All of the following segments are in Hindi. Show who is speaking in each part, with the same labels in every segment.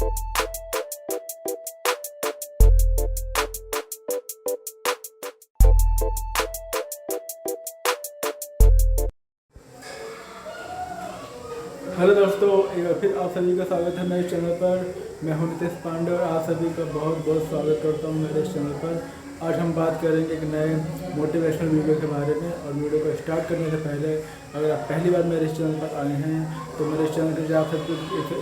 Speaker 1: हेलो दोस्तों, एक बार फिर आप सभी का स्वागत है मेरे चैनल पर। मैं हूं नितेश पांडे और आप सभी का बहुत बहुत स्वागत करता हूं मेरे चैनल पर। आज हम बात करेंगे एक नए मोटिवेशनल वीडियो के बारे में। और वीडियो को स्टार्ट करने से पहले अगर आप पहली बार मेरे चैनल पर आए हैं तो मेरे चैनल के आप सबको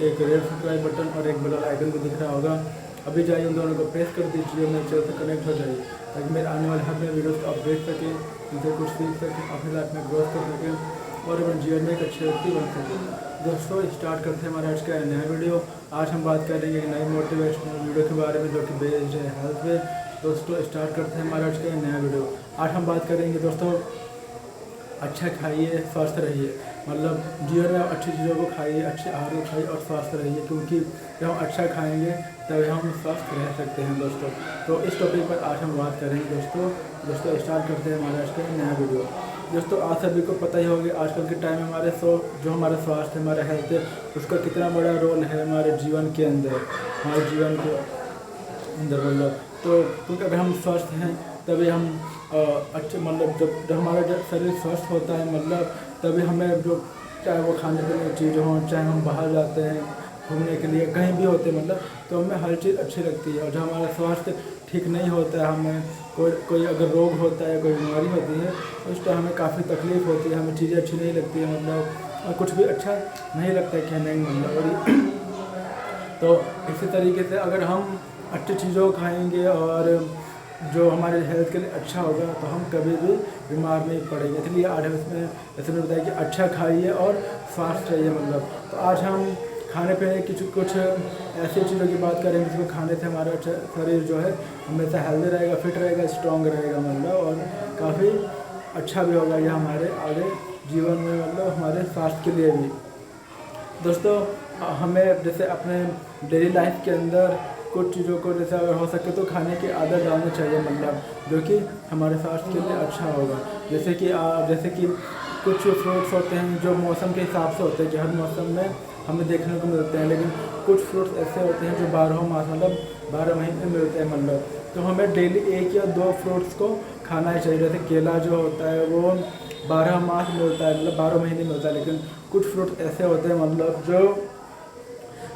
Speaker 1: एक रेड सब्सक्राइब बटन और एक बेल आइकन भी दिख रहा होगा। अभी जाइए उन दोनों को प्रेस कर दीजिए, मेरे चैनल से कनेक्ट हो जाइए ताकि मेरे आने वाले हर नए वीडियोज़ को आप देख सकें, उनसे कुछ सीख सकें, अपनी लाइफ में ग्रोथ कर सकें और अपने जीवन में एक अच्छे व्यक्ति बन सके। दोस्तों, स्टार्ट करते हैं हमारा आज का नया वीडियो। आज हम बात करेंगे एक नई मोटिवेशनल वीडियो के बारे में जो कि बेस्ड है हेल्थ पे। दोस्तों, स्टार्ट करते हैं हमारा आज का नया वीडियो। आज हम बात करेंगे दोस्तों, अच्छा खाइए, स्वस्थ रहिए। मतलब जीवन में अच्छी चीज़ों को खाइए, अच्छे आहार को खाइए और स्वस्थ रहिए, क्योंकि जब हम अच्छा खाएंगे तभी हम स्वस्थ रह सकते हैं दोस्तों। तो इस टॉपिक पर आज हम बात करेंगे दोस्तों स्टार्ट करते हैं हमारा आज का नया वीडियो। दोस्तों, आप सभी को पता ही होगा आजकल के टाइम में जो हमारा स्वास्थ्य है, हमारा हेल्थ है, उसका कितना बड़ा रोल है हमारे जीवन के अंदर, हमारे जीवन के अंदर। मतलब तो क्योंकि अगर हम स्वस्थ हैं तभी हम अच्छे मतलब जब हमारा शरीर स्वस्थ होता है, मतलब तभी हमें जो चाहे वो खाने पीने की चीज़ हो, चाहे हम बाहर जाते हैं घूमने के लिए, कहीं भी होते मतलब तो हमें हर चीज़ अच्छी लगती है। और जब हमारा स्वास्थ्य ठीक नहीं होता है, हमें कोई अगर रोग होता है, कोई बीमारी होती है, तो उस टाइम हमें काफ़ी तकलीफ़ होती है, हमें चीज़ें अच्छी नहीं लगती है, मतलब और कुछ भी अच्छा नहीं लगता है कहने का मतलब। तो इसी तरीके से अगर हम अच्छी चीज़ों को खाएंगे और जो हमारे हेल्थ के लिए अच्छा होगा तो हम कभी भी बीमार नहीं पड़ेंगे। इसलिए आज हम इसमें ऐसे में बताया कि अच्छा खाइए और स्वस्थ रहिए। मतलब तो आज हम खाने पीने की कुछ ऐसी चीज़ों की बात करेंगे जिसको खाने से हमारा शरीर जो है हमेशा हेल्दी रहेगा, फिट रहेगा, स्ट्रॉन्ग रहेगा, मतलब और काफ़ी अच्छा भी होगा यह हमारे आगे जीवन में, मतलब हमारे स्वास्थ्य के लिए भी। दोस्तों, हमें जैसे अपने डेली लाइफ के अंदर कुछ चीज़ों को जैसे अगर हो सके तो खाने की आदत डालनी चाहिए, मतलब जो कि हमारे स्वास्थ्य के लिए अच्छा होगा। जैसे कि कुछ फ्रूट्स होते हैं जो मौसम के हिसाब से होते हैं कि हर मौसम में हमें देखने को मिलते हैं, लेकिन कुछ फ्रूट्स ऐसे होते हैं जो 12 मास मतलब 12 महीने मिलते हैं। मतलब तो हमें डेली 1 या 2 फ्रूट्स को खाना ही चाहिए। जैसे केला जो होता है वो 12 मास मिलता है, मतलब 12 महीने मिलता है, लेकिन कुछ फ्रूट्स ऐसे होते हैं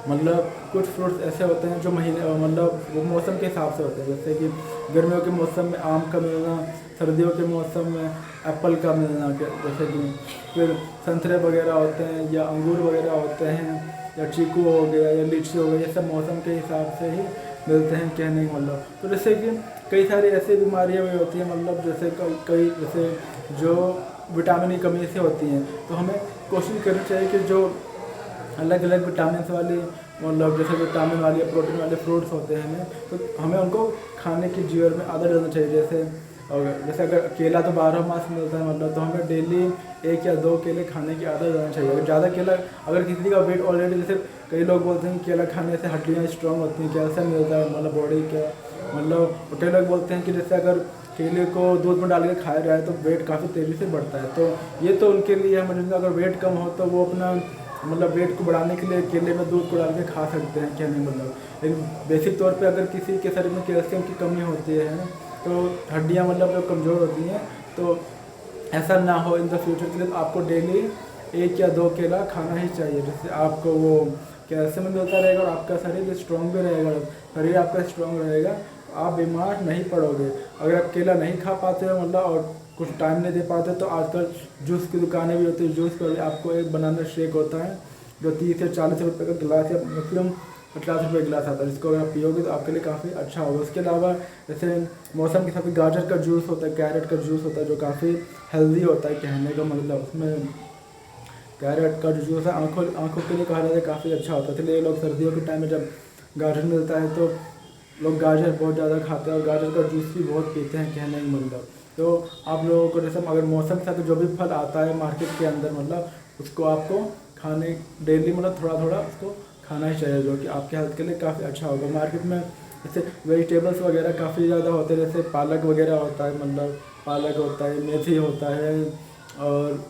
Speaker 1: मतलब कुछ फ्रूट्स ऐसे होते हैं जो महीने मतलब वो मौसम के हिसाब से होते हैं। जैसे कि गर्मियों के मौसम में आम का मिलना, सर्दियों के मौसम में एप्पल का मिलना, जैसे कि फिर संतरे वगैरह होते हैं या अंगूर वगैरह होते हैं या चीकू हो गया या लीची हो गया, ये सब मौसम के हिसाब से ही मिलते हैं कहने का मतलब। तो जैसे कि कई सारी ऐसी बीमारियाँ भी होती हैं, मतलब जैसे कई जैसे जो विटामिन की कमी से होती हैं, तो हमें कोशिश करनी चाहिए कि जो अलग अलग विटामिन वाली मतलब जैसे विटामिन वाली या प्रोटीन वाले फ्रूट्स होते हैं तो हमें उनको खाने की जीवन में आदत डालना चाहिए। जैसे अगर केला तो 12 मास मिलता है, मतलब तो हमें डेली 1 या 2 केले खाने की आदत डालना चाहिए। अगर ज़्यादा केला, अगर किसी का वेट ऑलरेडी, जैसे कई लोग बोलते हैं केला खाने से हड्डियाँ स्ट्रॉन्ग होती हैं, कैल्शियम मिलता है मतलब बॉडी का, मतलब कई लोग बोलते हैं कि जैसे अगर केले को दूध में डाल के खाया जाए तो वेट काफ़ी तेज़ी से बढ़ता है। तो ये तो उनके लिए है, मतलब अगर वेट कम हो तो वो अपना मतलब वेट को बढ़ाने के लिए केले में दूध को डाल के खा सकते हैं कहने मतलब। लेकिन बेसिक तौर पे अगर किसी के शरीर में कैल्शियम की कमी होती है तो हड्डियाँ मतलब जो कमज़ोर होती हैं, तो ऐसा ना हो इन द फ्यूचर के लिए, तो आपको डेली 1 या 2 केला खाना ही चाहिए, जिससे आपको वो कैल्शियम मिलता रहेगा और आपका शरीर स्ट्रॉन्ग भी रहेगा। शरीर आपका स्ट्रॉन्ग रहेगा, आप बीमार नहीं पड़ोगे। अगर आप केला नहीं खा पाते हो मतलब और कुछ टाइम नहीं दे पाते तो आजकल जूस की दुकानें भी होती है, जूस पर आपको एक बनाना शेक होता है जो 30 से 40 रुपये का गिलास या मैक्सिमम 50 रुपये गिलास आता है, जिसको अगर आप पियोगे तो आपके लिए काफ़ी अच्छा होगा। उसके अलावा जैसे मौसम के हिसाब से गाजर का जूस होता है, कैरेट का जूस होता है जो काफ़ी हेल्दी होता है कहने का मतलब। उसमें कैरेट का जो जूस है आँखों के लिए कहा जाता है काफ़ी अच्छा होता है, इसलिए लोग सर्दियों के टाइम में जब गाजर मिलता है तो लोग गाजर बहुत ज़्यादा खाते हैं और गाजर का जूस भी बहुत पीते हैं कहने का मतलब। तो आप लोगों को जैसे अगर मौसम के साथ जो भी फल आता है मार्केट के अंदर, मतलब उसको आपको खाने डेली मतलब थोड़ा थोड़ा उसको खाना ही चाहिए, जो कि आपके हेल्थ के लिए काफ़ी अच्छा होगा। मार्केट में जैसे वेजिटेबल्स वगैरह काफ़ी ज़्यादा होते हैं, जैसे पालक वगैरह होता है, मतलब पालक होता है, मेथी होता है और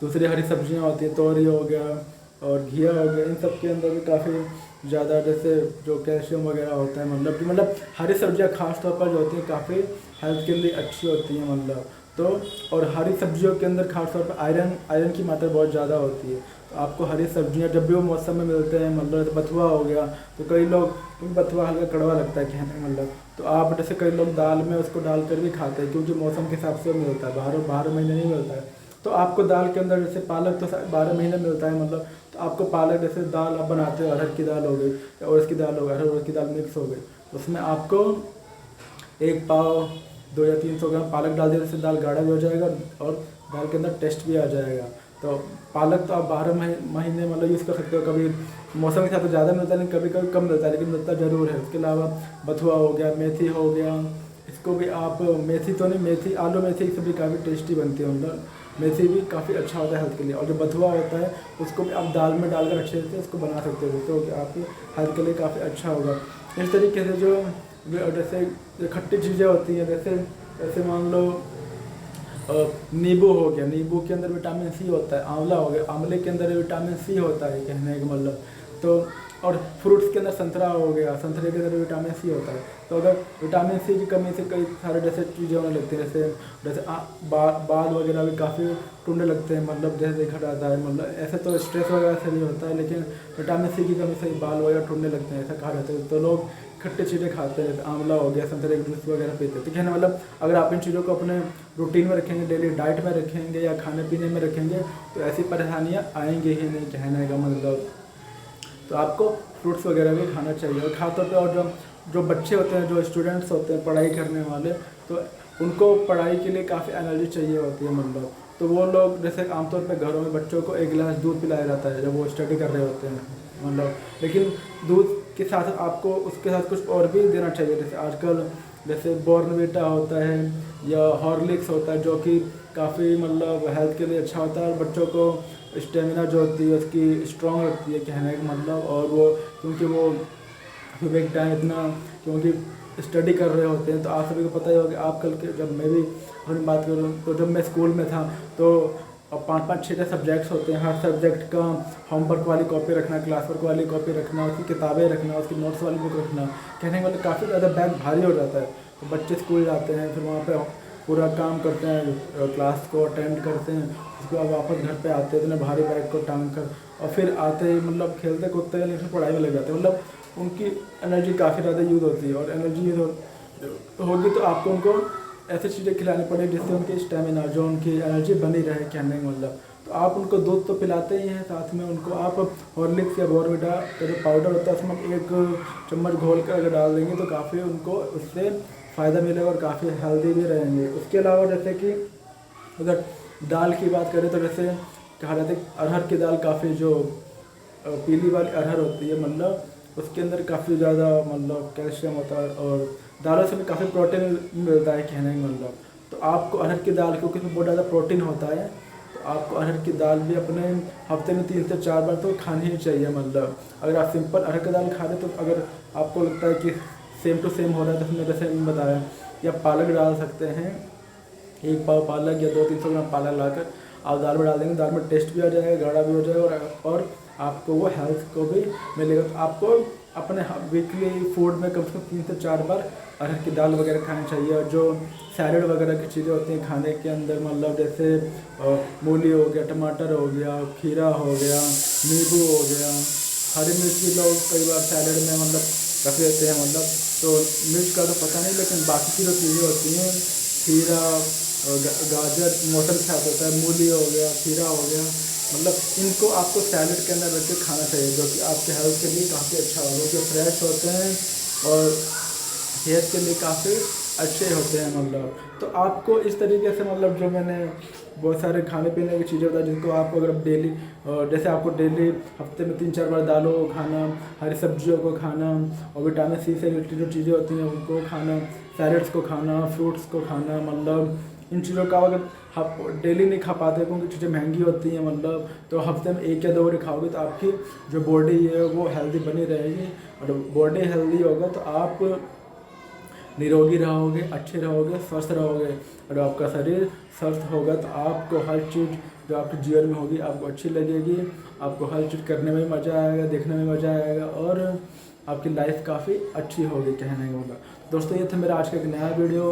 Speaker 1: दूसरी हरी सब्जियां होती हैं, तोरी हो गया और घिया हो गया, इन सब के अंदर भी काफ़ी ज़्यादा जैसे जो कैल्शियम वगैरह होता है, मतलब हरी सब्जियाँ खास तौर पर जो होती हैं काफ़ी हेल्थ के लिए अच्छी होती हैं तो। और हरी सब्जियों के अंदर खास तौर पर आयरन की मात्रा बहुत ज़्यादा होती है। तो आपको हरी सब्जियाँ जब भी वो मौसम में मिलते हैं, तो बथुआ हो गया, तो कई लोग, क्योंकि बथुआ हल्का कड़वा लगता है कहने में, तो आप जैसे कई लोग दाल में उसको डालकर भी खाते हैं, क्योंकि मौसम के हिसाब से मिलता है, बारह महीने नहीं मिलता है। तो आपको दाल के अंदर जैसे पालक तो 12 महीने मिलता है, तो आपको पालक जैसे दाल आप बनाते हो, अरहर की दाल हो गई या उड़द की दाल हो गई, अरहर उड़द की दाल मिक्स हो गई, उसमें आपको 1 पाव 2 या 300 ग्राम पालक डाल देने से दाल गाढ़ा भी हो जाएगा और दाल के अंदर टेस्ट भी आ जाएगा। तो पालक तो आप 12 महीने यूज़ कर सकते हो। कभी मौसम के हिसाब से ज़्यादा मिलता है, लेकिन कभी कभी कम मिलता है, लेकिन मिलता ज़रूर है। उसके अलावा बथुआ हो गया, मेथी हो गया, इसको भी आप, मेथी तो नहीं, मेथी आलू मेथी की सब्ज़ी काफ़ी टेस्टी बनती है, मेथी भी काफ़ी अच्छा होता है हेल्थ के लिए। और जो बथुआ होता है उसको भी आप दाल में डालकर अच्छे से उसको बना सकते हो, तो आपकी हेल्थ के लिए काफ़ी अच्छा होगा। इस तरीके से जो जैसे खट्टी चीज़ें होती हैं, जैसे मान लो नींबू हो गया, नींबू के अंदर विटामिन सी होता है, आंवला हो गया, आंवले के अंदर विटामिन सी होता है कहने का तो। और फ्रूट्स के अंदर संतरा हो गया, संतरे के अंदर विटामिन सी होता है। तो अगर विटामिन सी की कमी से कई सारे जैसे चीज़ें होने लगती हैं, जैसे बाल वगैरह भी काफ़ी टूटने लगते हैं, जैसे देखा जाता है, ऐसे तो स्ट्रेस वगैरह से भी होता है, लेकिन विटामिन सी की कमी से बाल वगैरह टूटने लगते हैं, ऐसा कहा जाता है। तो लोग खट्टी चीज़ें खाते हैं, जैसे आंवला हो गया, संतरे के जूस वगैरह पीते हैं। तो कहना अगर आप इन चीज़ों को अपने रूटीन में रखेंगे, डेली डाइट में रखेंगे या खाने पीने में रखेंगे, तो ऐसी परेशानियाँ आएंगी ही नहीं कहने का तो आपको फ्रूट्स वगैरह भी खाना चाहिए। और खासतौर पर और जो बच्चे होते हैं, जो स्टूडेंट्स होते हैं पढ़ाई करने वाले, तो उनको पढ़ाई के लिए काफ़ी एनर्जी चाहिए होती है तो वो लोग जैसे आमतौर पे घरों में बच्चों को 1 गिलास दूध पिलाया जाता है जब वो स्टडी कर रहे होते हैं लेकिन दूध के साथ आपको उसके साथ कुछ और भी देना चाहिए, जैसे आजकल जैसे बॉर्नवीटा होता है या हॉर्लिक्स होता है, जो कि काफ़ी हेल्थ के लिए अच्छा होता है और बच्चों को स्टेमिना जो होती है उसकी स्ट्रॉन्ग रखती है कहने का और वो क्योंकि वो सुबह के टाइम इतना क्योंकि स्टडी कर रहे होते हैं। तो आप सभी को पता ही होगा, आप कल के जब मैं भी अपनी बात करूँ तो जब मैं स्कूल में था तो 5-5-6 सब्जेक्ट्स होते हैं, हर सब्जेक्ट का होमवर्क वाली कॉपी रखना, क्लास वर्क वाली कॉपी रखना, उसकी किताबें रखना, उसकी नोट्स वाली बुक रखना, कहने वाले काफ़ी ज़्यादा बैग भारी हो जाता है। तो बच्चे स्कूल जाते हैं, फिर वहाँ पे पूरा काम करते हैं, क्लास को अटेंड करते हैं, उसके बाद वापस घर पे आते हैं इतने भारी बैग को टांग कर, और फिर आते ही खेलते कूदते हैं, लेकिन पढ़ाई में लग जाते हैं। उनकी एनर्जी काफ़ी ज़्यादा यूज़ होती है और एनर्जी यूज़ होगी तो आपको उनको ऐसी चीज़ें खिलानी पड़ेगी जिससे उनकी स्टेमिना, जो उनकी एनर्जी बनी रहे कहने का तो आप उनको दूध तो पिलाते ही हैं, साथ में उनको आप हॉर्लिक्स या बॉर्नवीटा का जो पाउडर होता है उसमें 1 चम्मच घोल कर अगर डाल देंगे तो काफ़ी उनको उससे फ़ायदा मिलेगा और काफ़ी हेल्दी भी रहेंगे। उसके अलावा जैसे कि अगर दाल की बात करें तो जैसे कहा जाता है अरहर की दाल काफ़ी जो पीली वाली अरहर होती है उसके अंदर काफ़ी ज़्यादा कैल्शियम होता है और दालों से भी काफ़ी प्रोटीन मिलता है कहने का तो आपको अरहर की दाल, क्योंकि इसमें बहुत ज़्यादा प्रोटीन होता है, तो आपको अरहर की दाल भी अपने हफ्ते में 3 से 4 बार तो खानी ही चाहिए। अगर आप सिंपल अरहर की दाल खा रहे तो अगर आपको लगता है कि सेम टू सेम हो रहा है तो उसमें जैसे मैंने बताया, या पालक डाल सकते हैं, 1 पाव पालक या 200-300 ग्राम पालक लाकर आप दाल में डाल देंगे, दाल में टेस्ट भी आ जाएगा, गाढ़ा भी हो जाएगा और आपको वो हेल्थ को भी मिलेगा। तो आपको अपने वीकली फूड में कम से कम 3 से 4 बार अरहर की दाल वगैरह खानी चाहिए। और जो सैलड वगैरह की चीज़ें होती हैं खाने के अंदर जैसे मूली हो गया, टमाटर हो गया, खीरा हो गया, नींबू हो गया, हरी मिर्च भी लोग कई बार सैलड में रख लेते हैं तो मिर्च का तो पता नहीं, लेकिन बाकी की जो चीज़ें होती हैं खीरा, गाजर मौसम के साथ होता है, मूली हो गया, खीरा हो गया, इनको आपको सैलड के अंदर रख के खाना चाहिए, जो कि आपके हेल्थ के लिए काफ़ी अच्छा होगा, जो फ्रेश होते हैं और सेहत के लिए काफ़ी अच्छे होते हैं तो आपको इस तरीके से जो मैंने बहुत सारे खाने पीने की चीज़ें बताई जिनको आप अगर डेली जैसे आपको डेली हफ्ते में 3-4 बार दालों को खाना, हरी सब्जियों को खाना और विटामिन सी से रिलेटेड जो चीज़ें होती हैं उनको खाना, सैलड्स को खाना, फ्रूट्स को खाना, इन चीज़ों का अगर आप डेली नहीं खा पाते क्योंकि चीज़ें महंगी होती हैं तो हफ्ते में 1 या 2 बार खाओगे तो आपकी जो बॉडी है वो हेल्दी बनी रहेगी और बॉडी हेल्दी होगा तो आप निरोगी रहोगे, अच्छे रहोगे, स्वस्थ रहोगे और आपका शरीर स्वस्थ होगा तो आपको हर चीज़ जो आपके जीवन में होगी आपको अच्छी लगेगी, आपको हर चीज़ करने में मज़ा आएगा, देखने में मज़ा आएगा और आपकी लाइफ काफ़ी अच्छी होगी कहने का मतलब। दोस्तों ये था मेरा आज का एक नया वीडियो,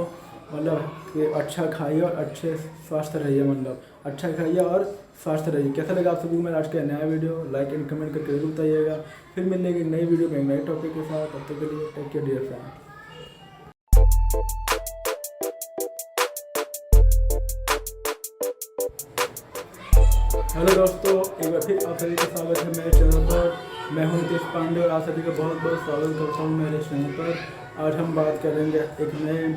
Speaker 1: मतलब कि अच्छा खाइए और अच्छे स्वस्थ रहिए, मतलब अच्छा खाइए और स्वस्थ रहिए। कैसा लगा आप सभी को मेरा आज का नया वीडियो? लाइक एंड कमेंट करके जरूर बताइएगा। फिर मिलेंगे एक नई वीडियो में एक नए टॉपिक के साथ। तब तक के लिए take care dear friend. Hello दोस्तों, एक बार फिर आप सभी का स्वागत है मेरे चैनल पर। मैं हूं नितेश पांडे और आप सभी का बहुत बहुत स्वागत करता हूं मेरे चैनल पर। आज हम बात करेंगे एक नए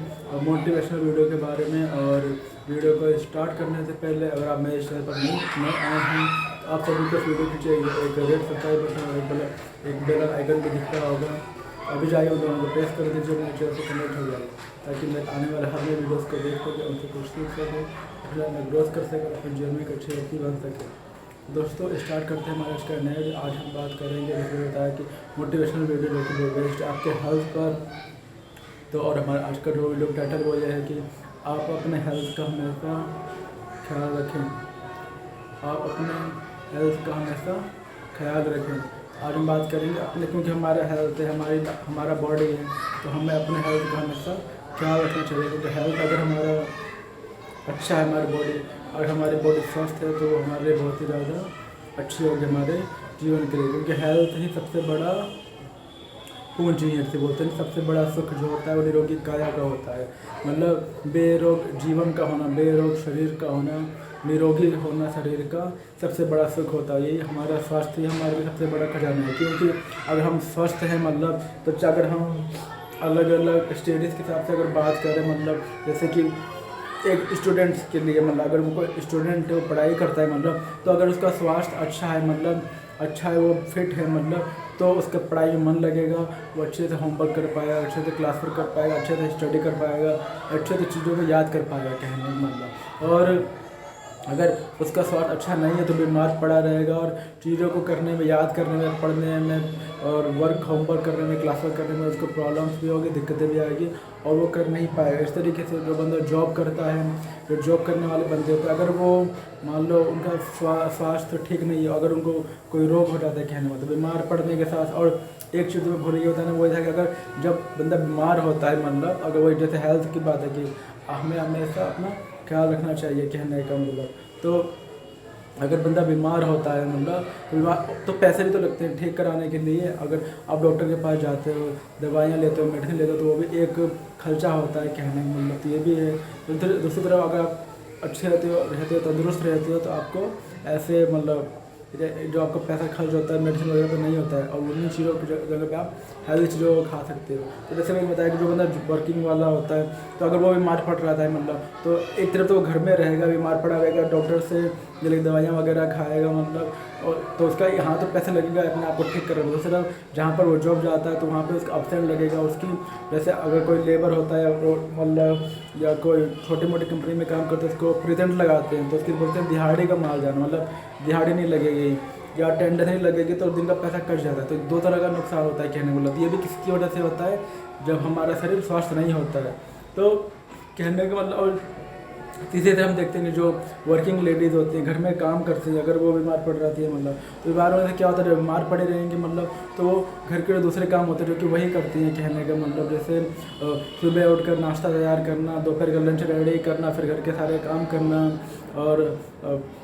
Speaker 1: मोटिवेशनल वीडियो के बारे में। और वीडियो को स्टार्ट करने से पहले अगर आप मेरे चैनल पर नए आए हैं तो आप सभी को वीडियो खींचे एक रेड सब्सक्राइब बटन और एक बेल आइकन भी दिख रहा होगा, अभी जाइए उन दोनों को प्रेस कर दीजिए, मेरे चैनल से कनेक्ट हो जाए ताकि मैं आने वाले हर नए वीडियोस को देख सके, उनसे कुछ सीख सके, अपना ग्रोथ कर सके, अपने जीवन में एक अच्छी व्यक्ति बन सके। दोस्तों स्टार्ट करते हैं हमारे आज का नए। आज हम बात करेंगे, जैसे बताया कि मोटिवेशनल वीडियो जो कि बेस्ड आपके हेल्थ पर। तो और हमारा आज का जो वीडियो टाइटल वो ये है कि आप अपने हेल्थ का हमेशा ख्याल रखें, आप अपने हेल्थ का हमेशा ख्याल रखें। आज हम बात करेंगे अपने, क्योंकि हमारा हेल्थ है, हमारा बॉडी है, तो हमें अपने हेल्थ का हमेशा ख्याल रखना चाहिए। क्योंकि हेल्थ अगर हमारा अच्छा है, हमारी बॉडी अगर हमारी बॉडी स्वस्थ है तो वो हमारे लिए बहुत ही ज़्यादा अच्छी होगी हमारे जीवन के लिए। क्योंकि हेल्थ ही सबसे बड़ा पूंजी है, जिसे बोलते हैं सबसे बड़ा सुख जो होता है वो निरोगी काया का होता है। मतलब बेरोग जीवन का होना, बेरोग शरीर का होना, निरोगी होना शरीर का सबसे बड़ा सुख होता है। यही हमारा स्वास्थ्य ही हमारे लिए सबसे बड़ा खजाना है। क्योंकि अगर हम स्वस्थ हैं मतलब, तो अगर हम अलग अलग स्टडीज़ के हिसाब से अगर बात करें, मतलब जैसे कि एक स्टूडेंट्स के लिए, मतलब अगर उनको स्टूडेंट वो पढ़ाई करता है मतलब, तो अगर उसका स्वास्थ्य अच्छा है, मतलब अच्छा है, वो फिट है, मतलब तो उसका पढ़ाई में मन लगेगा, वो अच्छे से होमवर्क कर पाएगा, अच्छे से क्लास वर्क कर पाएगा, अच्छे से स्टडी कर पाएगा, अच्छे से चीज़ों को याद कर पाएगा कहने का मतलब। और अगर उसका स्वास्थ्य अच्छा नहीं है तो बीमार पड़ा रहेगा और चीज़ों को करने में, याद करने में, पढ़ने में और होमवर्क करने में, क्लास वर्क करने में उसको प्रॉब्लम्स भी होगी, दिक्कतें भी आएगी और वो कर नहीं पाएगा। इस तरीके से जो बंदा जॉब करता है, जो जॉब करने वाले बंदे होते हैं, अगर वो मान लो उनका स्वास्थ्य ठीक नहीं है, अगर उनको कोई रोग हो जाता है कहने में, तो बीमार पड़ने के साथ, और एक चीज़ में भूल गया होता है ना, वो था कि अगर जब बंदा बीमार होता है, मतलब अगर वही जैसे हेल्थ की बात है कि हमें हमेशा अपना ख्याल रखना चाहिए कहने का मतलब। तो अगर बंदा बीमार होता है मतलब, बीमार तो पैसे भी तो लगते हैं ठीक कराने के लिए। अगर आप डॉक्टर के पास जाते हो, दवाइयाँ लेते हो, मेडिसिन लेते हो, तो वो भी एक खर्चा होता है कहने का मतलब। तो ये भी है। दूसरी तरफ अगर आप अच्छे रहते हो, तंदुरुस्त रहते हो, तो आपको ऐसे मतलब जो आपका पैसा खर्च होता है मेडिसिन वगैरह पर नहीं होता है, और उन्हीं चीज़ों की जगह पे आप हेल्दी चीज़ों को खा सकते हो। तो जैसे मैंने बताया कि जो बंदा वर्किंग वाला होता है, तो अगर वो बीमार पड़ रहा है मतलब, तो एक तरफ तो वो घर में रहेगा, बीमार पड़ा रहेगा, डॉक्टर से जल्दी दवाइयाँ वगैरह खाएगा मतलब, और तो उसका यहाँ तो पैसा लगेगा अपने आप को ठीक करने में। दूसरी तरफ जहाँ पर वो जॉब जाता है तो वहाँ पे उसका अपसेंट लगेगा उसकी। जैसे अगर कोई लेबर होता है मतलब, या कोई छोटी मोटी कंपनी में काम करते हैं, उसको प्रेजेंट लगाते हैं, तो उसकी बोलते हैं दिहाड़ी का माल जाना, मतलब दिहाड़ी नहीं लगेगी या अटेंडेंस नहीं लगेगी तो दिन का पैसा कट जाता है। तो दो तरह का नुकसान होता है कहने मतलब। ये भी किसकी वजह से होता है? जब हमारा शरीर स्वस्थ नहीं होता है। तो कहने का मतलब, और तीसरी तरफ हम देखते हैं जो वर्किंग लेडीज़ होती हैं, घर में काम करती हैं, अगर वो बीमार पड़ जाती है मतलब, तो बीमार होने से क्या होता है, जब बीमार पड़े रहेंगे मतलब, तो वो घर के जो दूसरे काम होते हैं जो कि वही करती हैं कहने का मतलब। जैसे सुबह उठकर नाश्ता तैयार करना, दोपहर का लंच रेडी करना, फिर घर के सारे काम करना, और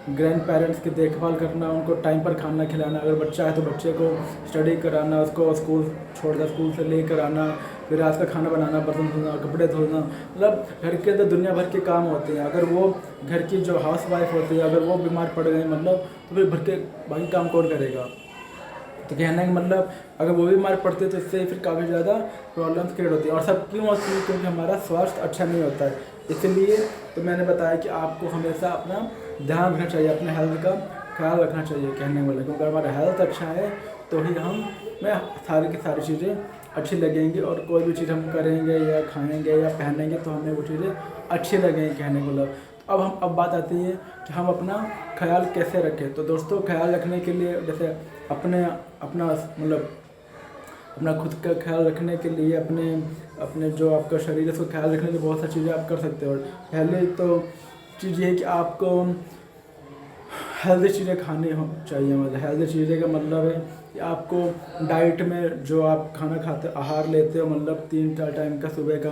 Speaker 1: ग्रैंड पेरेंट्स की देखभाल करना, उनको टाइम पर खाना खिलाना, अगर बच्चा है तो बच्चे को स्टडी कराना, उसको स्कूल छोड़कर स्कूल से लेकर आना, फिर रात का खाना बनाना, बर्तन धोना, कपड़े धोना, मतलब घर के अंदर दुनिया भर के काम होते हैं। अगर वो घर की जो हाउस वाइफ होती है, अगर वो बीमार पड़ गई मतलब, तो फिर घर के बाकी काम कौन करेगा? तो कहने का मतलब, अगर वो बीमार पड़ते हैं तो इससे फिर काफ़ी ज़्यादा प्रॉब्लम्स क्रिएट होती है। और सब क्यों होती है? क्योंकि हमारा स्वास्थ्य अच्छा नहीं होता है। इसलिए तो मैंने बताया कि आपको हमेशा अपना ध्यान रखना चाहिए, अपने हेल्थ का ख्याल रखना चाहिए कहने वाला। क्योंकि हमारा हेल्थ अच्छा है तो ही हमें सारी की सारी चीज़ें अच्छी लगेंगी, और कोई भी चीज़ हम करेंगे या खाएंगे या पहनेंगे तो हमें वो चीज़ें अच्छी लगेंगी कहने को मतलब। तो अब बात आती है कि हम अपना ख्याल कैसे रखें। तो दोस्तों ख्याल रखने के लिए, जैसे अपना मतलब अपना खुद का ख्याल रखने के लिए, अपने जो आपका शरीर है उसको ख्याल रखने के लिए बहुत सारी चीज़ें आप कर सकते हो। पहले तो चीज़ ये है कि आपको हेल्दी चीज़ें खानी हो चाहिए। मतलब हेल्दी चीज़ें का मतलब है कि आपको डाइट में जो आप खाना खाते हो, आहार लेते हो, मतलब 3-4 टाइम का, सुबह का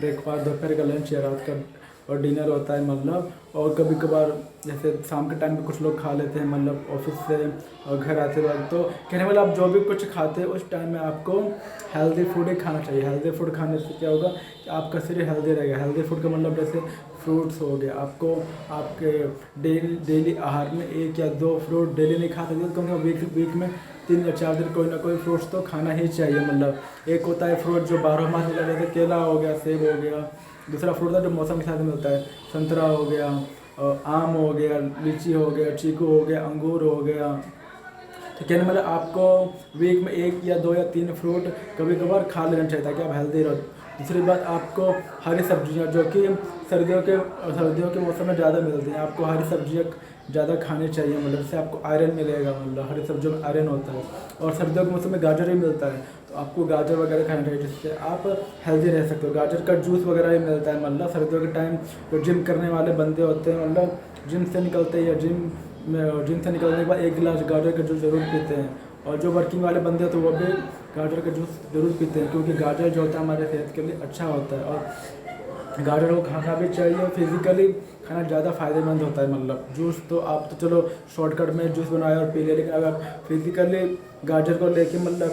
Speaker 1: ब्रेकफास्ट, दोपहर का लंच या रात का और डिनर होता है मतलब। और कभी कभार जैसे शाम के टाइम पे कुछ लोग खा लेते हैं मतलब ऑफिस से और घर आते वक्त, तो कहने वाला आप जो भी कुछ खाते हैं उस टाइम में आपको हेल्दी फूड ही खाना चाहिए। हेल्दी फूड खाने से क्या होगा कि आपका शरीर हेल्दी रहेगा। हेल्दी फूड का मतलब जैसे फ्रूट्स हो गया, आपको आपके डेली आहार में 1 या 2 फ्रूट डेली नहीं खा सकते, क्योंकि वीक में 3 या 4 दिन कोई ना कोई फ्रूट्स तो खाना ही चाहिए। मतलब एक होता है फ्रूट जो 12 मास मिला, जैसे केला हो गया, सेब हो गया। दूसरा फ्रूट था जो मौसम के साथ मिलता है, संतरा हो गया, आम हो गया, लीची हो गया, चीकू हो गया, अंगूर हो गया। तो कहने मतलब आपको वीक में 1 या 2 या 3 फ्रूट कभी कभार खा लेना चाहिए ताकि आप हेल्दी रहो। दूसरी बात, आपको हरी सब्जियां जो कि सर्दियों के मौसम में ज़्यादा मिलती हैं, आपको हरी सब्जियां ज़्यादा खानी चाहिए। मतलब इससे आपको आयरन मिलेगा, मतलब हरी सब्जियों में आयरन होता है। और सर्दियों के मौसम में गाजर ही मिलता है, तो आपको गाजर वगैरह खाना चाहिए जिससे आप हेल्दी रह सकते हो। गाजर का जूस वगैरह भी मिलता है। मतलब सर्दियों के टाइम जो जिम करने वाले बंदे होते हैं, मतलब जिम से निकलते हैं या जिम से निकलने के बाद 1 गिलास गाजर का जूस ज़रूर पीते हैं। और जो वर्किंग वाले बंदे हैं तो वो भी गाजर का जूस ज़रूर पीते हैं, क्योंकि गाजर जो होता है हमारे सेहत के लिए अच्छा होता है। और गाजर को खाना भी चाहिए, फिजिकली खाना ज़्यादा फ़ायदेमंद होता है। मतलब जूस तो आप तो चलो शॉर्टकट में जूस बनाए और पी ले, लेकिन अगर आप फिजिकली गाजर को लेके मतलब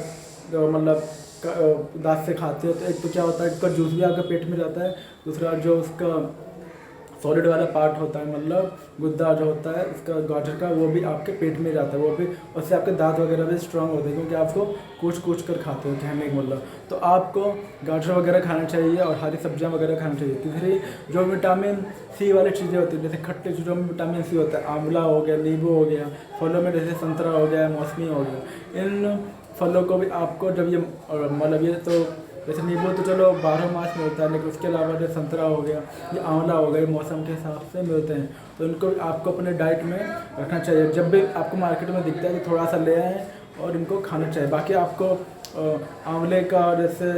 Speaker 1: दांत से खाते हो तो एक तो क्या होता है, इसका जूस भी आपके पेट में जाता है। दूसरा जो उसका सॉलिड वाला पार्ट होता है, मतलब गुद्दा जो होता है उसका गाजर का, वो भी आपके पेट में जाता है। वो भी उससे आपके दांत वगैरह भी स्ट्रांग होते हैं, क्योंकि आपको कूच कर खाते हो, कहने का मतलब। तो आपको गाजर वगैरह खाना चाहिए और हरी सब्जियां वगैरह खानी चाहिए। तीसरी जो विटामिन सी वाली चीज़ें होती हैं, जैसे खट्टे चीज़ों में विटामिन सी होता है, आंवला हो गया, नींबू हो गया, फलों में जैसे संतरा हो गया, मौसमी हो गया। इन फलों को भी आपको जब ये मतलब ये तो जैसे नींबू तो चलो 12 मास मिलता है, लेकिन उसके अलावा जो संतरा हो गया, ये आंवला हो गया, मौसम के हिसाब से मिलते हैं, तो इनको आपको अपने डाइट में रखना चाहिए। जब भी आपको मार्केट में दिखता है तो थोड़ा सा ले आएँ और इनको खाना चाहिए। बाकी आपको आंवले का जैसे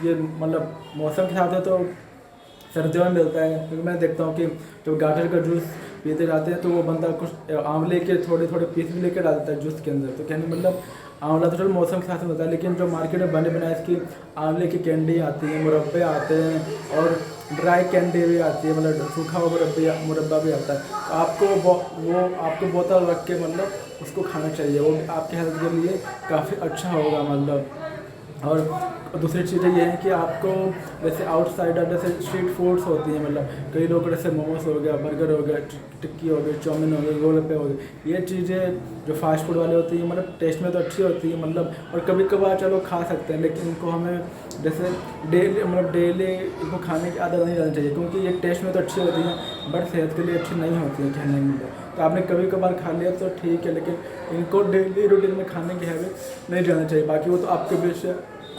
Speaker 1: ये मतलब मौसम के हिसाब से तो सर्दियों में मिलता है, क्योंकि मैं देखता हूँ कि जब गाजर का जूस पीते जाते हैं तो वो बंदा कुछ आंवले के थोड़े थोड़े पीस भी लेकर डाल देता है जूस के अंदर। तो कहने मतलब आंवला तो चलो मौसम के साथ में होता है, लेकिन जो मार्केट में बने बनाए इसकी आंवले की कैंडी आती है, मुरब्बे आते हैं और ड्राई कैंडी भी आती है, मतलब सूखा हुआ मुरब्बा भी आता है। तो आपको वो आपको बोतल रख के मतलब उसको खाना चाहिए, वो आपके हेल्थ के लिए काफ़ी अच्छा होगा मतलब। और दूसरी चीज़ें ये हैं कि आपको जैसे आउटसाइडर जैसे स्ट्रीट फूड्स होती हैं, मतलब कई लोग जैसे मोमोस हो गया, बर्गर हो गया, टिक्की हो गई, चाउमीन हो गई, गोलगप्पे हो गए, ये चीज़ें जो फास्ट फूड वाले होती हैं मतलब टेस्ट में तो अच्छी होती है मतलब, और कभी कभार चलो खा सकते हैं, लेकिन इनको हमें जैसे डेली इनको खाने की आदत नहीं डालनी चाहिए, क्योंकि ये टेस्ट में तो अच्छी होती हैं बट सेहत के लिए अच्छी नहीं होती है कहने में। तो आपने कभी कभार खा लिया तो ठीक है, लेकिन इनको डेली रूटीन में खाने की हैबिट नहीं डालना चाहिए। बाकी वो तो आपके बीच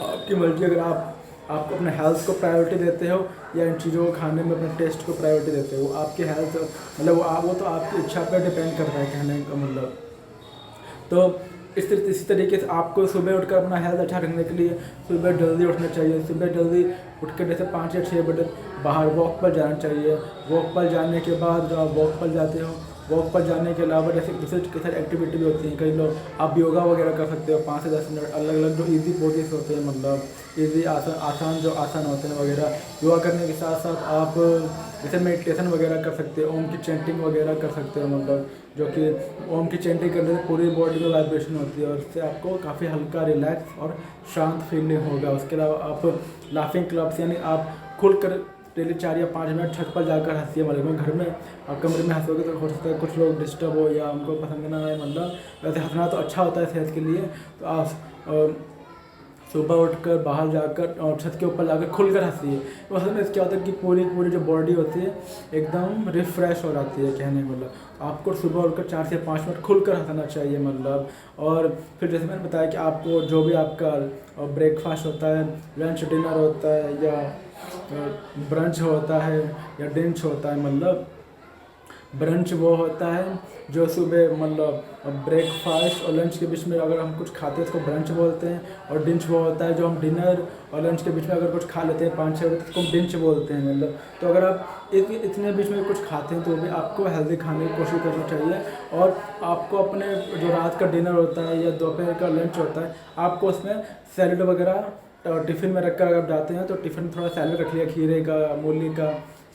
Speaker 1: आपकी मर्जी, अगर आपको अपने हेल्थ को प्रायोरिटी देते हो या इन चीज़ों को खाने में अपने टेस्ट को प्रायोरिटी देते हो, वो आपके हेल्थ मतलब वो तो आपकी इच्छा पर डिपेंड करता है कहने का मतलब। तो इसी तरीके से आपको सुबह उठकर अपना हेल्थ अच्छा रखने के लिए सुबह जल्दी उठना चाहिए। सुबह जल्दी उठ कर जैसे 5 या 6 बजे बाहर वॉक पर जाना चाहिए। वॉक पर जाने के बाद जो आप वॉक पर जाते हो, वॉक पर जाने के अलावा जैसे दूसरे कई सारी एक्टिविटी भी होती हैं, कई लोग आप योगा वगैरह कर सकते हो 5 से 10 मिनट, अलग अलग जो इजी पोजेस होते हैं, मतलब इजी आसान जो आसन होते हैं वगैरह। योगा करने के साथ साथ आप जैसे मेडिटेशन वगैरह कर सकते हो, ओम की चैंटिंग वगैरह कर सकते हो, मतलब जो कि ओम की चैंटिंग करने से पूरी बॉडी में वाइब्रेशन होती है और उससे आपको काफ़ी हल्का, रिलैक्स और शांत फीलिंग होगा। उसके अलावा आप लाफिंग क्लब्स यानी आप खुलकर डेली 4 या 5 मिनट छत पर जाकर हंसिए। मतलब घर में आप कमरे में हंसोगे तो हो सकता है कुछ लोग डिस्टर्ब हो या उनको पसंद ना आए, मतलब वैसे हंसना तो अच्छा होता है सेहत के लिए। तो आप सुबह उठकर बाहर जाकर और छत के ऊपर जाकर खुलकर हंसिए। तो असल में क्या होता है कि पूरी जो बॉडी होती है एकदम रिफ़्रेश हो जाती है कहने का मतलब। आपको सुबह उठकर 4 से 5 मिनट खुलकर हंसना चाहिए मतलब। और फिर जैसे मैंने बताया कि आपको जो भी आपका ब्रेकफास्ट होता है, लंच डिनर होता है या ब्रंच होता है या डिनच होता है, मतलब ब्रंच वो होता है जो सुबह मतलब ब्रेकफास्ट और लंच के बीच में अगर हम कुछ खाते हैं उसको ब्रंच बोलते हैं। और डिनर वो होता है जो हम डिनर और लंच के बीच में अगर कुछ खा लेते हैं 5-6 बजे तो उसको हम डिनर बोलते हैं मतलब। तो अगर आप इतने बीच में कुछ खाते हैं तो भी आपको हेल्दी खाने की कोशिश करनी चाहिए। और आपको अपने जो रात का डिनर होता है या दोपहर का लंच होता है आपको उसमें सैलड वगैरह टिफ़िन में रख कर अगर जाते हैं तो टिफ़िन में थोड़ा सैलड रख लिया, खीरे का, मूली का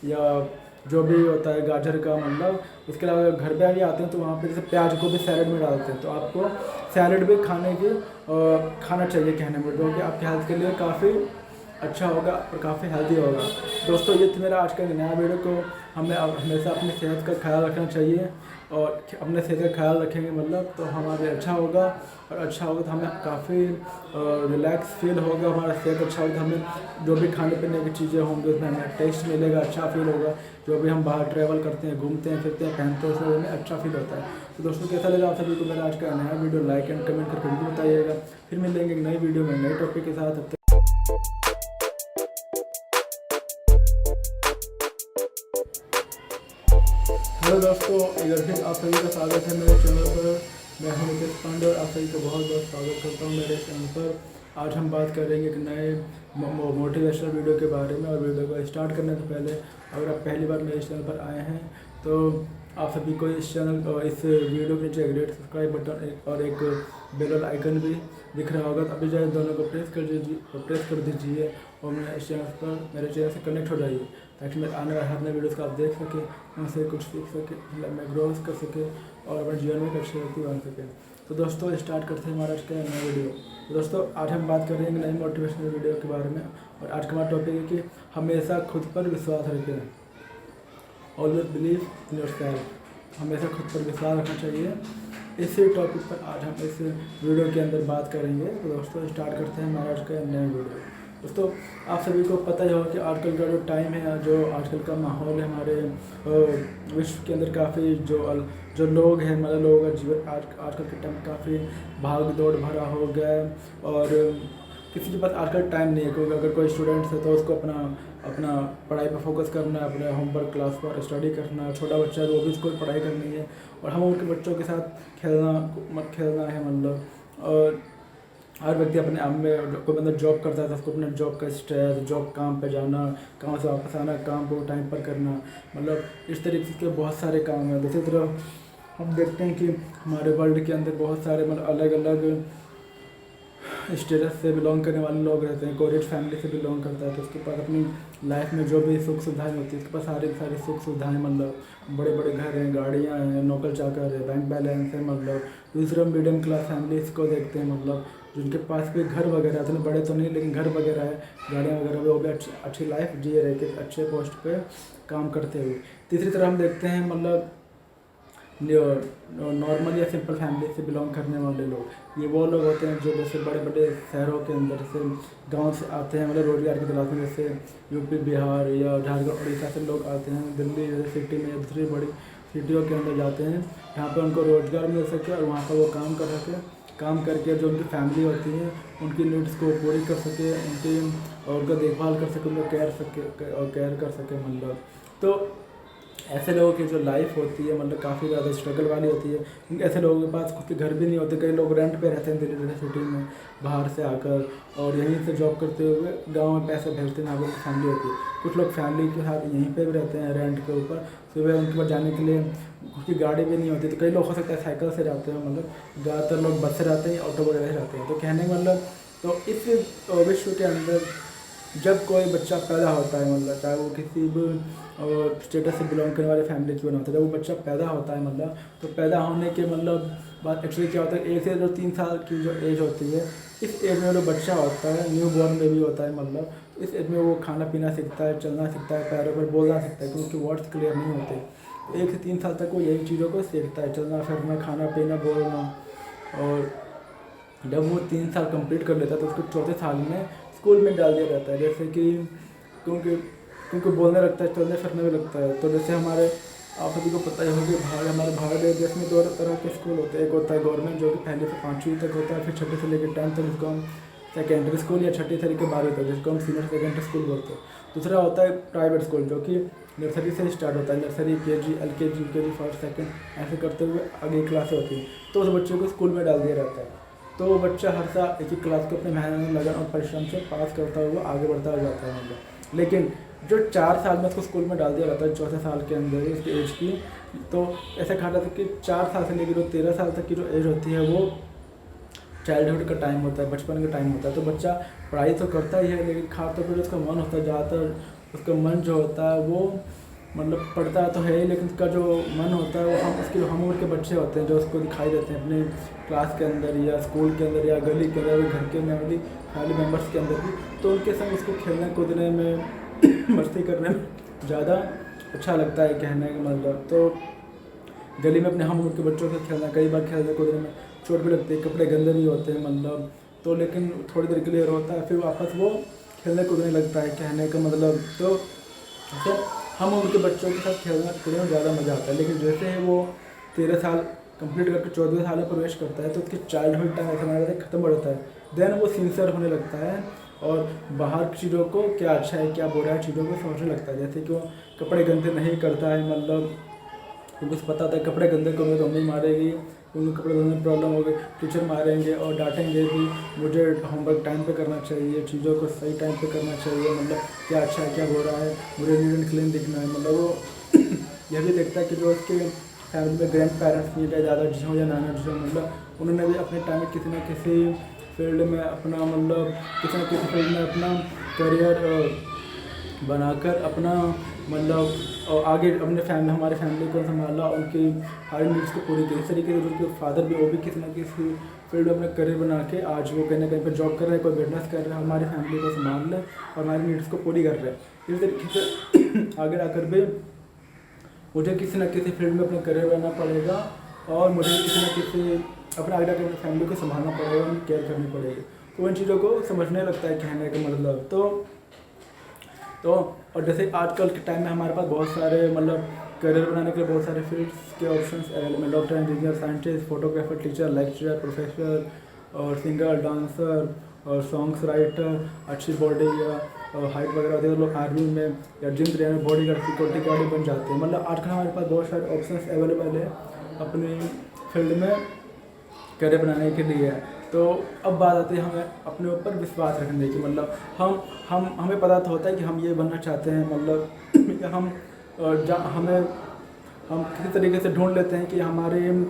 Speaker 1: या जो भी होता है गाजर का मतलब। इसके अलावा घर पे भी आते हैं तो वहाँ पे जैसे प्याज को भी सैलड में डालते हैं तो आपको सैलड भी खाना चाहिए कहने में, जो कि आपके हेल्थ के लिए काफ़ी अच्छा होगा और काफ़ी हेल्दी होगा। दोस्तों ये थी मेरा आज का नया वीडियो। को हमें हमेशा अपनी सेहत का ख्याल रखना चाहिए और अपने सेहत का ख्याल रखेंगे मतलब तो हमारे अच्छा होगा। और अच्छा होगा तो हमें काफ़ी रिलैक्स फील होगा, हमारा सेहत अच्छा होगा तो हमें जो भी खाने पीने की चीज़ें होंगी उसमें हमें टेस्ट मिलेगा, अच्छा फील होगा। जो भी हम बाहर ट्रैवल करते हैं, घूमते हैं, फिरते हैं, पहनते हैं उसमें हमें अच्छा फील होता है। तो दोस्तों कैसा लगा आप सभी को मेरा आज का नया वीडियो? लाइक एंड कमेंट करके भी बताइएगा। फिर मिलेंगे एक नई वीडियो में नए टॉपिक के साथ। तब तक हेलो दोस्तों, एक बार फिर आप सभी का स्वागत है मेरे चैनल पर। मैं हूं नितेश पांडे और आप सभी का बहुत बहुत स्वागत करता हूं मेरे चैनल पर। आज हम बात करेंगे एक नए मोटिवेशनल वीडियो के बारे में। और वीडियो को स्टार्ट करने से पहले अगर आप पहली बार मेरे चैनल पर आए हैं तो आप सभी को इस वीडियो के नीचे एक रेड सब्सक्राइब बटन और एक बेल आइकन भी दिख रहा होगा, तो अभी जाए दोनों को प्रेस कर दीजिए और मेरे चैनल से कनेक्ट हो जाइए ताकि मैं आने वाले हर नए वीडियोज़ को आप देख सकें, उनसे कुछ सीख सके, मैं ग्रो कर सके और अपने जीवन में एक अच्छी व्यक्ति बन सके। तो दोस्तों स्टार्ट करते हैं हमारा आज का नया वीडियो। तो दोस्तों आज हम बात कर रहे हैं नई मोटिवेशनल वीडियो के बारे में। और आज का हमारा टॉपिक है कि हमेशा खुद पर विश्वास रखें। Always believe in your self. हमेशा खुद पर विश्वास रखना चाहिए। इसी टॉपिक पर आज हम इस वीडियो के अंदर बात करेंगे। तो दोस्तों स्टार्ट करते हैं हमारा आज का नया वीडियो। दोस्तों आप सभी को पता ही होगा कि आजकल का जो टाइम है, जो आजकल का माहौल है हमारे विश्व के अंदर, काफ़ी जो लोग हैं मतलब लोगों का जीवन आजकल के टाइम काफ़ी भाग दौड़ भरा हो गया है। और किसी के पास आजकल टाइम नहीं है, क्योंकि अगर कोई स्टूडेंट्स है तो उसको अपना पढ़ाई पर फोकस करना है, अपने होमवर्क क्लास पर स्टडी करना। छोटा बच्चा है तो वो भी उसको पढ़ाई करनी है और हम उनके बच्चों के साथ खेलना है मतलब। और हर व्यक्ति अपने आप में, कोई बंदा जॉब करता है तो उसको अपने जॉब का स्ट्रेस, जॉब काम पे जाना, काम से वापस आना, काम को टाइम पर करना, मतलब इस तरीके के बहुत सारे काम हैं। दूसरी तरफ हम देखते हैं कि हमारे वर्ल्ड के अंदर बहुत सारे मतलब अलग अलग स्टेटस से बिलोंग करने वाले लोग रहते हैं। कोई रिच फैमिली से बिलोंग करता है तो उसके पास अपनी लाइफ में जो भी सुख सुविधाएं होती है, उसके पास सारी सुख सुविधाएं, मतलब बड़े बड़े घर हैं, गाड़ियाँ हैं, नौकर चाकर है, बैंक बैलेंस है। मतलब दूसरे मीडियम क्लास फैमिलीज़ को देखते हैं मतलब जिनके पास भी घर वगैरह, इतने बड़े तो नहीं लेकिन घर वगैरह है, गाड़ियाँ वगैरह, वो भी अच्छी लाइफ जी रहे के अच्छे पोस्ट पे काम करते हुए। तीसरी तरफ हम देखते हैं मतलब नॉर्मल या सिंपल फैमिली से बिलोंग करने वाले लोग। ये वो लोग होते हैं जो जैसे बड़े बड़े शहरों के अंदर से, गांव से आते हैं, मतलब रोजगार की तलाश में, जैसे यूपी, बिहार या झारखंड, उड़ीसा से लोग आते हैं दिल्ली जैसे सिटी में या दूसरी बड़ी सिटियों के अंदर जाते हैं जहाँ पर उनको रोज़गार मिल सके और वहाँ पर वो काम कर सके। काम करके जो उनकी फैमिली होती है उनकी नीड्स को पूरी कर सके, उनका देखभाल कर सके, उनको केयर कर सके मतलब। तो ऐसे लोगों की जो लाइफ होती है मतलब काफ़ी ज़्यादा स्ट्रगल वाली होती है, क्योंकि ऐसे लोगों के पास खुद के घर भी नहीं होते। कई लोग रेंट पे रहते हैं दिल्ली जैसे सिटी में बाहर से आकर, और यहीं से जॉब करते हुए गांव में पैसे भेजते हैं, वहाँ पर फैमिली होती है। कुछ लोग फैमिली के साथ यहीं पे भी रहते हैं रेंट के ऊपर। सुबह उनके पास जाने के लिए खुद की गाड़ी भी नहीं होती, तो कई लोग हो सकता है साइकिल से जाते हैं, मतलब ज़्यादातर लोग बस से जाते हैं, ऑटो वगैरह से जाते हैं। तो कहने का मतलब, तो इस विश्व के अंदर जब कोई बच्चा पैदा होता है, मतलब चाहे वो किसी भी स्टेटस से बिलोंग करने वाले फैमिली क्यों ना होता है, जब वो बच्चा पैदा होता है मतलब, तो पैदा होने के मतलब बात एक्चुअली क्या होता है, 1 से जो 3 साल की जो एज होती है, इस एज में जो बच्चा होता है, न्यू बॉर्न बेबी होता है मतलब, तो इस एज में वो खाना पीना सीखता है, चलना सीखता है, पैरों पर बोलना सीखता है, क्योंकि वर्ड्स क्लियर नहीं होते। तो 1 से 3 साल तक वो यही चीज़ों को सीखता है, चलना फिरना, खाना पीना, बोलना। और जब वो 3 साल कंप्लीट कर लेता है तो उसको चौथे साल में स्कूल में डाल दिया जाता है, जैसे कि क्योंकि बोलने लगता है, चलने फिरने में लगता है। तो जैसे आप सभी को पता ही होगा कि हमारे भारत देश में 2 तरह के स्कूल होते हैं। एक होता है गवर्नमेंट, जो कि पहले से 5वीं तक होता है, फिर 6ठी से लेकर 10th तक, जिसको हम सेकेंडरी स्कूल, या 6ठी से लेकर 12वीं तक, जिसको हम सीनियर सेकेंडरी स्कूल बोलते हैं। दूसरा होता है प्राइवेट स्कूल, जो कि नर्सरी से स्टार्ट होता है, nursery, KG, LKG, UKG, first, second, ऐसे करते हुए आगे क्लासें होती हैं। तो उस बच्चे को स्कूल में डाल दिया जाता है, तो वो बच्चा हर साल एक ही क्लास को अपने मेहनत, लगन और परिश्रम से पास करता हुआ आगे बढ़ता जाता है मतलब। लेकिन जो 4 साल में उसको स्कूल में डाल दिया जाता है, चौथे साल के अंदर उसकी एज की, तो ऐसा कहा जाता है कि 4 साल से लेकर 13 साल तक की जो एज होती है वो चाइल्डहुड का टाइम होता है, बचपन का टाइम होता है। तो बच्चा पढ़ाई तो करता ही है, लेकिन खासतौर पर उसका मन होता है, ज़्यादातर उसका मन जो होता है वो मतलब पढ़ता तो है ही, लेकिन उसका जो मन होता है वो हम उम्र के बच्चे होते हैं जो उसको दिखाई देते हैं अपने क्लास के अंदर या स्कूल के अंदर या गली के अंदर, घर के अंदर, फैमिली मेम्बर्स के अंदर भी। तो उनके संग उसको खेलने कूदने में मस्ती करने में ज़्यादा अच्छा लगता है, कहने का मतलब। तो गली में अपने हम उम्र के बच्चों से खेलना, कई बार खेलने कूदने में चोट भी लगती है, कपड़े गंदे भी होते हैं मतलब। तो लेकिन थोड़ी देर के लिए होता है, फिर वापस वो खेलने कूदने लगता है, कहने का मतलब। तो जैसे हम उम्र के बच्चों के साथ खेलना कूदने में ज़्यादा मज़ा आता है, लेकिन जैसे ही वो 13 साल कंप्लीट करके 14वें साल में प्रवेश करता है तो उसकी चाइल्डहुड टाइम ऐसा माना जाता है खत्म हो जाता है। देन वो सिंसियर होने लगता है और बाहर की चीज़ों को क्या अच्छा है क्या बुरा है चीज़ों को समझने लगता है। जैसे कि वो कपड़े गंदे नहीं करता है मतलब, क्योंकि उसको पता होता है कपड़े गंदे करूँगे तो मम्मी मारेगी, क्योंकि कपड़े धोने में प्रॉब्लम हो गई, टीचर मारेंगे और डांटेंगे भी। मुझे होमवर्क टाइम पे करना चाहिए, चीज़ों को सही टाइम पे करना चाहिए, मतलब क्या अच्छा है क्या बुरा है, मुझे नीट एंड क्लीन दिखना है। मतलब वो यह भी देखता है कि जो उसके फैमिली में ग्रैंड पेरेंट्स नहीं, चाहे दादा जी हों या नाना जी हों, मतलब उन्होंने भी अपने टाइम में किसी न किसी फील्ड में अपना मतलब किसी न किसी फील्ड में अपना करियर बनाकर अपना मतलब और आगे अपने हमारे फैमिली को संभाला, उनकी हर नीड्स को पूरी की। इस तरीके से उनके फादर भी, वो भी किसी न किसी फील्ड में अपना करियर बना के आज वो कहीं ना कहीं पर जॉब कर रहे हैं, कोई बिजनेस कर रहे हैं, हमारी फैमिली को संभाल रहे और हमारी नीड्स को पूरी कर रहे हैं। इस तरीके से आगे आकर भी मुझे किसी न किसी फील्ड में अपना करियर बनाना पड़ेगा और मुझे किसी न किसी अपना आगे आकर अपनी फैमिली को संभालना पड़ेगा, उनकी केयर करनी पड़ेगी। तो उन चीज़ों को समझने लगता है, कहने का मतलब। तो और जैसे आजकल के टाइम में हमारे पास बहुत सारे मतलब करियर बनाने के लिए बहुत सारे फील्ड्स के ऑप्शंस अवेलेबल हैं। Doctor, engineer, scientist, photographer, teacher, lecturer, professor और सिंगर, डांसर और सॉन्ग्स राइटर, अच्छी बॉडी या हाइट वगैरह होती है तो लोग आर्मी में या gym trainer, body guard, security guard बन जाते हैं। मतलब आजकल हमारे पास बहुत सारे ऑप्शंस अवेलेबल है अपनी फील्ड में करियर बनाने के लिए। तो अब बात आती है हमें अपने ऊपर विश्वास रखने की। मतलब हमें पता तो होता है कि हम ये बनना चाहते हैं, मतलब हम किसी तरीके से ढूंढ लेते हैं कि हमें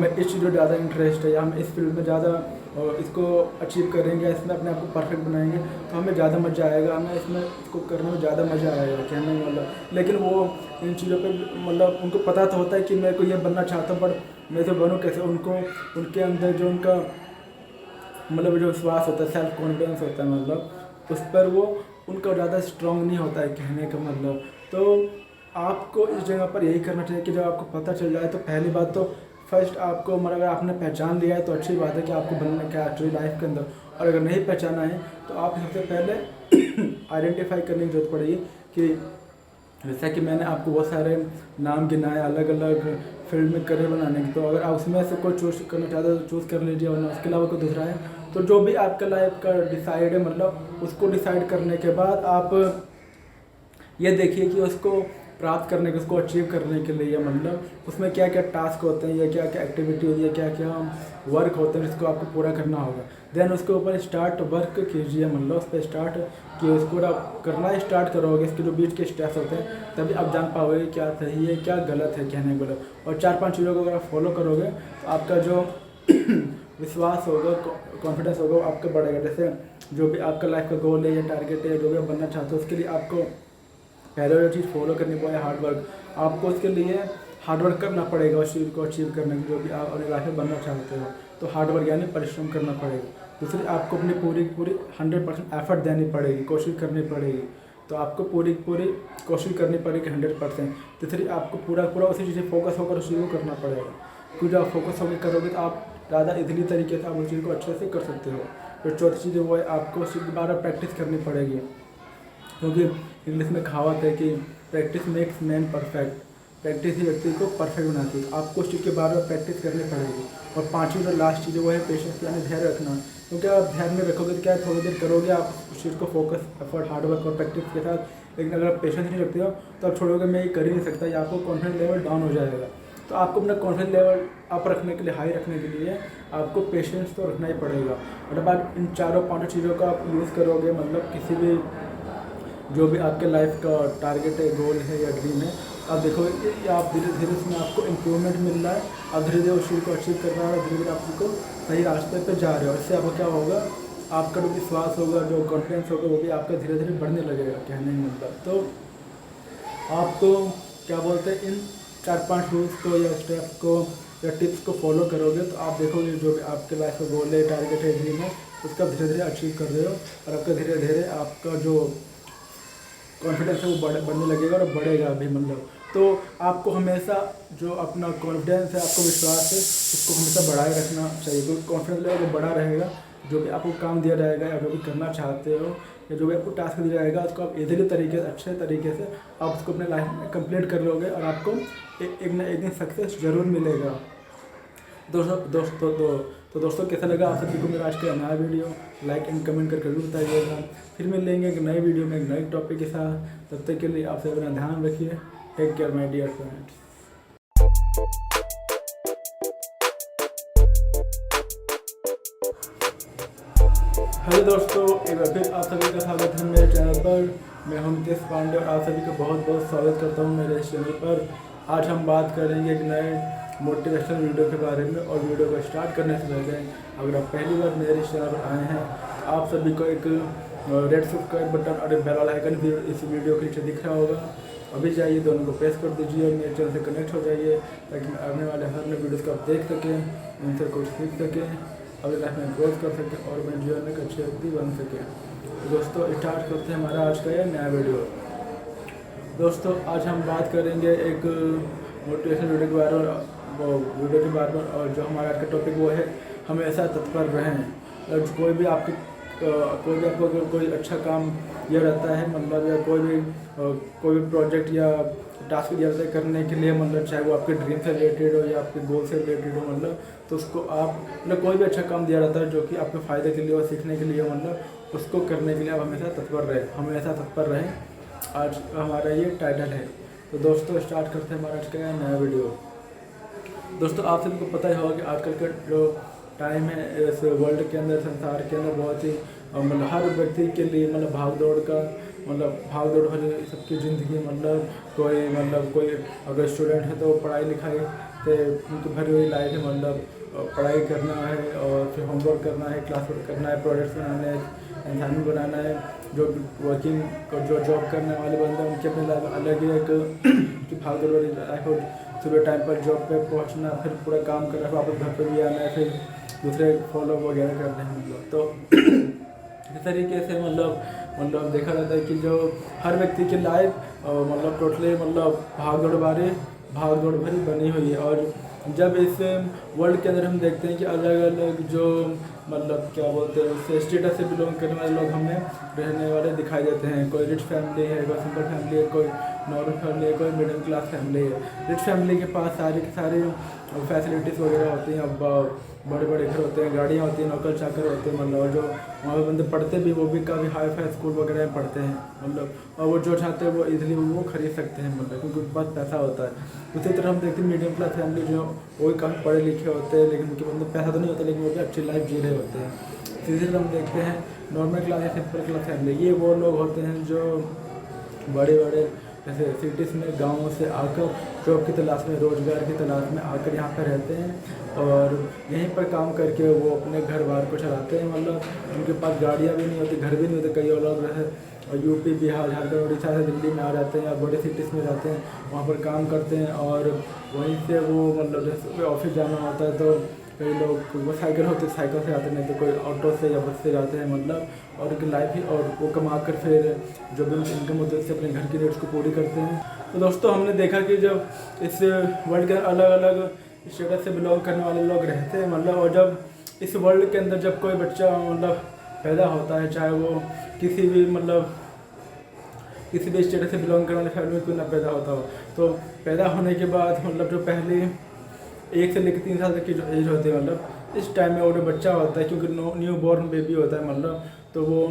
Speaker 1: इस चीज़ में ज़्यादा इंटरेस्ट है या हम इस फील्ड में ज़्यादा इसको अचीव करेंगे, इसमें अपने आप को परफेक्ट बनाएंगे तो हमें ज़्यादा मज़ा आएगा, हमें इसमें इसको करने में ज़्यादा मज़ा आएगा, कहने में मतलब। लेकिन वो इन चीज़ों पे मतलब उनको पता तो होता है कि मैं को ये बनना चाहता हूँ, पर मैं तो बनूँ कैसे। उनको उनके अंदर जो उनका मतलब जो विश्वास होता है, सेल्फ कॉन्फिडेंस होता है, मतलब उस पर वो उनका ज़्यादा स्ट्रॉन्ग नहीं होता है, कहने का मतलब। तो आपको इस जगह पर यही करना चाहिए कि जब आपको पता चल जाए तो पहली बात तो फर्स्ट आपको मतलब अगर आपने पहचान लिया है तो अच्छी बात है कि आपको बनना क्या एक्चुअली लाइफ के अंदर। और अगर नहीं पहचाना है तो आप सबसे पहले आइडेंटिफाई करने की जरूरत पड़ेगी कि जैसा कि मैंने आपको बहुत सारे नाम गिनाए अलग अलग फील्ड में करियर बनाने की। तो अगर आप उसमें से कोई चूज़ करना चाहते हो तो चूज़ कर लीजिए, वरना उसके अलावा कोई दूसरा है तो जो भी आपका लाइफ का डिसाइड है, मतलब उसको डिसाइड करने के बाद आप ये देखिए कि उसको प्राप्त करने के, उसको अचीव करने के लिए मतलब उसमें क्या क्या टास्क होते हैं या क्या क्या एक्टिविटी होती है, क्या क्या वर्क होते हैं जिसको आपको पूरा करना होगा। देन उसके ऊपर स्टार्ट वर्क कीजिए, मतलब उस पर स्टार्ट कि उसको आप करना स्टार्ट करोगे, इसके जो बीच के स्टेप्स होते हैं तभी आप जान पाओगे क्या सही है क्या गलत है, कहने को गलत। और 4-5 चीज़ों को अगर आप फॉलो करोगे तो आपका जो विश्वास होगा, कॉन्फिडेंस होगा वो आपका बढ़ेगा। जैसे जो भी आपका लाइफ का गोल है या टारगेट है, जो भी आप बनना चाहते हो, उसके लिए आपको पहले जो चीज़ फॉलो करनी पड़ेगी हार्डवर्क। आपको उसके लिए हार्डवर्क करना पड़ेगा उस चीज़ को अचीव करने के, जो भी आप अपनी लाइफ में बनना चाहते हो तो हार्डवर्क यानी परिश्रम करना पड़ेगा। दूसरी आपको अपनी पूरी 100% एफर्ट देनी पड़ेगी, कोशिश करनी पड़ेगी। तो आपको पूरी कोशिश करनी पड़ेगी 100%। तीसरी आपको पूरा उसी चीज़ पर फोकस होकर उस चीज़ को करना पड़ेगा, क्योंकि जब आप फोकस होकर करोगे तो आप ज़्यादा इजीली तरीके से आप उस चीज़ को अच्छे से कर सकते हो। तो चौथी चीज़ वो है आपको उस चीज़ की बार प्रैक्टिस करनी पड़ेगी, क्योंकि इंग्लिश में कहावत है कि practice makes man perfect. Practice ही व्यक्ति को परफेक्ट बनाती है। आपको उस चीज़ के बारे में प्रैक्टिस करनी पड़ेगी। और पांचवी जो लास्ट चीज़ वो है पेशेंस, यानी धैर्य रखना। क्योंकि आप ध्यान में रखोगे तो क्या थोड़ी देर करोगे, आप उस चीज़ को फोकस, एफर्ट, हार्डवर्क और प्रैक्टिस के साथ लेकिन अगर आप पेशेंस नहीं रखते हो तो आप छोड़ोगे मैं ये कर ही नहीं सकता, या आपको कॉन्फिडेंस लेवल डाउन हो जाएगा। तो आपको अपना कॉन्फिडेंस लेवल अप रखने के लिए, हाई रखने के लिए आपको पेशेंस तो रखना ही पड़ेगा। और जब आप इन चारों पांचों चीज़ों का आप यूज़ करोगे, मतलब किसी भी जो भी आपके लाइफ का टारगेट है, गोल है या ड्रीम है, आप देखोगे कि आप धीरे धीरे उसमें आपको इम्प्रूवमेंट मिल रहा है, आप धीरे धीरे उस चीज़ को अचीव कर रहे हो, धीरे धीरे आप उसको सही रास्ते पर जा रहे हो। इससे आपको क्या होगा, आपका जो विश्वास होगा, जो कॉन्फिडेंस होगा, वो भी आपका धीरे धीरे बढ़ने लगेगा। कहने का मतलब तो आपको क्या बोलते हैं, इन 4-5 रूल्स को या स्टेप्स को या टिप्स को फॉलो करोगे तो आप देखोगे जो भी आपके लाइफ का गोल है, टारगेट है, ड्रीम है, उसका धीरे धीरे अचीव कर रहे हो, और आपका धीरे धीरे आपका जो कॉन्फिडेंस है वो बढ़ने लगेगा और बढ़ेगा भी। मतलब तो आपको हमेशा जो अपना कॉन्फिडेंस है, आपको विश्वास है, उसको हमेशा बढ़ाए रखना चाहिए। क्योंकि कॉन्फिडेंस लेवल जब बढ़ा रहेगा, जो भी आपको काम दिया जाएगा या जो भी करना चाहते हो या जो भी आपको टास्क दिया जाएगा, उसको आप इजीली तरीके से, अच्छे तरीके से आप उसको अपने लाइफ में कंप्लीट कर लोगे और आपको एक ना एक दिन सक्सेस ज़रूर मिलेगा। दोस्तों कैसा लगा आप सभी को मेरा आज का नया वीडियो? लाइक एंड कमेंट करके जरूर बताइएगा। फिर मिलेंगे एक नई वीडियो में, एक नई टॉपिक के साथ। तब तक के लिए आप सब अपना ध्यान रखिए। Take care my dear friends. Hello दोस्तों, एक बार फिर आप सभी का स्वागत है मेरे चैनल पर। मैं हूं नितेश पांडे और आप सभी का बहुत बहुत स्वागत करता हूं मेरे इस चैनल पर। आज हम बात करेंगे एक नए मोटिवेशनल वीडियो के बारे में। और वीडियो को स्टार्ट करने से पहले अगर आप पहली बार मेरे इस चैनल पर आए हैं तो आप सभी को एक रेड सब्सक्राइब बटन और एक बेल आइकन भी इस वीडियो के नीचे दिख रहा होगा। अभी जाइए, दोनों को प्रेस कर दीजिए और मेरे चैनल से कनेक्ट हो जाइए, ताकि आने वाले हर नए वीडियोज़ को आप देख सकें, उनसे कुछ सीख सकें, अपनी लाइफ में ग्रोथ कर सकें और अपने जीवन में एक अच्छे व्यक्ति बन सकें। तो दोस्तों स्टार्ट करते हैं हमारा आज का यह नया वीडियो। दोस्तों आज हम बात करेंगे एक मोटिवेशनल वीडियो के बारे में, और जो हमारा आज का टॉपिक वो है हमेशा तत्पर रहें। और कोई भी आपको अगर कोई अच्छा काम यह रहता है, मतलब या कोई भी प्रोजेक्ट या टास्क दिया जाता है करने के लिए, मतलब चाहे वो आपके ड्रीम से रिलेटेड हो या आपके गोल से रिलेटेड हो, मतलब तो उसको आप मतलब कोई भी अच्छा काम दिया जाता है जो कि आपके फ़ायदे के लिए और सीखने के लिए, मतलब उसको करने के लिए आप हमेशा तत्पर रहें। आज हमारा ये टाइटल है। तो दोस्तों स्टार्ट करते हैं हमारा आज का नया वीडियो। दोस्तों आप सभी को पता ही होगा कि आजकल का जो टाइम है इस वर्ल्ड के अंदर, संसार के अंदर बहुत ही मतलब हर व्यक्ति के लिए मतलब भाग दौड़ भरी सबकी ज़िंदगी, मतलब कोई अगर स्टूडेंट है तो पढ़ाई लिखाई से उनकी भरी हुई लाइफ है। मतलब पढ़ाई करना है और फिर होमवर्क करना है, क्लास वर्क करना है, प्रोजेक्ट्स बनाना है, असाइनमेंट बनाना है। जो जॉब करने वाले बंदे उनके अपने लाइफ अलग ही एक भाग दौड़ वाली लाइफ हो। सुबह टाइम पर जॉब पे पहुंचना, फिर पूरा काम करना, वापस घर पे भी आना है, फिर दूसरे फॉलो वगैरह करने हैं। मतलब तो इस तरीके से मतलब देखा जाता है कि जो हर व्यक्ति की लाइफ मतलब टोटली मतलब भाग दौड़ भरी बनी हुई है। और जब इस वर्ल्ड के अंदर हम देखते हैं कि अलग अलग जो मतलब क्या बोलते हैं उससे स्टेटस से बिलोंग करने वाले लोग हमें रहने वाले दिखाई देते हैं। कोई रिच फैमिली है, कोई सिंपल फैमिली है, कोई नॉर्मल फैमिली है, कोई मिडिल क्लास फैमिली है। रिच फैमिली के पास सारी की सारी फैसिलिटीज़ वगैरह होती हैं, अब बड़े बड़े घर होते हैं, गाड़ियाँ होती हैं, नौकर चाकर होते हैं, मतलब जो वहाँ पे बंदे पढ़ते भी वो भी काफ़ी हाई फाई स्कूल वगैरह में पढ़ते हैं, मतलब और वो जो चाहते हैं वो इजीली वो खरीद सकते हैं, मतलब क्योंकि उनके पास पैसा होता है। उसी तरह हम देखते हैं मीडियम क्लास फैमिली जो वो भी काफ़ी पढ़े लिखे होते हैं, लेकिन उनके पास पैसा तो नहीं होता, लेकिन वो भी अच्छी लाइफ जी रहे होते हैं। इसी तरह हम देखते हैं नॉर्मल क्लास या सिंपल क्लास फैमिली, ये वो लोग होते हैं जो बड़े जैसे सिटीज़ में गाँव से आकर जॉब की तलाश में, रोज़गार की तलाश में आकर यहाँ पर रहते हैं और यहीं पर काम करके वो अपने घर बार को चलाते हैं। मतलब उनके पास गाड़ियाँ भी नहीं होती, घर भी नहीं होते। कई और लोग रहे यूपी, बिहार, झारखंड, उड़ीसा से दिल्ली में आ जाते हैं या बड़े सिटीज़ में जाते हैं, वहाँ पर काम करते हैं और वहीं से वो मतलब जैसे ऑफिस जाना होता है तो कई लोग वो साइकिल होती है, साइकिल से आते, नहीं तो कोई ऑटो से या बस से जाते हैं, मतलब और उनकी लाइफ ही और वो कमा कर फिर जो भी उनकी इनकम होती है उससे अपने घर की नीड्स को पूरी करते हैं। तो दोस्तों हमने देखा कि जब इस वर्ल्ड के अलग अलग स्टेटस से बिलोंग करने वाले लोग रहते हैं, मतलब और जब इस वर्ल्ड के अंदर जब कोई बच्चा मतलब पैदा होता है, चाहे वो किसी भी स्टेटस से बिलोंग करने वाले फैमिली में क्यों ना पैदा होता हो, तो पैदा होने के बाद मतलब जो पहले 1 से लेकर 3 साल तक की जो एज होती है, मतलब इस टाइम में वो जो बच्चा होता है, क्योंकि न्यू बॉर्न बेबी होता है, मतलब तो वो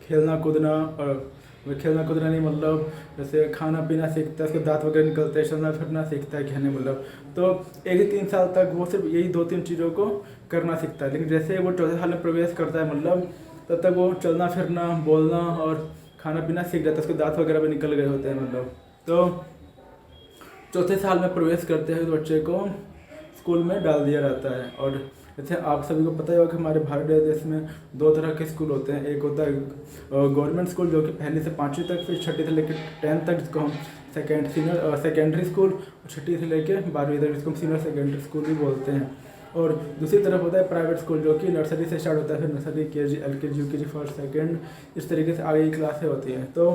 Speaker 1: खेलना कूदना और वो खेलना कूदना नहीं, मतलब जैसे खाना पीना सीखता है, उसके दांत वगैरह निकलते हैं, चलना फिरना सीखता है कहने मतलब। तो 1 से 3 साल तक वो सिर्फ यही 2-3 चीज़ों को करना सीखता है। लेकिन जैसे वो 4 साल में प्रवेश करता है मतलब, तब तक वो चलना फिरना, बोलना और खाना पीना सीख जाता है, उसके दांत वगैरह भी निकल गए होते हैं मतलब। तो 4 साल में प्रवेश करते हैं तो बच्चे को स्कूल में डाल दिया जाता है। और जैसे आप सभी को पता ही होगा कि हमारे भारत देश में 2 तरह के स्कूल होते हैं। एक होता है गवर्नमेंट स्कूल जो कि 1ली से 5वीं तक, फिर 6ठी से लेकर 10th तक, जिसको हम सेकेंडरी स्कूल, और 6ठी से लेकर 12वीं तक, जिसको हम सीनियर सेकेंडरी स्कूल भी बोलते हैं। और दूसरी तरफ होता है प्राइवेट स्कूल जो कि नर्सरी से स्टार्ट होता है, फिर nursery, KG, LKG, UKG, first second, इस तरीके से आगे की क्लासें होती हैं। तो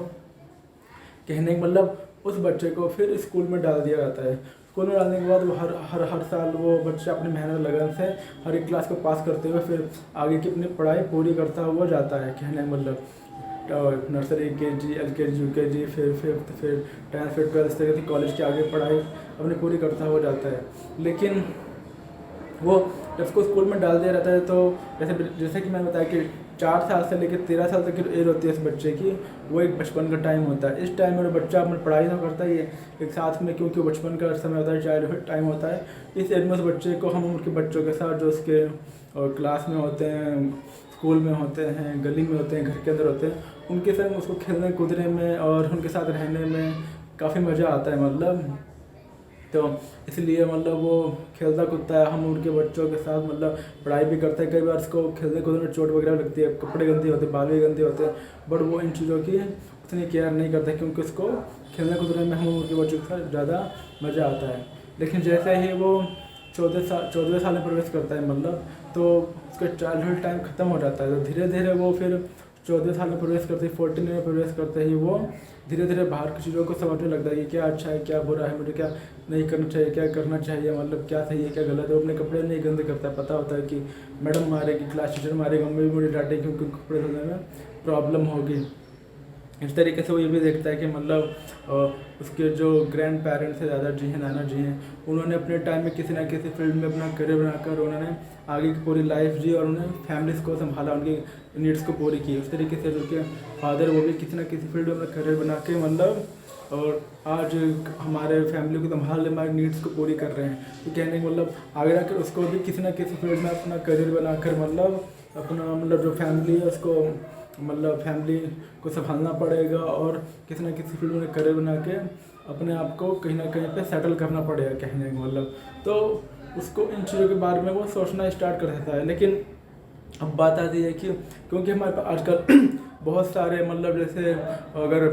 Speaker 1: कहने का मतलब उस बच्चे को फिर स्कूल में डाल दिया जाता है। स्कूल में डालने के बाद वो हर साल वो बच्चा अपनी मेहनत लगन से हर एक क्लास को पास करते हुए फिर आगे की अपनी पढ़ाई पूरी करता हुआ जाता है। कहने का मतलब नर्सरी, KG, LKG, UKG, फिर 5th, फिर 10th, फिर 12th, इस तरीके से कॉलेज की आगे पढ़ाई अपनी पूरी करता हुआ जाता है। लेकिन वो जब उसको स्कूल में डाल दिया जाता है तो जैसे कि मैंने बताया कि 4 साल से लेकर 13 साल तक की एज होती है इस बच्चे की, वो एक बचपन का टाइम होता है। इस टाइम में बच्चा अपनी पढ़ाई तो करता ही है एक साथ में, क्योंकि वो बचपन का समय होता है, चाइल्डहुड टाइम होता है। इस एज में उस बच्चे को हम उनके बच्चों के साथ जो उसके क्लास में होते हैं, स्कूल में होते हैं, गली में होते हैं, घर के अंदर होते हैं, उनके साथ उसको खेलने कूदने में और उनके साथ रहने में काफ़ी मज़ा आता है मतलब। तो इसलिए मतलब वो खेलता कूदता है, हम उनके बच्चों के साथ मतलब पढ़ाई भी करते हैं। कई बार उसको खेलने कूदने में चोट वगैरह लगती है, कपड़े गंदे होते हैं, बाल भी गंदे होते हैं, बट वो इन चीज़ों की उतनी केयर नहीं करता क्योंकि उसको खेलने कूदने में हम उनके बच्चों के साथ ज़्यादा मज़ा आता है। लेकिन जैसे ही वो 14वें साल में प्रवेश करता है मतलब, तो उसका चाइल्डहुड टाइम ख़त्म हो जाता है। तो धीरे धीरे वो फिर 14वें साल में प्रवेश करते ही, 14 में प्रवेश करते ही वो धीरे धीरे बाहर की चीज़ों को समझने लगता है कि क्या अच्छा है, क्या बुरा है, मुझे क्या नहीं करना चाहिए, क्या करना चाहिए, मतलब क्या सही है, क्या गलत है। वो अपने कपड़े नहीं गंदे करता है, पता होता है कि मैडम मारेगी, क्लास टीचर मारेगी, मम्मी भी मुझे डांटेगी क्योंकि कपड़े धोने में प्रॉब्लम होगी। इस तरीके से वो ये भी देखता है कि मतलब उसके जो ग्रैंड पेरेंट्स हैं, दादाजी हैं, नाना जी हैं, उन्होंने अपने टाइम में किसी ना किसी फील्ड में अपना करियर बनाकर उन्होंने आगे की पूरी लाइफ जी और उन्हें फैमिलीज़ को संभाला, उनकी नीड्स को पूरी की। उस तरीके से जो कि फादर वो भी किसी ना किसी फील्ड में अपना करियर बना के मतलब और आज हमारे फैमिली को संभाल ले, हमारी नीड्स को पूरी कर रहे हैं। तो कहने का मतलब आगे जाकर उसको भी किसी ना किसी फील्ड में अपना करियर बनाकर मतलब अपना मतलब जो फैमिली है उसको मतलब फैमिली को संभालना पड़ेगा और किसी न किसी फील्ड में करियर बना के अपने आप को कहीं ना कहीं पे सेटल करना पड़ेगा कहने का मतलब। तो उसको इन चीज़ों के बारे में वो सोचना स्टार्ट कर देता है। लेकिन अब बात आती है कि क्योंकि हमारे पास आजकल बहुत सारे मतलब जैसे अगर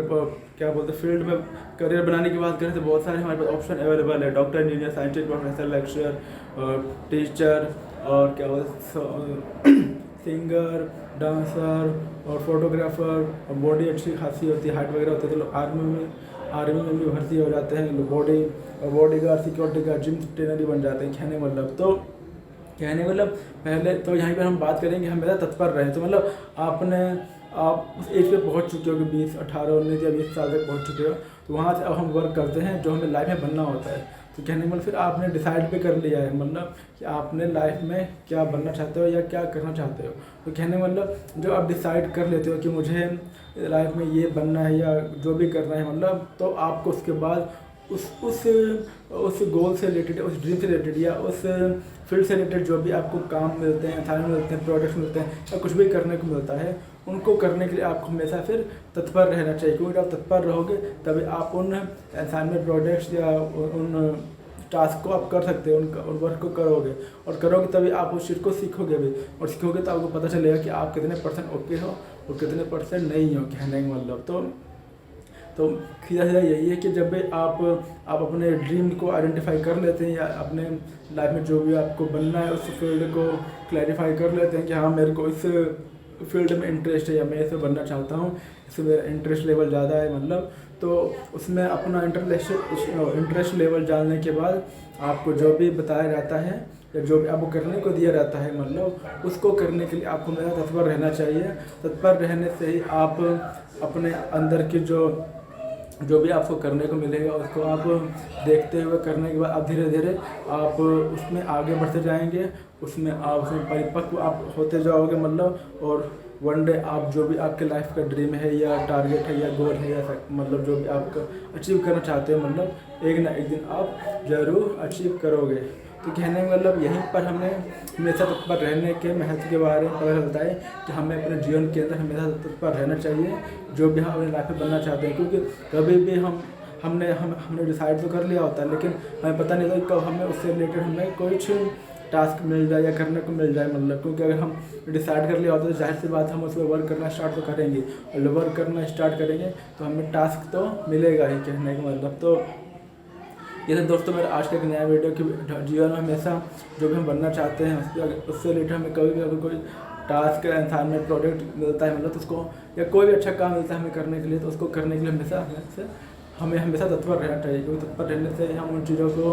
Speaker 1: क्या बोलते हैं फील्ड में करियर बनाने की बात करें तो बहुत सारे हमारे पास ऑप्शन अवेलेबल है। Doctor, engineer, scientist, professor, lecturer, teacher और क्या बोलते सिंगर, डांसर और फोटोग्राफर, और बॉडी अच्छी खासी होती है, हाइट वगैरह होती है तो लोग आर्मी में भी भर्ती हो जाते हैं, लोग body guard, security guard, gym trainer ही बन जाते हैं कहने मतलब। तो कहने मतलब पहले तो यहाँ पर हम बात करेंगे, हम हमेशा तत्पर रहे। तो मतलब आप उस एज पे पहुँच चुके हो कि 20, 18, 19 या 20 साल तक पहुँच चुके हो, तो वहाँ से अब हम वर्क करते हैं जो हमें लाइफ में बनना होता है। तो कहने मतलब फिर आपने डिसाइड भी कर लिया है मतलब कि आपने लाइफ में क्या बनना चाहते हो या क्या करना चाहते हो। तो कहने मतलब जो आप डिसाइड कर लेते हो कि मुझे लाइफ में ये बनना है या जो भी करना है मतलब, तो आपको उसके बाद उस गोल से रिलेटेड, उस ड्रीम से रिलेटेड या उस फील्ड से रिलेटेड जो भी आपको काम मिलते हैं, असाइनमेंट मिलते हैं, प्रोजेक्ट्स मिलते हैं या कुछ भी करने को मिलता है, उनको करने के लिए आपको हमेशा फिर तत्पर रहना चाहिए। क्योंकि आप तत्पर रहोगे तभी आप उन असाइनमेंट, प्रोजेक्ट्स या उन टास्क को आप कर सकते हो, उन वर्क को करोगे और करोगे तभी आप उस चीज़ को सीखोगे भी, और सीखोगे तो आपको पता चलेगा कि आप कितने % ओके हो और कितने % नहीं हो कहने का मतलब। तो सीधा सीधा यही है कि जब भी आप अपने ड्रीम को आइडेंटिफाई कर लेते हैं या अपने लाइफ में जो भी आपको बनना है उस फील्ड को क्लैरिफाई कर लेते हैं कि हाँ मेरे को इस फील्ड में इंटरेस्ट है या मैं इसे बनना चाहता हूँ, इसमें मेरा इंटरेस्ट लेवल ज़्यादा है मतलब, तो उसमें अपना इंटरेस्ट लेवल जानने के बाद आपको जो भी बताया जाता है या जो भी आपको करने को दिया जाता है मतलब उसको करने के लिए आपको मेरा तत्पर रहना चाहिए। तत्पर रहने से ही आप अपने अंदर की जो भी आपको करने को मिलेगा उसको आप देखते हुए करने के बाद आप धीरे धीरे आप उसमें आगे बढ़ते जाएंगे उसमें आप उसमें परिपक्व आप होते जाओगे मतलब, और वन डे आप जो भी आपके लाइफ का ड्रीम है या टारगेट है या गोल है या मतलब जो भी आप अचीव करना चाहते हो मतलब एक ना एक दिन आप ज़रूर अचीव करोगे। तो कहने का मतलब यहीं पर हमें हमेशा तत्पर रहने के महत्व के बारे में पता चलता है कि हमें अपने जीवन के अंदर हमेशा तत्पर रहना चाहिए जो भी हम अपनी लाइफ में बनना चाहते हैं। क्योंकि कभी भी हमने डिसाइड तो कर लिया होता है, लेकिन हमें पता नहीं था कब हमें उससे रिलेटेड हमें कुछ टास्क मिल जाए या करने को मिल जाए मतलब। क्योंकि अगर हम डिसाइड कर लिया होता है तो जाहिर सी बात हम उस पर वर्क करना स्टार्ट तो करेंगे, और वर्क करना स्टार्ट करेंगे तो हमें टास्क तो मिलेगा ही, कहने का मतलब। तो ये तो दोस्तों मेरा आज का एक नया वीडियो कि जीवन में हमेशा जो भी हम बनना चाहते हैं उससे रिलेटेड हमें कभी भी अगर कोई टास्क या इंसान में प्रोडक्ट मिलता है मतलब तो उसको, या कोई भी अच्छा काम मिलता है हमें करने के लिए, तो उसको करने के लिए हमें हमेशा तत्पर रहना चाहिए। क्योंकि तत्पर रहने से हम उन चीज़ों को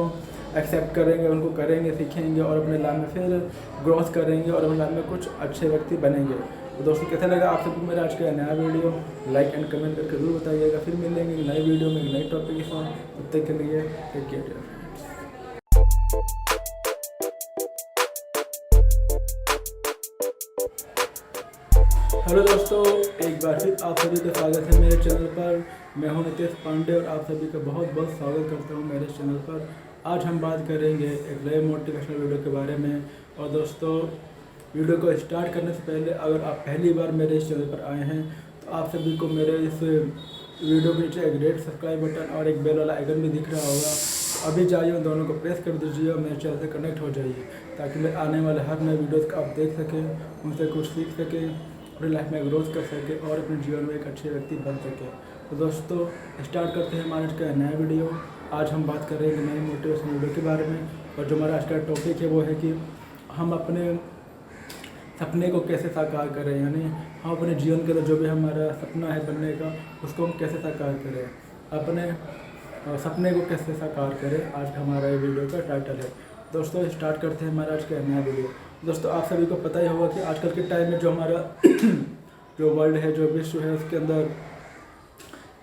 Speaker 1: एक्सेप्ट करेंगे, उनको करेंगे, सीखेंगे और अपने लाइफ में फिर ग्रोथ करेंगे और अपने लाइफ में कुछ अच्छे व्यक्ति बनेंगे। तो दोस्तों कैसा लगा आप सबको मेरा आज का नया वीडियो, लाइक एंड कमेंट करके जरूर बताइएगा। फिर मिलेंगे एक नई वीडियो में एक नई टॉपिक के साथ, तब तक के लिए टेक केयर। हेलो दोस्तों, एक बार फिर आप सभी का स्वागत है मेरे चैनल पर। मैं हूं नितेश पांडे और आप सभी का बहुत बहुत स्वागत करता हूं मेरे चैनल पर। आज हम बात करेंगे एक नए मोटिवेशनल वीडियो के बारे में। और दोस्तों वीडियो को स्टार्ट करने से पहले अगर आप पहली बार मेरे इस चैनल पर आए हैं तो आप सभी को मेरे इस वीडियो के नीचे एक रेड सब्सक्राइब बटन और एक बेल वाला आइकन भी दिख रहा होगा, तो अभी जाइए उन दोनों को प्रेस कर दीजिए और मेरे चैनल से कनेक्ट हो जाइए, ताकि मैं आने वाले हर नए वीडियोज़ को आप देख सकें, उनसे कुछ सीख सकें, अपनी लाइफ में ग्रोथ कर सके और अपने जीवन में एक अच्छे व्यक्ति बन सके। तो दोस्तों स्टार्ट करते हैं हमारे आज का नया वीडियो। आज हम बात कर रहे हैं नए मोटिवेशनल वीडियो के बारे में, और जो हमारा आज का टॉपिक है वो है कि हम अपने सपने को कैसे साकार करें, यानी हम अपने जीवन के अंदर जो भी हमारा सपना है बनने का उसको हम कैसे साकार करें, अपने सपने को कैसे साकार करें, आज का हमारा ये वीडियो का टाइटल है। दोस्तों स्टार्ट करते हैं हमारा आज का नया वीडियो। दोस्तों आप सभी को पता ही होगा कि आजकल के टाइम में जो हमारा जो वर्ल्ड है, जो विश्व है, उसके अंदर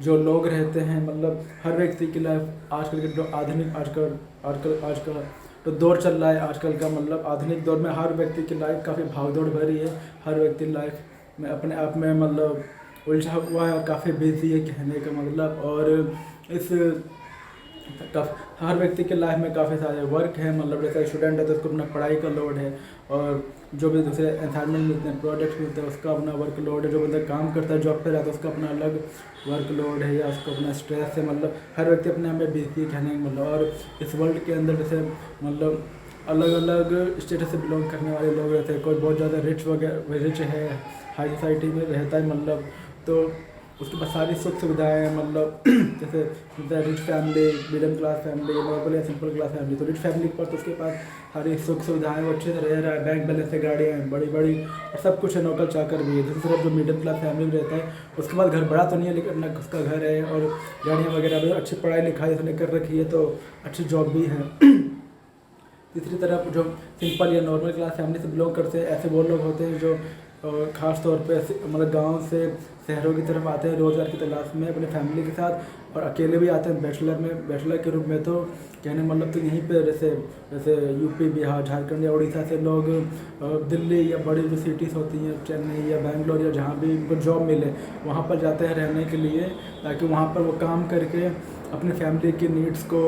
Speaker 1: जो लोग रहते हैं मतलब हर व्यक्ति की लाइफ आजकल के जो आधुनिक आज का तो दौर चल रहा है आजकल का, मतलब आधुनिक दौर में हर व्यक्ति की लाइफ काफ़ी भागदौड़ भरी है। हर व्यक्ति लाइफ में अपने आप में मतलब उलझा हुआ है और काफ़ी बिजी है, कहने का मतलब। और इस हर व्यक्ति के लाइफ में काफ़ी सारे वर्क हैं, मतलब जैसे स्टूडेंट है तो उसको अपना पढ़ाई का लोड है, और जो भी दूसरे असाइनमेंट मिलते हैं, प्रोजेक्ट्स मिलते हैं, उसका अपना वर्क लोड है। जो बंदा काम करता है, जॉब पे रहता है, उसका अपना अलग वर्क लोड है या उसको अपना स्ट्रेस है। मतलब हर व्यक्ति अपने आप में बिजी है, कहने का मतलब। और इस वर्ल्ड के अंदर जैसे मतलब अलग अलग स्टेटस से बिलोंग करने वाले लोग रहते हैं। कोई बहुत ज़्यादा रिच है, हाई सोसाइटी में रहता है मतलब, तो उसके पास सारी सुख सुविधाएँ हैं, मतलब जैसे rich family, middle class family, normal या सिंपल क्लास फैमिली। तो रिच फैमिली पर तो उसके पास सारी सुख सुविधाएं, वो अच्छे से रह रहा है, बैंक बैलेंस है, गाड़ियाँ हैं बड़ी बड़ी और सब कुछ है, नौकर चाकर भी है। दूसरी तरफ जो मिडिल क्लास फैमिली में रहता है उसके पास घर बड़ा तो नहीं है, लेकिन अपना उसका घर है और गाड़ियाँ वगैरह भी, अच्छी पढ़ाई लिखाई उसने कर रखी है, तो अच्छी जॉब भी है। तीसरी तरफ जो सिंपल या नॉर्मल क्लास फैमिली से बिलोंग करते हैं, ऐसे वो लोग होते हैं जो ख़ास तौर पे मतलब गांव से शहरों की तरफ आते हैं रोज़गार की तलाश में अपने फैमिली के साथ, और अकेले भी आते हैं बैचलर के रूप में। तो कहने मतलब तो यहीं पे जैसे यूपी, बिहार, झारखंड या उड़ीसा से लोग दिल्ली या बड़ी जो सिटीज़ होती हैं, चेन्नई या बैंगलोर या जहाँ भी उनको जॉब मिले वहाँ पर जाते हैं रहने के लिए, ताकि वहाँ पर वो काम करके अपने फैमिली की नीड्स को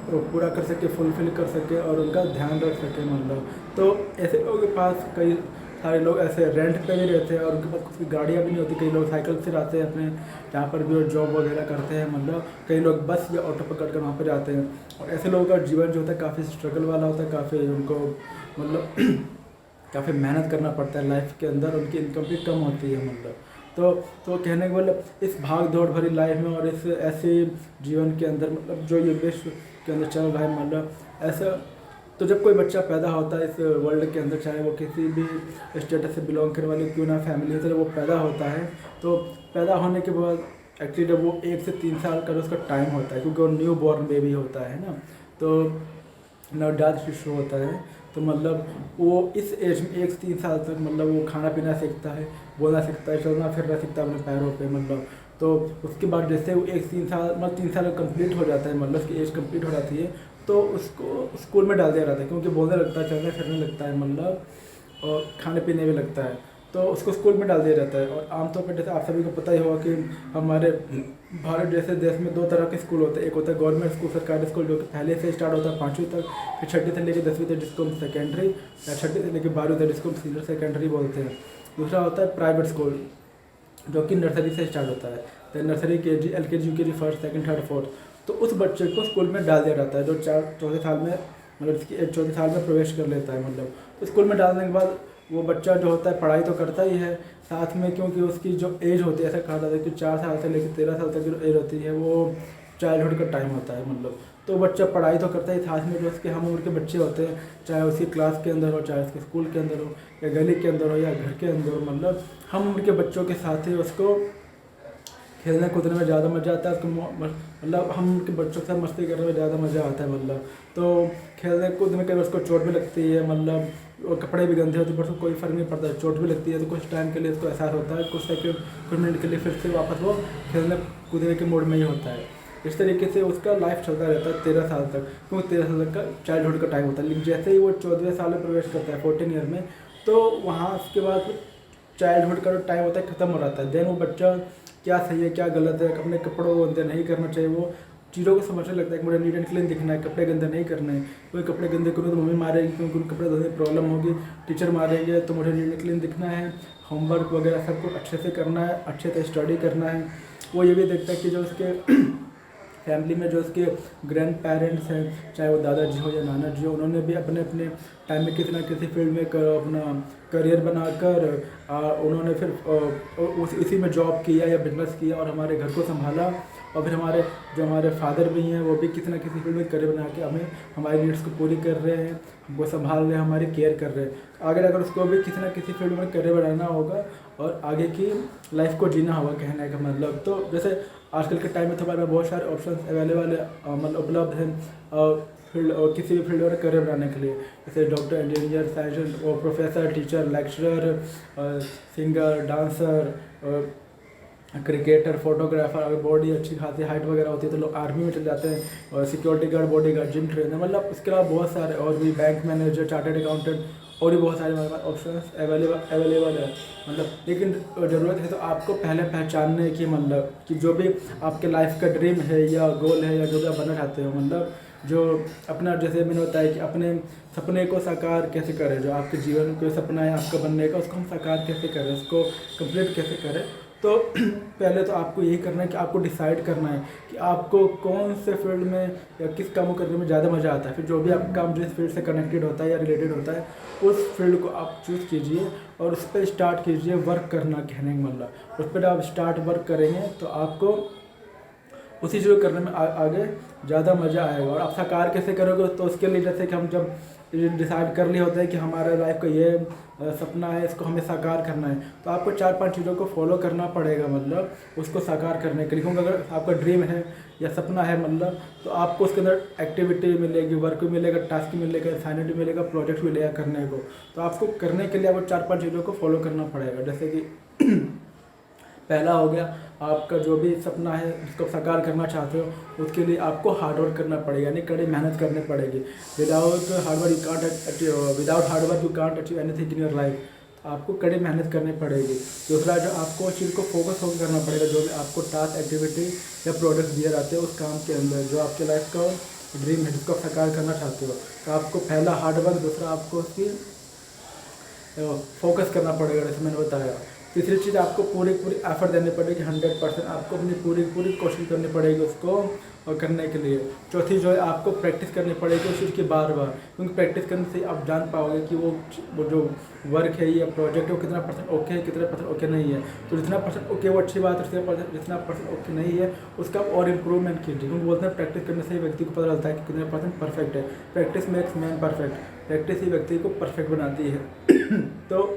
Speaker 1: पूरा कर सके, फुलफ़िल कर सके और उनका ध्यान रख सके मतलब। तो ऐसे लोगों के पास कई सारे लोग ऐसे रेंट पे भी रहते हैं और उनके पास कुछ गाड़ियाँ भी नहीं होती। कई लोग साइकिल से जाते हैं अपने जहाँ पर भी वो जॉब वगैरह करते हैं, मतलब कई लोग बस या ऑटो पकड़ कर वहाँ पर जाते हैं। और ऐसे लोगों का जीवन जो होता है काफ़ी स्ट्रगल वाला होता है, काफ़ी उनको मतलब काफ़ी मेहनत करना पड़ता है लाइफ के अंदर, उनकी इनकम भी कम होती है मतलब। तो कहने का मतलब इस भाग दौड़ भरी लाइफ में और इस ऐसे जीवन के अंदर मतलब जो ये विश्व के अंदर चल रहा है मतलब ऐसा, तो जब कोई बच्चा पैदा होता है इस वर्ल्ड के अंदर, चाहे वो किसी भी स्टेटस से बिलोंग करने वाली क्यों ना फैमिली से, वो पैदा होता है तो पैदा होने के बाद एक्चुअली जब वो 1 से 3 साल का उसका टाइम होता है, क्योंकि वो न्यू बॉर्न बेबी होता है ना, तो नवजात शिशु होता है, तो मतलब वो इस एज में 1 से 3 साल तक मतलब वो खाना पीना सीखता है, बोलना सीखता है, चलना फिरना सीखता है अपने पैरों पे मतलब। तो उसके बाद जैसे वो 1 से 3 साल मतलब 3 साल कंप्लीट हो जाता है, मतलब उसकी एज कंप्लीट हो जाती है, तो उसको स्कूल में डाल दिया जाता है, क्योंकि बोलने लगता है, चलने फिरने लगता है मतलब, और खाने पीने भी लगता है, तो उसको स्कूल में डाल दिया जाता है। और आमतौर पर जैसे आप सभी को पता ही होगा कि हमारे भारत जैसे देश में 2 तरह के स्कूल होते हैं। एक होता है गवर्नमेंट स्कूल, सरकारी स्कूल, जो कि पहले से स्टार्ट होता है 5वीं तक, फिर 6ठी से लेकर 10वीं तक, जिसको हम सेकेंडरी, या 6ठी से लेकर 12वीं तक, जिसको हम सीनियर सेकेंडरी बोलते हैं। दूसरा होता है प्राइवेट स्कूल, जो कि नर्सरी से स्टार्ट होता है, तो nursery, KG, LKG, UKG, first, second, third, fourth. तो उस बच्चे को स्कूल में डाल दिया जाता है, जो 4 साल में, मतलब इसकी एज 14 साल में प्रवेश कर लेता है मतलब। तो स्कूल में डालने के बाद वो बच्चा जो होता है पढ़ाई तो करता ही है साथ में, क्योंकि उसकी जो एज होती है, ऐसा कहा जाता है कि 4 साल से लेकर 13 साल तक जो एज होती है वो चाइल्डहुड का टाइम होता है मतलब। तो बच्चा पढ़ाई तो करता ही, साथ में जो उसके हम उम्र के बच्चे होते हैं, चाहे उसकी क्लास के अंदर हो, चाहे उसके स्कूल के अंदर हो, या गली के अंदर हो, या घर के अंदर हो, मतलब हम उम्र के बच्चों के साथ ही उसको खेलने कूदने में ज़्यादा मज़ा आता है, उसको मतलब हम उनके बच्चों के साथ मस्ती करने में ज़्यादा मज़ा आता है मतलब। तो खेलने कूदने में कई बार उसको चोट भी लगती है मतलब, और कपड़े भी गंदे होते हैं, पर उसको कोई फ़र्क नहीं पड़ता, चोट भी लगती है तो कुछ टाइम के लिए उसको एहसास होता है, कुछ सेकंड, कुछ मिनट के लिए फिर से वापस वो खेलने कूदने के मोड में ही होता है। इस तरीके से उसका लाइफ चलता रहता है 13 साल तक, क्योंकि 13 साल तक का चाइल्डहुड का टाइम होता है। लेकिन जैसे ही वो 14वें साल में प्रवेश करता है, 14 ईयर में, तो वहाँ उसके बाद चाइल्डहुड का जो टाइम होता है ख़त्म हो जाता है। देन वो बच्चा क्या सही है क्या गलत है, अपने कपड़ों को गंदे नहीं करना चाहिए, वो चीज़ों को समझने लगता है कि मुझे नीट एंड क्लीन दिखना है, कपड़े गंदे नहीं करने हैं। कोई कपड़े गंदे करूँ तो मम्मी मारेगी, क्योंकि उन कपड़े धोने में प्रॉब्लम होगी, टीचर मारेंगे, तो मुझे नीट एंड क्लीन दिखना है, होमवर्क वगैरह सब कुछ अच्छे से करना है, अच्छे से स्टडी करना है। वो ये भी देखता है कि जो उसके फैमिली में जो उसके ग्रैंड पेरेंट्स हैं, चाहे वो दादाजी हो या नाना जी हो, उन्होंने भी अपने अपने टाइम में किसी ना किसी फील्ड में अपना करियर बनाकर उन्होंने फिर इसी में जॉब किया या बिजनेस किया और हमारे घर को संभाला। और फिर हमारे फादर भी हैं, वो भी किसी ना किसी फील्ड में करियर बना के हमें हमारी नीड्स को पूरी कर रहे हैं, वो संभाल रहे हैं, हमारी केयर कर रहे हैं। अगर उसको भी किसी ना किसी फील्ड में करियर बनाना होगा और आगे की लाइफ को जीना होगा, कहने का मतलब। तो जैसे आजकल के टाइम में तो हमारे पास बहुत सारे ऑप्शंस अवेलेबल है, मतलब उपलब्ध हैं फील्ड और किसी भी फील्ड में करियर बनाने के लिए, जैसे डॉक्टर, इंजीनियर, साइंटिस्ट और professor, teacher, lecturer, singer, dancer, cricketer, photographer. अगर बॉडी अच्छी खासी हाइट वगैरह होती है तो लोग आर्मी में चले जाते हैं, और security guard, body guard, gym trainer, मतलब उसके अलावा बहुत सारे और भी, बैंक मैनेजर, चार्टर्ड अकाउंटेंट, और भी बहुत सारे हमारे पास ऑप्शंस अवेलेबल है मतलब। लेकिन ज़रूरत है तो आपको पहले पहचानने की, मतलब कि जो भी आपके लाइफ का ड्रीम है या गोल है या जो भी आप बनना चाहते हो, मतलब जो अपना, जैसे मैंने बताया कि अपने सपने को साकार कैसे करें, जो आपके जीवन में कोई सपना है आपका बनने का, उसको हम साकार कैसे करें, उसको कंप्लीट कैसे करें। तो पहले तो आपको यही करना है कि आपको डिसाइड करना है कि आपको कौन से फील्ड में या किस काम को करने में ज़्यादा मज़ा आता है। फिर जो भी आपका काम जिस फील्ड से कनेक्टेड होता है या रिलेटेड होता है, उस फील्ड को आप चूज़ कीजिए और उस पर स्टार्ट कीजिए वर्क करना, कहने का मतलब। उस पर आप स्टार्ट वर्क करेंगे तो आपको उसी चीज़ को करने में आगे ज़्यादा मज़ा आएगा। और आप साकार कैसे करोगे, तो उसके लिए जैसे कि हम जब डिसाइड कर लिए होते हैं कि हमारे लाइफ का ये सपना है, इसको हमें साकार करना है, तो आपको 4-5 चीज़ों को फॉलो करना पड़ेगा, मतलब उसको साकार करने के लिए। क्योंकि अगर आपका ड्रीम है या सपना है मतलब, तो आपको उसके अंदर एक्टिविटी मिलेगी, वर्क भी मिलेगा, टास्क मिलेगा, असाइनमेंट भी मिलेगा, प्रोजेक्ट भी मिलेगा करने को। तो आपको करने के लिए आपको 4-5 चीज़ों को फॉलो करना पड़ेगा। जैसे कि पहला हो गया, आपका जो भी सपना है उसको साकार करना चाहते हो, उसके लिए आपको हार्डवर्क करना पड़ेगा, यानी कड़ी मेहनत करनी पड़ेगी। Without hard work you can't achieve anything in your life. तो आपको कड़ी मेहनत करनी पड़ेगी। दूसरा, जो आपको उस चीज़ को फोकस होकर करना पड़ेगा, जो भी आपको टास्क, एक्टिविटी या प्रोडक्ट दिए जाते हैं उस काम के अंदर, जो आपके लाइफ का ड्रीम है जिसको आप साकार करना चाहते हो। तो आपको पहला हार्डवर्क, दूसरा आपको उसकी फोकस करना पड़ेगा, जैसे मैंने बताया। तीसरी चीज़, आपको पूरी एफर्ट देनी पड़ेगी, 100%। आपको अपनी पूरी कोशिश करनी पड़ेगी उसको और करने के लिए। चौथी जो है, आपको प्रैक्टिस करनी पड़ेगी उस चीज़ की बार बार, क्योंकि प्रैक्टिस करने से आप जान पाओगे कि वो जो वर्क है या प्रोजेक्ट है वो कितना % ओके है, कितना % ओके नहीं है। तो जितना % ओके वो अच्छी बात है, जितना % ओके नहीं है उसका आप और इम्प्रूवमेंट कीजिए। क्योंकि बोलते हैं प्रैक्टिस करने से ही व्यक्ति को पता चलता है कि कितने % परफेक्ट है। Practice makes man perfect, practice ही व्यक्ति को परफेक्ट बनाती है। तो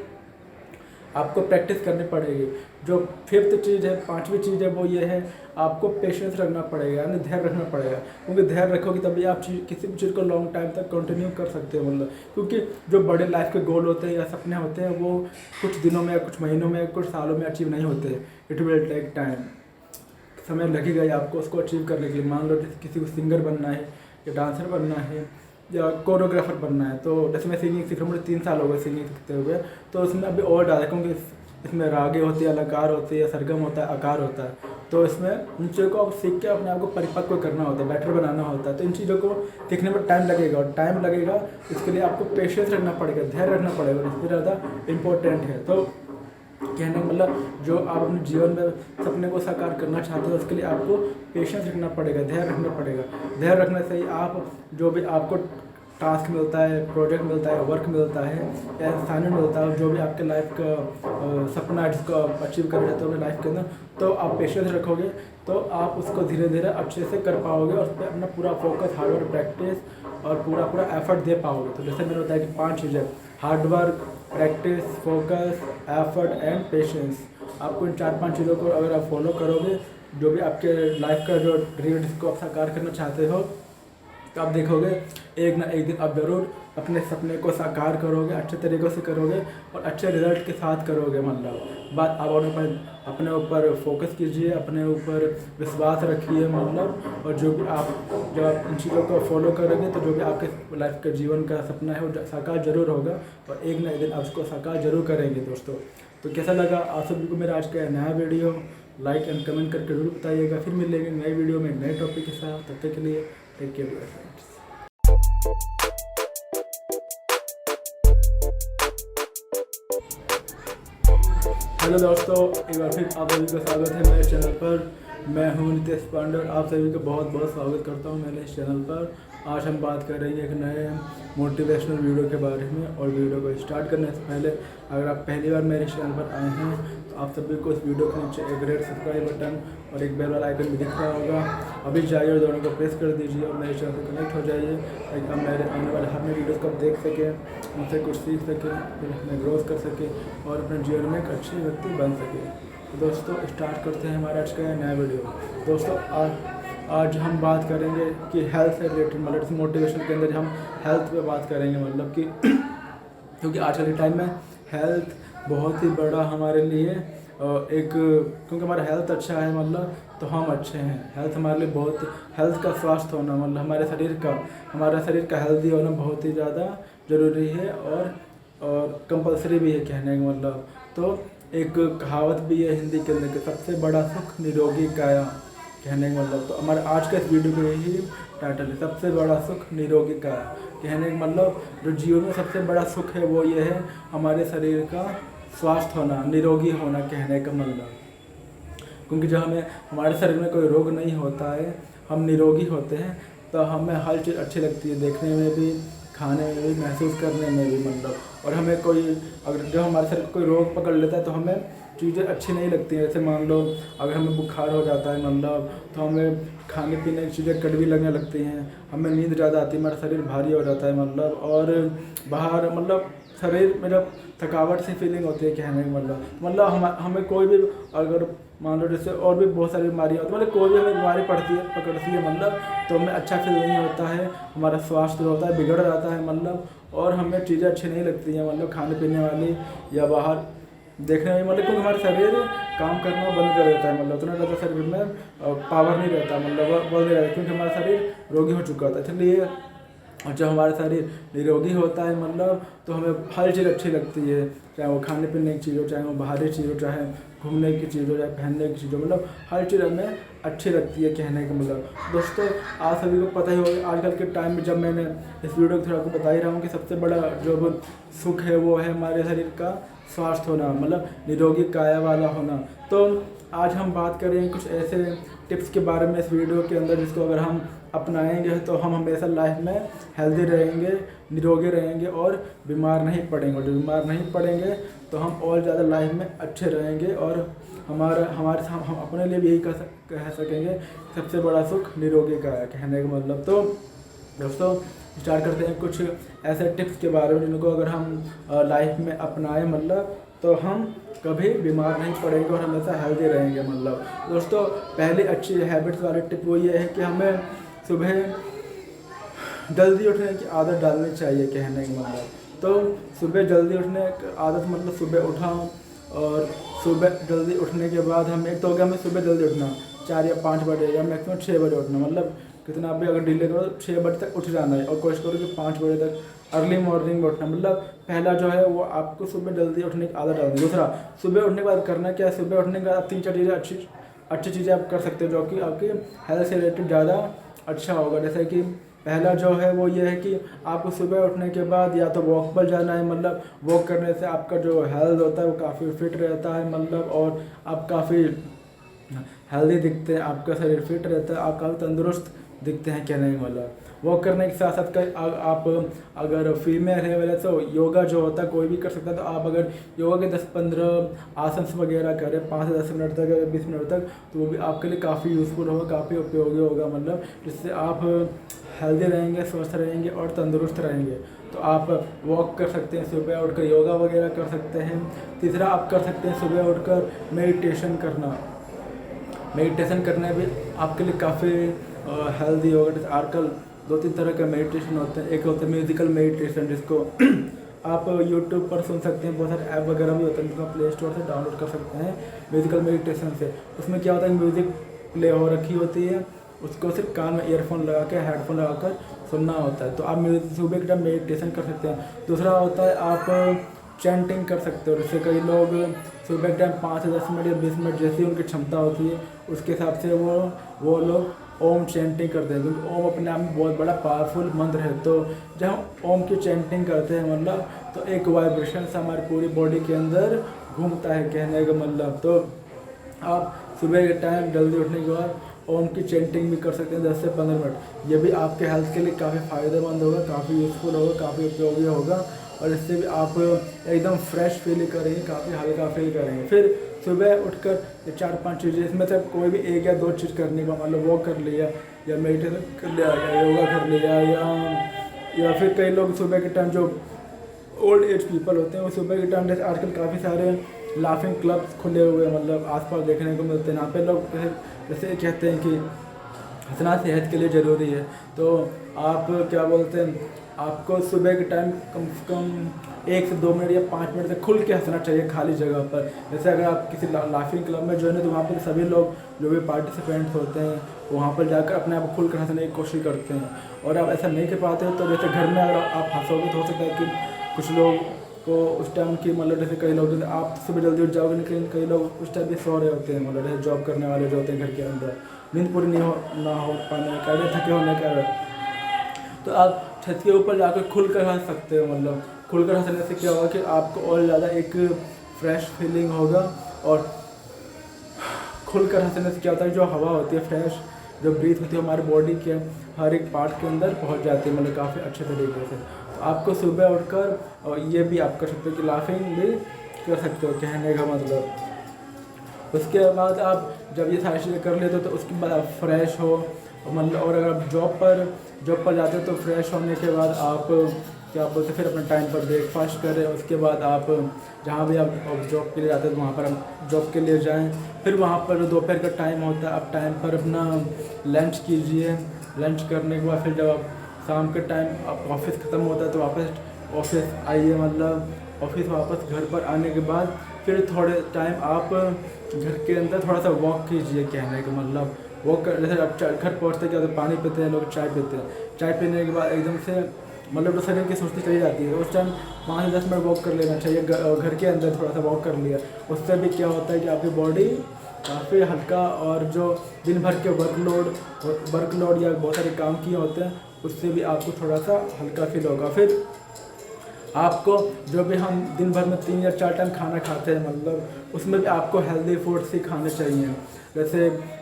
Speaker 1: आपको प्रैक्टिस करनी पड़ेगी। जो 5th चीज़ है, 5वीं चीज़ है, वो ये है, आपको पेशेंस रखना पड़ेगा, यानी धैर्य रखना पड़ेगा। क्योंकि धैर्य रखोगे तभी आप किसी भी चीज़ को लॉन्ग टाइम तक कंटिन्यू कर सकते हो, मतलब। क्योंकि जो बड़े लाइफ के गोल होते हैं या सपने होते हैं, वो कुछ दिनों में, कुछ महीनों में, कुछ सालों में अचीव नहीं होते। इट विल टेक टाइम, समय लगेगा ही आपको उसको अचीव करने के लिए। मान लो किसी को सिंगर बनना है या डांसर बनना है या कोरियोग्राफर बनना है। तो जैसे मैं सिंगिंग सीख रहा हूँ, मुझे 3 साल हो गए सिंगिंग सीखते हुए, तो उसमें अभी और ज़्यादा, क्योंकि इसमें रागे होती है, अलंकार होती है, सरगम होता है, आकार होता है। तो इसमें इन चीज़ों को आप सीख के अपने आप को परिपक्व करना होता है, बेटर बनाना होता है। तो इन चीज़ों को सीखने में टाइम लगेगा, और टाइम लगेगा इसके लिए आपको पेशेंस रखना पड़ेगा, धैर्य रखना पड़ेगा, इससे ज़्यादा इम्पोर्टेंट है। तो कहने का मतलब जो आप अपने जीवन में सपने को साकार करना चाहते हो, उसके लिए आपको पेशेंस रखना पड़ेगा, धैर्य रखना पड़ेगा। धैर्य रखने से ही आप जो भी आपको टास्क मिलता है, प्रोजेक्ट मिलता है, वर्क मिलता है या असाइनमेंट मिलता है, जो भी आपके लाइफ का सपना है जिसको आप अचीव करना चाहते हो अपने लाइफ के अंदर, तो आप पेशेंस रखोगे तो आप उसको धीरे धीरे अच्छे से कर पाओगे, और उस पर अपना पूरा फोकस, हार्डवर्क, प्रैक्टिस और पूरा एफर्ट दे पाओगे। तो जैसे मैंने बताया कि 5 चीज़ें: hard work, practice, focus, effort and patience. आपको इन 4-5 चीज़ों को अगर आप फॉलो करोगे, जो भी आपके लाइफ का जो ड्रीम जिसको आप साकार करना चाहते हो, तो आप देखोगे एक ना एक दिन आप ज़रूर अपने सपने को साकार करोगे, अच्छे तरीक़े से करोगे और अच्छे रिजल्ट के साथ करोगे। मतलब बात आप अपने ऊपर फोकस कीजिए, अपने ऊपर विश्वास रखिए, मतलब, और जो भी आप जब आप इन चीज़ों को फॉलो करोगे तो जो भी आपके लाइफ का जीवन का सपना है वो साकार जरूर होगा, और एक ना एक दिन आप उसको साकार जरूर करेंगे। दोस्तों, तो कैसा लगा आप सभी को मेरा आज का नया वीडियो? लाइक एंड कमेंट करके जरूर बताइएगा। फिर मिलेंगे नए वीडियो में नए टॉपिक के साथ। तब तक के लिए टेक केयर फ्रेंड्स। हेलो दोस्तों, एक बार फिर आप सभी का स्वागत है मेरे चैनल पर। मैं हूं नितेश पांडे, आप सभी का बहुत बहुत स्वागत करता हूं मेरे इस चैनल पर। आज हम बात करेंगे एक नए मोटिवेशनल वीडियो के बारे में, और वीडियो को स्टार्ट करने से पहले अगर आप पहली बार मेरे चैनल पर आए हैं तो आप सभी को इस वीडियो के नीचे एक रेड सब्सक्राइब बटन और एक बेल वाला आइकन भी दिख रहा होगा। अभी जाइए और दोनों को प्रेस कर दीजिए और मेरे चैनल से कनेक्ट हो जाइए, ताकि आप मेरे आने वाले हर नए वीडियोज़ को देख सकें, उनसे कुछ सीख सकें, फिर अपने ग्रोथ कर सकें और अपने जीवन में एक अच्छे व्यक्ति बन सकें। तो दोस्तों, स्टार्ट करते हैं हमारा आज का नया वीडियो। दोस्तों, आज हम बात करेंगे कि हेल्थ से रिलेटेड, मतलब इस मोटिवेशन के अंदर हम हेल्थ पे बात करेंगे, मतलब कि क्योंकि आजकल के टाइम में हेल्थ बहुत ही बड़ा हमारे लिए क्योंकि हमारा हेल्थ अच्छा है, मतलब तो हम अच्छे हैं। हेल्थ हमारे लिए बहुत, हेल्थ का स्वास्थ्य होना, मतलब हमारा शरीर का हेल्दी होना बहुत ही ज़्यादा ज़रूरी है और कंपलसरी भी है कहने का मतलब। तो एक कहावत भी है हिंदी के अंदर कि सबसे बड़ा सुख निरोगी काया, कहने का मतलब। तो हमारे आज का इस वीडियो का यही टाइटल है, सबसे बड़ा सुख निरोगी काया। कहने का मतलब जो जीवन में सबसे बड़ा सुख है वो ये है हमारे शरीर का स्वास्थ्य होना, निरोगी होना, कहने का मतलब। क्योंकि जब हमारे शरीर में कोई रोग नहीं होता है, हम निरोगी होते हैं, तो हमें हर चीज़ अच्छी लगती है, देखने में भी, खाने में भी, महसूस करने में भी, मतलब। और हमें अगर जब हमारे शरीर को कोई रोग पकड़ लेता है तो हमें चीज़ें अच्छी नहीं लगती हैं। जैसे मान लो अगर हमें बुखार हो जाता है, मतलब, तो हमें खाने पीने की चीज़ें कड़वी लगने लगती हैं, हमें नींद ज़्यादा आती है, हमारा शरीर भारी हो जाता है, मतलब, और बाहर, मतलब शरीर में जब थकावट सी फीलिंग होती है, कहने का मतलब हमें कोई भी, अगर मान लो जैसे और भी बहुत सारी बीमारियाँ होती है, मतलब कोई भी हमें बीमारी पकड़ती है, मतलब, तो हमें अच्छा फील नहीं होता है, हमारा स्वास्थ्य होता है बिगड़ जाता है, मतलब, और हमें चीज़ें अच्छी नहीं लगती हैं, मतलब खाने पीने वाली या बाहर देखने में, मतलब क्योंकि हमारा शरीर काम करना बंद कर देता है, मतलब उतना ज़्यादा शरीर में पावर नहीं रहता, मतलब बंद नहीं रहता, क्योंकि हमारा शरीर रोगी हो चुका था। इसलिए और जब हमारा शरीर निरोगी होता है, मतलब, तो हमें हर चीज़ अच्छी लगती है, चाहे वो खाने पीने की चीज़ हो, चाहे वो बाहरी चीज़ हो, चाहे घूमने की चीज़ हो, चाहे पहनने की चीज़ हो, मतलब हर चीज़ हमें अच्छी लगती है, कहने का मतलब। दोस्तों, आप सभी को पता ही होगा आजकल के टाइम में, जब मैंने इस वीडियो को थोड़ा आपको बता ही रहा हूँ कि सबसे बड़ा जो सुख है वो है हमारे शरीर का स्वास्थ्य होना, मतलब निरोगी काया वाला होना। तो आज हम बात करेंगे कुछ ऐसे टिप्स के बारे में इस वीडियो के अंदर, जिसको अगर हम अपनाएंगे तो हम हमेशा लाइफ में हेल्दी रहेंगे, निरोगी रहेंगे और बीमार नहीं पड़ेंगे। और जब बीमार नहीं पड़ेंगे तो हम और ज़्यादा लाइफ में अच्छे रहेंगे, और हम अपने लिए भी यही कह सकेंगे सबसे बड़ा सुख निरोगी का है, कहने का मतलब। तो दोस्तों, स्टार्ट करते हैं कुछ ऐसे टिप्स के बारे में जिनको अगर हम लाइफ में अपनाएं, मतलब, तो हम कभी बीमार नहीं पड़ेंगे और हमेशा हेल्दी रहेंगे, मतलब। दोस्तों, पहली अच्छी हैबिट्स वाली टिप वो ये है कि हमें सुबह जल्दी उठने की आदत डालनी चाहिए, कहने का मतलब। तो सुबह जल्दी उठने की आदत, मतलब सुबह उठा, और सुबह जल्दी उठने के बाद हमें, एक तो हो गया हमें सुबह जल्दी उठना 4 या 5 बजे या मैक्सिमम 6 बजे उठना, मतलब कितना भी अगर डिले करो 6 बजे तक उठ जाना है और कोशिश करो कि 5 बजे तक अर्ली मॉर्निंग में उठना। मतलब पहला जो है वो आपको सुबह जल्दी उठने की आदत डालनी। दूसरा, सुबह उठने के बाद करना क्या है, सुबह उठने के बाद आप 3-4 चीज़ें अच्छी चीज़ें आप कर सकते हो जो कि आपकी हेल्थ से रिलेटेड ज़्यादा अच्छा होगा। जैसे कि पहला जो है वो ये है कि आपको सुबह उठने के बाद या तो वॉक पर जाना है। मतलब वॉक करने से आपका जो हेल्थ होता है वो काफ़ी फिट रहता है, मतलब और आप काफ़ी हेल्दी दिखते हैं, आपका शरीर फिट रहता है, आप काफ़ी तंदुरुस्त दिखते हैं। कहने का मतलब वॉक करने के साथ साथ आप अगर फीमेल है वाले तो योगा जो होता है कोई भी कर सकता है। तो आप अगर योगा के 10-15 आसन वगैरह करें 5 से 10 मिनट तक या 20 मिनट तक, तो वो भी आपके लिए काफ़ी यूज़फुल होगा, काफ़ी उपयोगी होगा। मतलब जिससे आप हेल्दी रहेंगे, स्वस्थ रहेंगे और तंदुरुस्त रहेंगे। तो आप वॉक कर सकते हैं, सुबह उठकर योगा वगैरह कर सकते हैं। तीसरा, आप कर सकते हैं सुबह उठकर मेडिटेशन करना। मेडिटेशन करने भी आपके लिए काफ़ी हेल्दी होगा। जैसे आजकल 2-3 तरह के मेडिटेशन होते हैं। एक होता है म्यूज़िकल मेडिटेशन, जिसको आप यूट्यूब पर सुन सकते हैं। बहुत सारे ऐप वगैरह भी होते हैं जिसको आप प्ले स्टोर से डाउनलोड कर सकते हैं म्यूज़िकल मेडिटेशन से। उसमें क्या होता है, म्यूज़िक प्ले हो रखी होती है, उसको सिर्फ कान में ईयरफोन लगा के हेडफोन लगा कर सुनना होता है। तो आप सुबह के टाइम मेडिटेशन कर सकते हैं। दूसरा होता है आप चैंटिंग कर सकते हो। जैसे कई लोग सुबह के टाइम 5 से 10 मिनट या 20 मिनट जैसी उनकी क्षमता होती है उसके हिसाब से वो लोग ओम चैंटिंग करते हैं, क्योंकि ओम अपने आप में बहुत बड़ा पावरफुल मंत्र है। तो जब हम ओम की चैंटिंग करते हैं मतलब तो एक वाइब्रेशन से हमारी पूरी बॉडी के अंदर घूमता है। कहने का मतलब तो आप सुबह के टाइम जल्दी उठने के बाद ओम की चैंटिंग भी कर सकते हैं 10 से 15 मिनट। ये भी आपके हेल्थ के लिए काफ़ी फ़ायदेमंद होगा, काफ़ी यूज़फुल होगा, काफ़ी उपयोगी होगा और इससे भी आप एकदम फ्रेश फील करेंगे, काफ़ी हल्का फील करेंगे। फिर सुबह उठकर ये 4-5 चीज़ें, इसमें से कोई भी 1 या 2 चीज़ करने का, मतलब वॉक कर लिया या मेडिटेशन कर लिया या योगा कर लिया या फिर कई लोग सुबह के टाइम जो ओल्ड एज पीपल होते हैं वो सुबह के टाइम, जैसे आजकल काफ़ी सारे लाफिंग क्लब्स खुले हुए मतलब आसपास देखने को मिलते हैं। यहाँ पे लोग जैसे कहते हैं कि हंसना सेहत के लिए ज़रूरी है। तो आप क्या बोलते हैं, आपको सुबह के टाइम कम से कम 1 से 2 मिनट या 5 मिनट तक खुल के हंसना चाहिए खाली जगह पर। जैसे अगर आप किसी लाफिंग क्लब में ज्वाइन है तो वहाँ पर सभी लोग जो भी पार्टिसिपेंट्स होते हैं वहाँ पर जाकर अपने आप को खुल कर हंसने की कोशिश करते हैं। और आप ऐसा नहीं कर पाते हो तो जैसे घर में अगर आप हंसोगे तो हो सकता है कि कुछ लोग को उस टाइम की, मतलब जैसे कई लोग, जैसे आप सुबह जल्दी उठ जाओगे लेकिन कई लोग उस टाइम भी सो रहे होते हैं, मतलब जैसे जॉब करने वाले जो होते हैं घर के अंदर, नींद पूरी ना हो पाने के कारण, थके होने के कारण, तो आप छत के ऊपर जाकर खुल कर हंस सकते हो। मतलब खुल कर हंसने से क्या होगा कि आपको और ज़्यादा एक फ्रेश फीलिंग होगा। और खुल कर हंसने से क्या होता है, जो हवा होती है फ्रेश, जो ब्रीथ होती है हमारी बॉडी के हर एक पार्ट के अंदर पहुंच जाती है, मतलब काफ़ी अच्छे तरीके से। तो आपको सुबह उठकर और ये भी आप कर सकते हो कि लाफिंग भी कर सकते हो, कहने का मतलब। उसके बाद आप जब ये सारी चीज़ें कर लेते हो तो उसके बाद आप फ्रेश हो, मतलब और अगर आप जॉब पर जाते हो तो फ्रेश होने के बाद आप क्या बोलते फिर अपने टाइम पर ब्रेकफास्ट करें। उसके बाद आप जहाँ भी आप जॉब के लिए जाते हैं तो वहाँ पर आप जॉब के लिए जाएं। फिर वहाँ पर दोपहर का टाइम होता है, आप टाइम पर अपना लंच कीजिए। लंच करने के बाद फिर जब आप शाम के टाइम आप ऑफिस ख़त्म होता है तो वापस ऑफिस आइए, मतलब ऑफिस वापस घर पर आने के बाद फिर थोड़े टाइम आप घर के अंदर थोड़ा सा वॉक कीजिए। कहने का मतलब वॉक कर, जैसे आप घर पहुँचते क्या होता है, पानी पीते हैं लोग, चाय पीते हैं, चाय पीने के बाद एकदम से मतलब तो शरीर की सुस्ती चली जाती है, उस टाइम 5 से 10 मिनट वॉक कर लेना चाहिए। घर के अंदर थोड़ा सा वॉक कर लिया, उससे भी क्या होता है कि आपकी बॉडी काफ़ी हल्का, और जो दिन भर के वर्कलोड या बहुत सारे काम किए होते हैं उससे भी आपको थोड़ा सा हल्का फील होगा। फिर आपको जो भी हम दिन भर में 3 या 4 टाइम खाना खाते हैं, मतलब उसमें भी आपको हेल्दी फूड्स ही खाने चाहिए। जैसे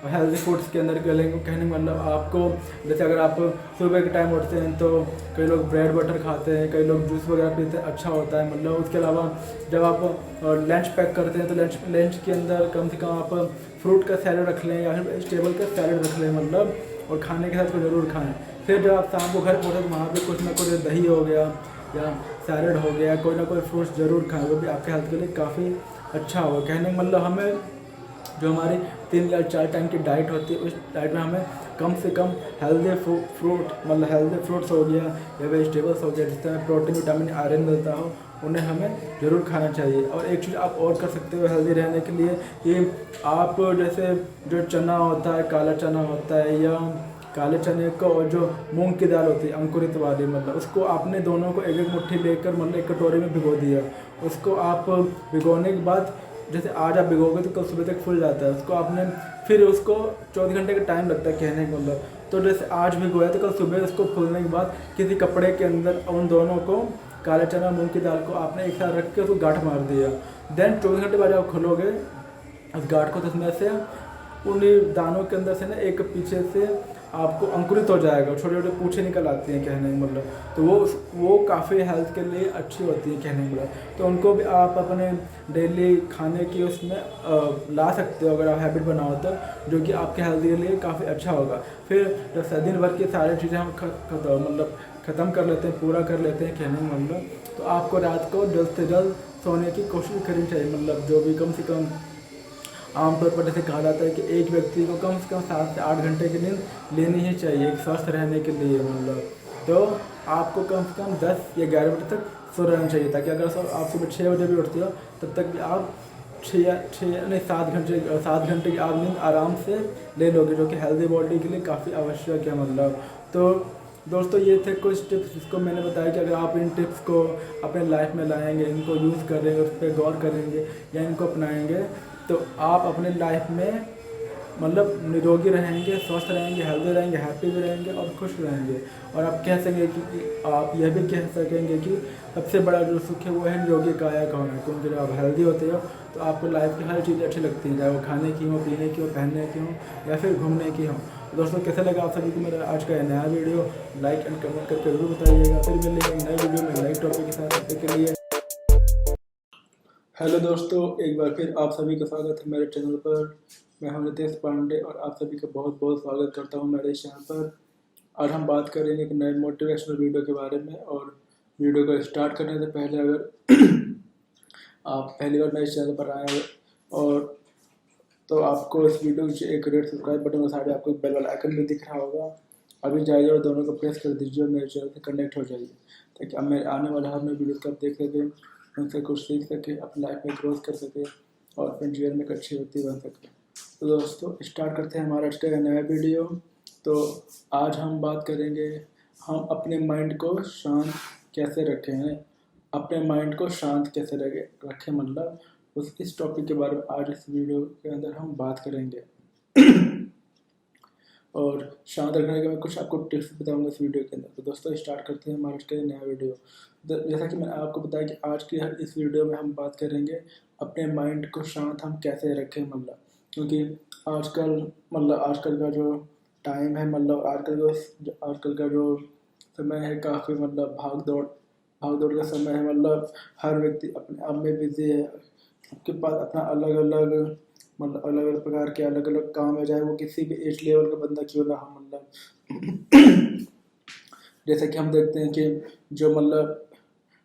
Speaker 1: हेल्दी फूड्स के अंदर कहने का मतलब आपको, जैसे अगर आप सुबह के टाइम उठते हैं तो कई लोग ब्रेड बटर खाते हैं, कई लोग जूस वगैरह पीते हैं, अच्छा होता है। मतलब उसके अलावा जब आप लंच पैक करते हैं तो लंच के अंदर कम से कम आप फ्रूट का सैलड रख लें या फिर वेजिटेबल का सैलड रख लें, मतलब और खाने के साथ को ज़रूर खाएँ। फिर जब आप शाम को घर पहुँचे तो वहाँ पर कुछ ना कुछ दही हो गया या सैलड हो गया, कोई ना कोई फ्रूट्स ज़रूर खाएं, वो भी आपके हेल्थ के लिए काफ़ी अच्छा होगा। कहने का मतलब हमें जो हमारी 3 या 4 टाइम की डाइट होती है उस डाइट में हमें कम से कम हेल्दी फ्रूट्स हो गया या वेजिटेबल्स हो गया जिसमें प्रोटीन, विटामिन, आयरन मिलता हो, उन्हें हमें ज़रूर खाना चाहिए। और एक चीज़ आप और कर सकते हो हेल्दी रहने के लिए कि आप जैसे जो चना होता है, काला चना होता है या काले चने को और जो मूंग की दाल होती है अंकुरित वाली, मतलब उसको आपने दोनों को एक एक मुट्ठी लेकर मतलब एक कटोरी में भिगो दिया। उसको आप भिगोने के बाद जैसे आज आप भिगोगे तो कल सुबह तक फूल जाता है। उसको आपने फिर उसको 24 घंटे का टाइम लगता है कहने का मतलब। तो जैसे आज भिगोया तो कल सुबह उसको फूलने के बाद किसी कपड़े के अंदर उन दोनों को, काले चना मूंग की दाल को आपने एक साथ रख के उसको गांठ मार दिया। देन 24 घंटे बाद आप खोलोगे उस गांठ को, तो उसमें से उन्हीं दानों के अंदर से ना एक पीछे से आपको अंकुरित हो जाएगा, छोटे छोटे पूछे निकल आती हैं कहने का मतलब। तो वो काफ़ी हेल्थ के लिए अच्छी होती है कहने का मतलब। तो उनको भी आप अपने डेली खाने की उसमें ला सकते हो अगर आप हैबिट बनाओ तो, जो कि आपके हेल्थ के लिए काफ़ी अच्छा होगा। फिर जब दिन भर की सारी चीज़ें हम ख़त्म कर लेते हैं, पूरा कर लेते हैं कहने का मतलब, तो आपको रात को जल्द से जल्द सोने की कोशिश करनी चाहिए। मतलब जो भी कम से कम आमतौर पर जैसे कहा जाता है कि एक व्यक्ति को कम से कम 7 से 8 घंटे की नींद लेनी ही चाहिए एक स्वस्थ रहने के लिए मतलब। तो आपको कम से कम 10 या 11 बजे तक सो रहना चाहिए, ताकि अगर आप सुबह 6 बजे भी उठते हो तब तक भी आप 7 घंटे की आप नींद आराम से ले लोगे, जो कि हेल्दी बॉडी के लिए काफ़ी आवश्यक है मतलब। तो दोस्तों ये थे कुछ टिप्स जिसको मैंने बताया कि अगर आप इन टिप्स को अपने लाइफ में लाएंगे, इनको यूज़ करेंगे, उस पर गौर करेंगे या इनको अपनाएंगे, तो आप अपने लाइफ में मतलब निरोगी रहेंगे, स्वस्थ रहेंगे, हेल्दी रहेंगे, हैप्पी भी रहेंगे और खुश रहेंगे। और आप कह सकेंगे कि आप यह भी कह सकेंगे कि सबसे बड़ा जो सुख है वो है निरोगी काया का होना, क्योंकि जब आप हेल्दी होते हो तो आपको लाइफ की हर चीज़ अच्छी लगती है, चाहे वो खाने की हो, पीने की हो, पहनने की हो या फिर घूमने की हो। तो दोस्तों कैसा लगा आप सभी को मेरा आज का नया वीडियो? लाइक एंड कमेंट करके जरूर बताइएगा। फिर मिलेंगे एक नए वीडियो में नए टॉपिक के साथ। तब तक के लिए हेलो दोस्तों, एक बार फिर आप सभी का स्वागत है मेरे चैनल पर। मैं हूं नितेश पांडे और आप सभी का बहुत बहुत स्वागत करता हूं मेरे चैनल पर। आज हम बात करेंगे एक नए मोटिवेशनल वीडियो के बारे में। और वीडियो को स्टार्ट करने से पहले अगर आप पहली बार मेरे चैनल पर आए और तो आपको इस वीडियो के एक रेड सब्सक्राइब बटन के साथ आपको बेल वाला आइकन भी दिख रहा होगा, अभी जाइए और दोनों को प्रेस कर दीजिए और मेरे चैनल से कनेक्ट हो जाइए, ताकि अब मेरे आने वाले हर नए वीडियो को आप देख सकें, उनसे कुछ सीख सके, अपनी लाइफ में ग्रोथ कर सके और अपने जीवन में एक अच्छी व्यक्ति बन सके। तो दोस्तों स्टार्ट करते हैं हमारा आज का नया वीडियो। तो आज हम बात करेंगे हम अपने माइंड को शांत कैसे रखें हैं, अपने माइंड को शांत कैसे रखें मतलब इस टॉपिक के बारे में आज इस वीडियो के अंदर हम बात करेंगे। और शांत रखने के मैं कुछ आपको टिप्स बताऊंगा इस वीडियो के अंदर। तो दोस्तों स्टार्ट करते हैं हमारा आज का नया वीडियो। जैसा कि मैंने आपको बताया कि आज की इस वीडियो में हम बात करेंगे अपने माइंड को शांत हम कैसे रखें मतलब, क्योंकि आजकल का जो टाइम है मतलब आजकल का जो समय है काफ़ी मतलब भाग दौड़ का समय है मतलब। हर व्यक्ति अपने आप में बिजी है, सबके पास अपना अलग अलग प्रकार के अलग अलग काम है, चाहे वो किसी भी एज लेवल का बंदा क्यों ना हो मतलब। जैसे कि हम देखते हैं कि जो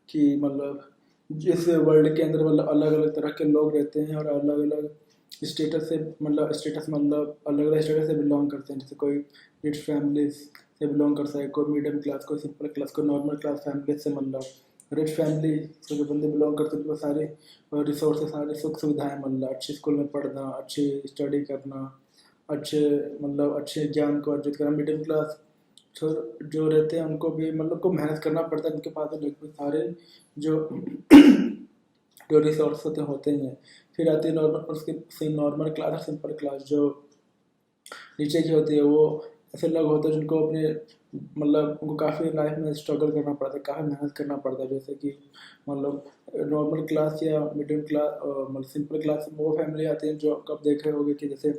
Speaker 1: जिस वर्ल्ड के अंदर मतलब अलग अलग तरह के लोग रहते हैं और अलग अलग स्टेटस अलग अलग स्टेटस से बिलोंग करते हैं। जैसे कोई रिच फैमिली से बिलोंग करता है, कोई मीडियम क्लास, कोई सिंपल क्लास, कोई नॉर्मल क्लास फैमिली से मतलब। रिच फैमिली से जो बंदे बिलोंग करते हैं उनको सारे रिसोर्सेज, सारी सुख सुविधाएं मतलब अच्छी स्कूल में पढ़ना, अच्छी स्टडी करना, अच्छे ज्ञान को अर्जित करना। मिडिल क्लास जो रहते हैं उनको भी मतलब को मेहनत करना पड़ता है, उनके पास लगभग सारे जो रिसोर्स होते हैं। फिर आती है नॉर्मल क्लास और सिंपल क्लास, जो नीचे की होती है। वो ऐसे लोग होते हैं जिनको अपने उनको काफ़ी लाइफ में स्ट्रगल करना पड़ता है, काफ़ी मेहनत करना पड़ता है। जैसे कि नॉर्मल क्लास या मिडिल क्लास सिंपल क्लास वो फैमिली आती है जो कब देख रहे होंगे कि जैसे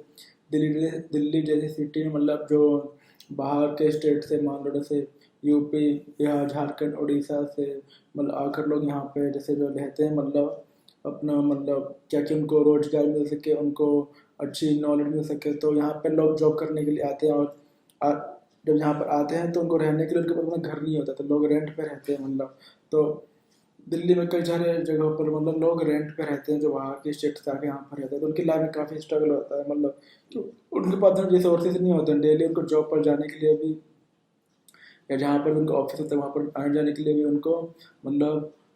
Speaker 1: दिल्ली जैसी सिटी में जो बाहर के स्टेट से मान लो जैसे यूपी, बिहार, झारखंड, उड़ीसा से आकर लोग यहाँ पे जैसे जो रहते हैं अपना क्या कि उनको रोजगार मिल सके, उनको अच्छी नॉलेज मिल सके। तो यहाँ पे लोग जॉब करने के लिए आते हैं और जब यहाँ पर आते हैं तो उनको रहने के लिए उनके पास अपना घर नहीं होता, तो लोग रेंट पे रहते हैं तो दिल्ली में कई सारे जगहों पर लोग रेंट पे रहते हैं जो बाहर के स्टेट से आके यहाँ पर रहते हैं। तो उनकी लाइफ में काफ़ी स्ट्रगल होता है तो उनके पास रिसोर्सेज नहीं होते हैं डेली उनको जॉब पर जाने के लिए भी, या जहाँ पर उनको ऑफिस होता है वहाँ पर आने जाने के लिए भी उनको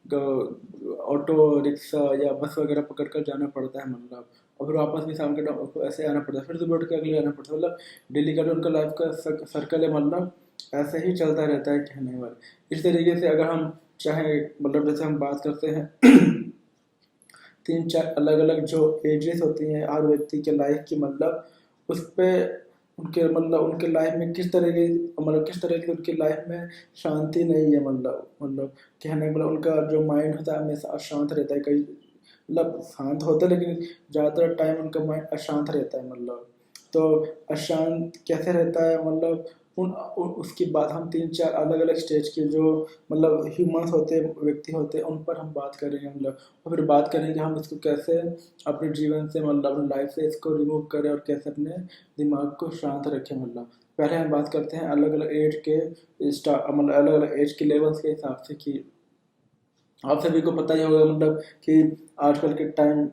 Speaker 1: ऑटो रिक्शा या बस वगैरह पकड़ कर जाना पड़ता है मतलब, और फिर वापस भी शाम के टाइम उसको ऐसे आना पड़ता है, फिर सुबह उठ के अगले आना पड़ता है, मतलब डेली का जो उनका लाइफ का सर्कल है मतलब ऐसे ही चलता रहता है कहने वाला। इस तरीके से अगर हम चाहे मतलब जैसे हम बात करते हैं 3-4 अलग अलग जो एजेस होती हैं हर व्यक्ति के लाइफ की, मतलब उस पे उनके मतलब उनके लाइफ में किस तरह की मतलब किस तरह की उनकी लाइफ में शांति नहीं है, मतलब कहने मतलब उनका जो माइंड होता है हमेशा अशांत रहता है, कई मतलब शांत होता है लेकिन ज़्यादातर टाइम उनका माइंड अशांत रहता है मतलब। तो अशांत कैसे रहता है मतलब उसकी बात हम 3-4 अलग अलग स्टेज के जो मतलब ह्यूमंस होते हैं, व्यक्ति होते हैं, उन पर हम बात करेंगे मतलब, और फिर बात करेंगे हम इसको कैसे अपने जीवन से मतलब अपनी लाइफ से इसको रिमूव करें और कैसे अपने दिमाग को शांत रखें मतलब। पहले हम बात करते हैं अलग अलग एज के मतलब अलग अलग एज के लेवल्स के हिसाब से कि आप सभी को पता ही होगा मतलब कि आजकल के टाइम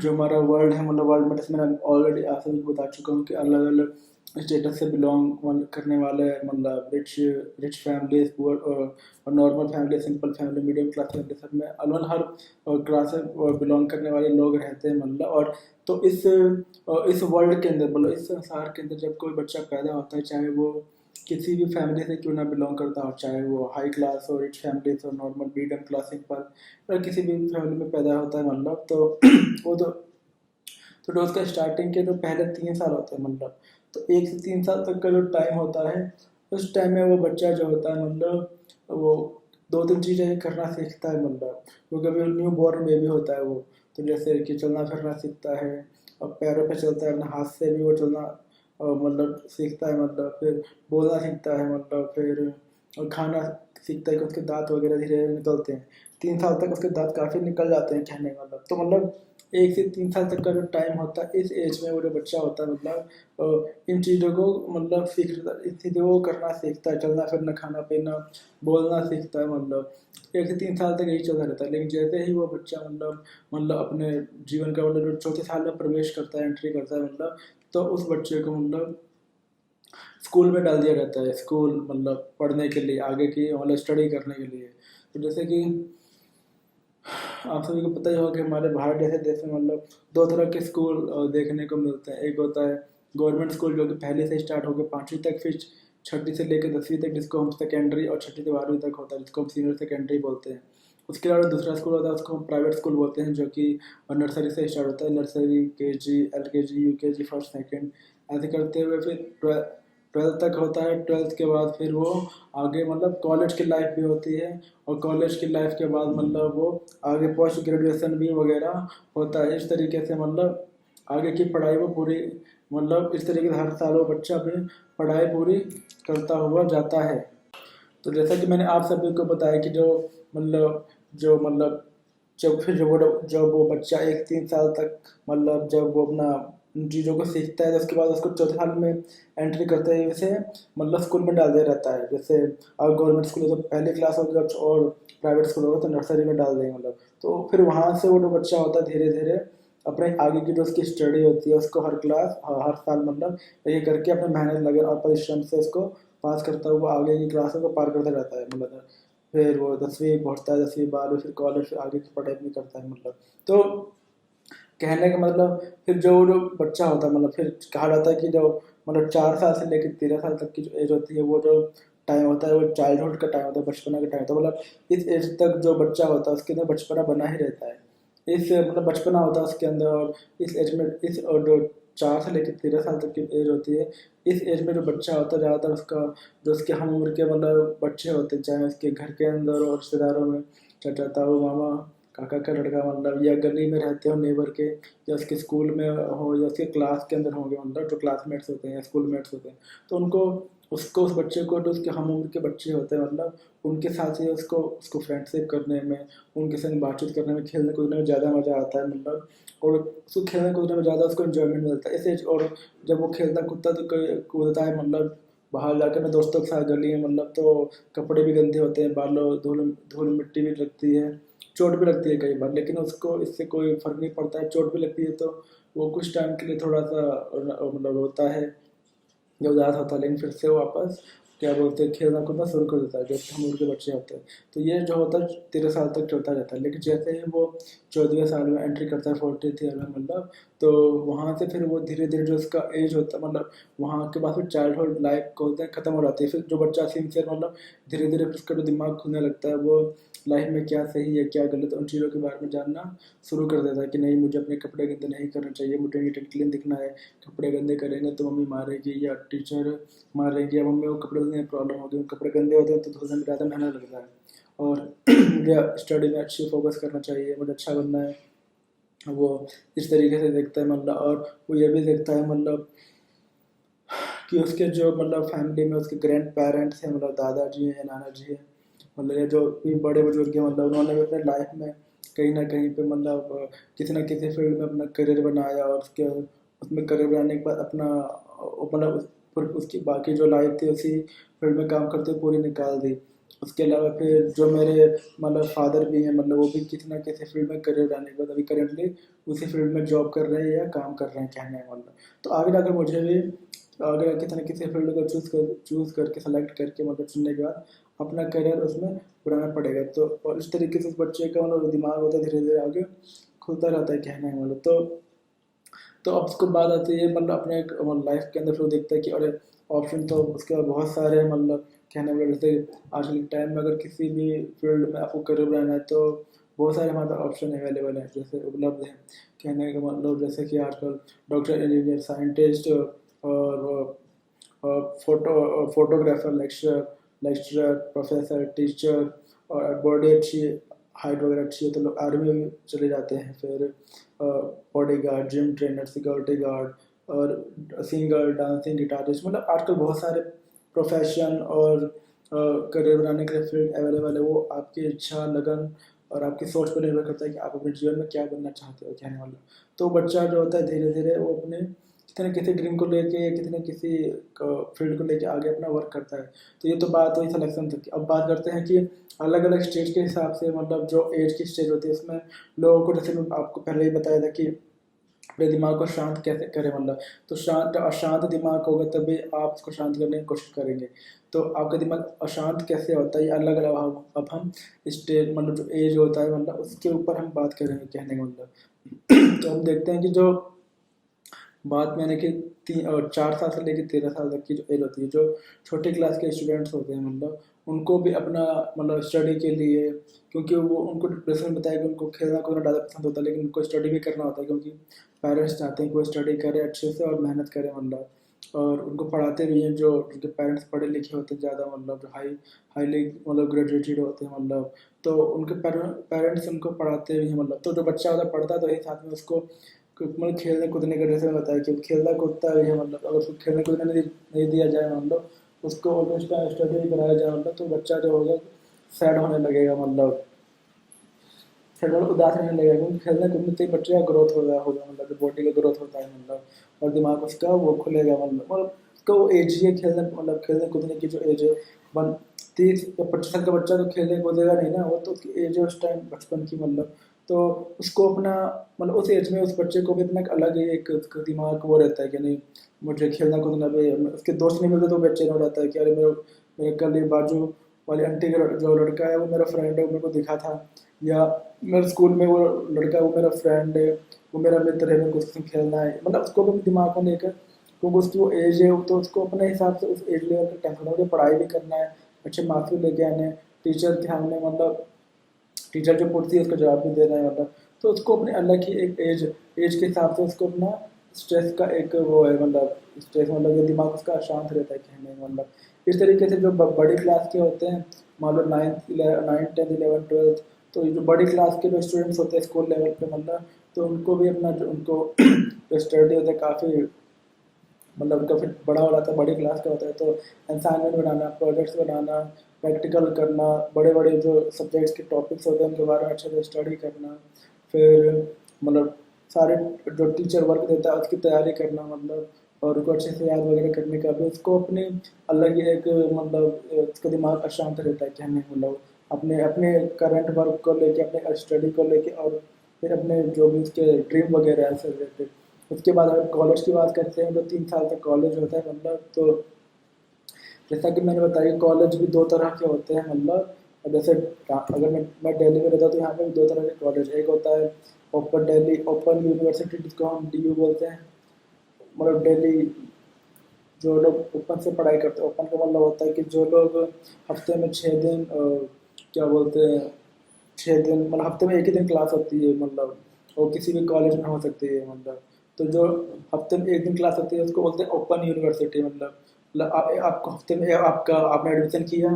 Speaker 1: जो हमारा वर्ल्ड है मतलब वर्ल्ड में जैसे मैंने ऑलरेडी आप सभी को बता चुका हूँ कि अलग अलग स्टेटस से बिलोंग करने वाले मतलब रिच फैमिलीज पुअर और normal family, simple family, medium class family, सब में अलग हर क्लास से बिलोंग करने वाले लोग रहते हैं मतलब। और तो इस वर्ल्ड के अंदर मतलब इस संसार के अंदर जब कोई बच्चा पैदा होता है, चाहे वो किसी भी फैमिली से क्यों ना बिलोंग करता हो, चाहे वो हाई क्लास हो, रिच फैमिली हो, नॉर्मल मीडियम क्लास, सिंपल, और किसी भी फैमिली में पैदा होता है मतलब, तो वो तो डोज का स्टार्टिंग के जो पहले 3 साल होते हैं मतलब, तो 1 से 3 साल तक का जो टाइम होता है उस टाइम में वो बच्चा जो होता है मतलब वो 2-3 चीज़ें करना सीखता है मतलब, क्योंकि अभी न्यू बॉर्न बेबी होता है वो, तो जैसे कि चलना फिरना सीखता है और पैरों पे चलता है, अपने हाथ से भी वो चलना मतलब सीखता है मतलब, फिर बोलना सीखता है मतलब, फिर और खाना सीखता है कि उसके दांत वगैरह धीरे धीरे निकलते हैं। 3 साल तक उसके दांत काफ़ी निकल जाते हैं कहने का मतलब, तो मतलब 1 से 3 साल तक का जो टाइम होता है इस एज में वो जो बच्चा होता है मतलब इन चीज़ों को मतलब सीखता, इन चीज़ों को करना सीखता है, चलना फिरना, खाना पीना, बोलना सीखता है मतलब। 1 से 3 साल तक यही चलता रहता है, लेकिन जैसे ही वो बच्चा मतलब अपने जीवन का मतलब जो चौथे साल में प्रवेश करता है, एंट्री करता है मतलब, तो उस बच्चे को मतलब स्कूल में डाल दिया जाता है, स्कूल मतलब पढ़ने के लिए, आगे की मतलब स्टडी करने के लिए। तो जैसे कि आप सभी को पता ही होगा कि हमारे भारत जैसे देश में मतलब 2 तरह के स्कूल देखने को मिलते हैं। एक होता है गवर्नमेंट स्कूल जो कि पहले से स्टार्ट होकर 5वीं तक, फिर 6ठी से लेकर 10वीं तक जिसको हम सेकेंडरी, और 6ठी से 12वीं तक होता है जिसको हम सीनियर सेकेंडरी बोलते हैं। उसके अलावा दूसरा स्कूल होता है उसको हम प्राइवेट स्कूल बोलते हैं, जो कि नर्सरी से स्टार्ट होता है, nursery, KG, LKG, UKG, first second, ऐसे करते हुए फिर 12th तक होता है। 12th के बाद फिर वो आगे मतलब कॉलेज की लाइफ भी होती है, और कॉलेज की लाइफ के बाद मतलब वो आगे पोस्ट ग्रेजुएशन भी वगैरह होता है। इस तरीके से मतलब आगे की पढ़ाई वो पूरी मतलब इस तरीके से हर साल वो बच्चा अपनी पढ़ाई पूरी करता हुआ जाता है। तो जैसा कि मैंने आप सभी को बताया कि जो मतलब जब वो बच्चा 1-3 साल तक मतलब जब वो अपना उन चीज़ों को सीखता है, तो उसके बाद उसको चौथे साल में एंट्री करते हुए उसे मतलब स्कूल में डाल दिया रहता है। जैसे अगर गवर्नमेंट स्कूल है तो पहली क्लास होगी, और प्राइवेट स्कूल होगा तो नर्सरी में डाल देंगे मतलब। तो फिर वहाँ से वो जो बच्चा होता है धीरे धीरे अपने आगे की जो उसकी स्टडी होती है उसको हर साल मतलब ये करके अपने मेहनत लगन और परिश्रम से उसको पास करता हुआ आगे की क्लासों को पार करता रहता है मतलब। फिर वो 10वीं पढ़ता है, 10वीं 12वीं, फिर कॉलेज, फिर आगे की पढ़ाई भी करता है मतलब। तो कहने का मतलब फिर जो बच्चा होता है मतलब फिर कहा जाता है कि जो मतलब 4 साल से लेकर 13 साल तक की जो एज होती है वो जो टाइम होता है वो चाइल्डहुड का टाइम होता है, बचपना का टाइम होता है मतलब। इस एज तक जो बच्चा होता है उसके अंदर बचपना बना ही रहता है, इस मतलब बचपना होता है उसके अंदर। और इस एज में इस और जो 4 से लेकर 13 साल तक की एज होती है, इस एज में जो बच्चा होता है ज़्यादातर उसका जो उसके हम उम्र के मतलब बच्चे होते हैं, चाहे उसके घर के अंदर और रिश्तेदारों में, चाचा ताऊ मामा काका का लड़का मतलब, या गली में रहते हो नेबर के, या उसके स्कूल में हो, या उसके क्लास के अंदर होंगे मतलब जो क्लासमेट्स होते हैं या स्कूल मेट्स होते हैं, तो उनको उसको उस बच्चे को जो उसके हम उम्र के बच्चे होते हैं मतलब उनके साथ ही उसको उसको फ्रेंडशिप करने में, उनके संग बातचीत करने में, खेलने कूदने में ज़्यादा मज़ा आता है मतलब। और उसको खेलने कूदने में ज़्यादा उसको इन्जॉयमेंट मिलता है ऐसे। और जब वो खेलता कूदता तो कूदता है मतलब बाहर जाकर अपने दोस्तों के साथ गली में मतलब, तो कपड़े भी गंदे होते हैं, बालों धूल धूल मिट्टी भी लगती है, चोट भी लगती है कई बार, लेकिन उसको इससे कोई फ़र्क नहीं पड़ता है। चोट भी लगती है तो वो कुछ टाइम के लिए थोड़ा सा मतलब रोता है या उदास होता है, लेकिन फिर से वो वापस क्या बोलते हैं खेलना कूदना शुरू कर देता है जब हम उनके बच्चे होते हैं। तो ये जो होता है 13 साल तक चलता रहता है, लेकिन जैसे ही वो 14वें साल में एंट्री करता है 40th ईयर में मतलब, तो वहाँ से फिर वो धीरे धीरे जो उसका एज होता है मतलब वहाँ के बाद फिर चाइल्डहुड लाइफ को होता है ख़त्म हो जाती है। फिर जो बच्चा सिंसियर मतलब धीरे धीरे उसका जो दिमाग खुलने लगता है, वो लाइफ में क्या सही है क्या गलत है उन चीज़ों के बारे में जानना शुरू कर देता है कि नहीं मुझे अपने कपड़े गंदे नहीं करने चाहिए, मुझे नीट एंड क्लीन दिखना है। कपड़े गंदे करेंगे तो मम्मी मारेगी या टीचर मारेगी या मम्मी को कपड़े धोने में प्रॉब्लम होगी, कपड़े गंदे होते हैं तो धोने में ज़्यादा मेहनत लगता है। और मुझे स्टडी में अच्छी फोकस करना चाहिए, मुझे अच्छा बनना है, वो इस तरीके से देखता है मतलब। और वो ये भी देखता है मतलब कि उसके जो मतलब फैमिली में उसके ग्रैंड पेरेंट्स हैं, मतलब दादाजी हैं नाना जी हैं, मतलब ये जो भी बड़े बुजुर्ग हैं मतलब उन्होंने भी अपने लाइफ में कहीं ना कहीं पे मतलब किसी न किसी फील्ड में अपना करियर बनाया, और उसके उसमें करियर बनाने के बाद अपना मतलब उसकी बाकी जो लाइफ थी उसी फील्ड में काम करते हुए पूरी निकाल दी। उसके अलावा फिर जो मेरे मतलब फादर भी हैं मतलब वो भी किसी ना किसी फील्ड में करियर बनाने के बाद अभी करेंटली उसी फील्ड में जॉब कर रहे हैं या काम कर रहे हैं कहने हैं मतलब। तो आगे जाकर मुझे भी अगर किसी न किसी फील्ड को चूज़ करके सेलेक्ट करके मतलब चुनने के बाद अपना करियर उसमें बनाना पड़ेगा। तो और इस तरीके से उस बच्चे का मतलब दिमाग होता है धीरे धीरे आगे खुलता रहता है कहने हैं मतलब। तो अब उसको बात आती है मतलब अपने लाइफ के अंदर फिर वो देखता है कि अरे ऑप्शन तो उसके पास बहुत सारे हैं मतलब कहने वाले। जैसे आजकल के टाइम में अगर किसी भी फील्ड में आपको करियर बनाना है तो बहुत सारे हमारे पास ऑप्शन अवेलेबल हैं, जैसे उपलब्ध हैं कहने का मतलब। जैसे कि आजकल डॉक्टर इंजीनियर साइंटिस्ट और फोटोग्राफर लेक्चरर प्रोफेसर टीचर, और बॉडी अच्छी हाइट वगैरह अच्छी है तो लोग आर्मी में चले जाते हैं। फिर body guard gym trainer security guard और सिंगर डांसिंग गिटारिस्ट, मतलब आजकल बहुत सारे प्रोफेशन और करियर बनाने के लिए फील्ड अवेलेबल है। वो आपकी इच्छा लगन और आपकी सोच पर निर्भर करता है कि आप अपने जीवन में क्या बनना चाहते हो कहने वाला। तो बच्चा जो होता है धीरे धीरे वो अपने किसी न किसी ड्रीम को लेके या किसी न किसी फील्ड को लेके आगे अपना वर्क करता है। तो ये तो बात हुई सिलेक्शन तक की। अब बात करते हैं कि अलग अलग स्टेज के हिसाब से मतलब जो एज की स्टेज होती है उसमें लोगों को, जैसे मैं आपको पहले ही बताया था कि अपने दिमाग को शांत कैसे करें मतलब। तो शांत अशांत दिमाग होगा तभी आप उसको शांत करने की कोशिश करेंगे। तो आपका दिमाग अशांत कैसे होता है ये अलग अलग अब हम स्टेज मतलब जो एज होता है मतलब उसके ऊपर हम बात करेंगे कहने का मतलब। तो हम देखते हैं कि जो बात मैंने कि 4 साल से लेकर 13 साल तक की जो एज होती है, जो छोटे क्लास के स्टूडेंट्स होते हैं मतलब उनको भी अपना मतलब स्टडी के लिए, क्योंकि वो उनको जैसे मैंने बताया कि उनको खेलना कूदना ज़्यादा पसंद होता है, लेकिन उनको स्टडी भी करना होता है क्योंकि पेरेंट्स चाहते हैं कि वो स्टडी करे अच्छे से और मेहनत करे मतलब। और उनको पढ़ाते भी हैं जो उनके पेरेंट्स पढ़े लिखे होते हैं ज़्यादा मतलब जो हाईली मतलब ग्रेजुएटेड होते हैं मतलब। तो उनके पेरेंट्स उनको पढ़ाते भी हैं मतलब। तो जो बच्चा होता है पढ़ता तो एक साथ में उसको मतलब खेलने कूदने का, जैसे मैं बताया कि खेलना कूदता है मतलब अगर उसको खेलने कूदने नहीं दिया जाए मतलब उसको उसका स्टडी कराया जाए मतलब तो बच्चा जो होगा सैड होने लगेगा मतलब फिर मतलब उदास रहने लगेगा, क्योंकि खेलने कूदने से बच्चे का ग्रोथ होगा मतलब जो बॉडी का ग्रोथ होता है मतलब। और दिमाग उसका वो खुलेगा मतलब उसका वो एज ही है खेलने मतलब खेलने कूदने की जो एज है 30 या 25 साल का बच्चा तो खेलने कूदेगा नहीं ना, वो तो उसकी एज है उस टाइम बचपन की मतलब। तो उसको अपना मतलब उस एज में उस बच्चे को भी अपना एक अलग ही एक उसका दिमाग वो रहता है कि नहीं मुझे खेलना कूदना भी, उसके दोस्त नहीं मिलते तो बेचैन हो जाता है कि अरे मेरे मेरे कल ये बाजू वाली आंटी का जो लड़का है वो मेरा फ्रेंड है, वो मेरे को दिखा था, या मेरे स्कूल में वो लड़का है वो मेरा फ्रेंड है, वो मेरा मित्र है, मेरे को उसके साथ खेलना है मतलब उसको भी दिमाग में लेकर, क्योंकि उसकी वो एज है तो उसको अपने हिसाब से उस एज लेवल पर टेंशन हो, पढ़ाई भी करना है, अच्छे मार्क्स भी लेके आने हैं, टीचर के सामने मतलब टीचर जो पूछती है उसका जवाब भी देना है मतलब। तो उसको अपने अलग ही एक एज के हिसाब से उसको अपना स्ट्रेस का एक वो है मतलब स्ट्रेस मतलब ये दिमाग उसका अशांत रहता है कहने का मतलब। इस तरीके से जो बड़ी क्लास के होते हैं मान लो 9th 10th 11th 12th, तो ये जो बड़ी क्लास के जो स्टूडेंट्स होते हैं स्कूल लेवल पे मतलब, तो उनको भी अपना जो उनको जो स्टडी होता है काफ़ी मतलब उनका फिर बड़ा हो रहा था बड़ी क्लास का होता है। तो असाइनमेंट बनाना प्रोजेक्ट्स बनाना प्रैक्टिकल करना बड़े बड़े जो सब्जेक्ट्स के टॉपिक्स होते हैं उनके बारे में अच्छे से स्टडी करना, फिर मतलब सारे जो टीचर वर्क देता है उसकी तैयारी करना मतलब, और उनको अच्छे से याद वगैरह करने का भी उसको अपनी अलग ही एक मतलब उसका दिमाग अशांत रहता है कहने का मतलब। अपने अपने करंट वर्क को लेके अपने स्टडी को लेके और फिर अपने जो भी उसके ड्रीम वगैरह है ऐसे रिलेटेड। उसके बाद अगर कॉलेज की बात करते हैं तो 3 साल तक कॉलेज होता है मतलब। तो जैसा कि मैंने बताया कॉलेज भी दो तरह के होते हैं, मतलब जैसे अगर मैं दिल्ली में रहता हूँ तो यहाँ पे भी दो तरह के कॉलेज, एक होता है ओपन दिल्ली ओपन यूनिवर्सिटी जिसको हम DU बोलते हैं, मतलब दिल्ली जो लोग ओपन से पढ़ाई करते हैं। ओपन का मतलब होता है कि जो लोग हफ्ते में 6 दिन क्या बोलते हैं 6 दिन, मतलब हफ्ते में एक ही दिन क्लास होती है, मतलब वो किसी भी कॉलेज में हो सकती है, मतलब तो जो हफ्ते में एक दिन क्लास होती है उसको बोलते हैं ओपन यूनिवर्सिटी। मतलब आपको हफ्ते में आपका आपने एडमिशन किया,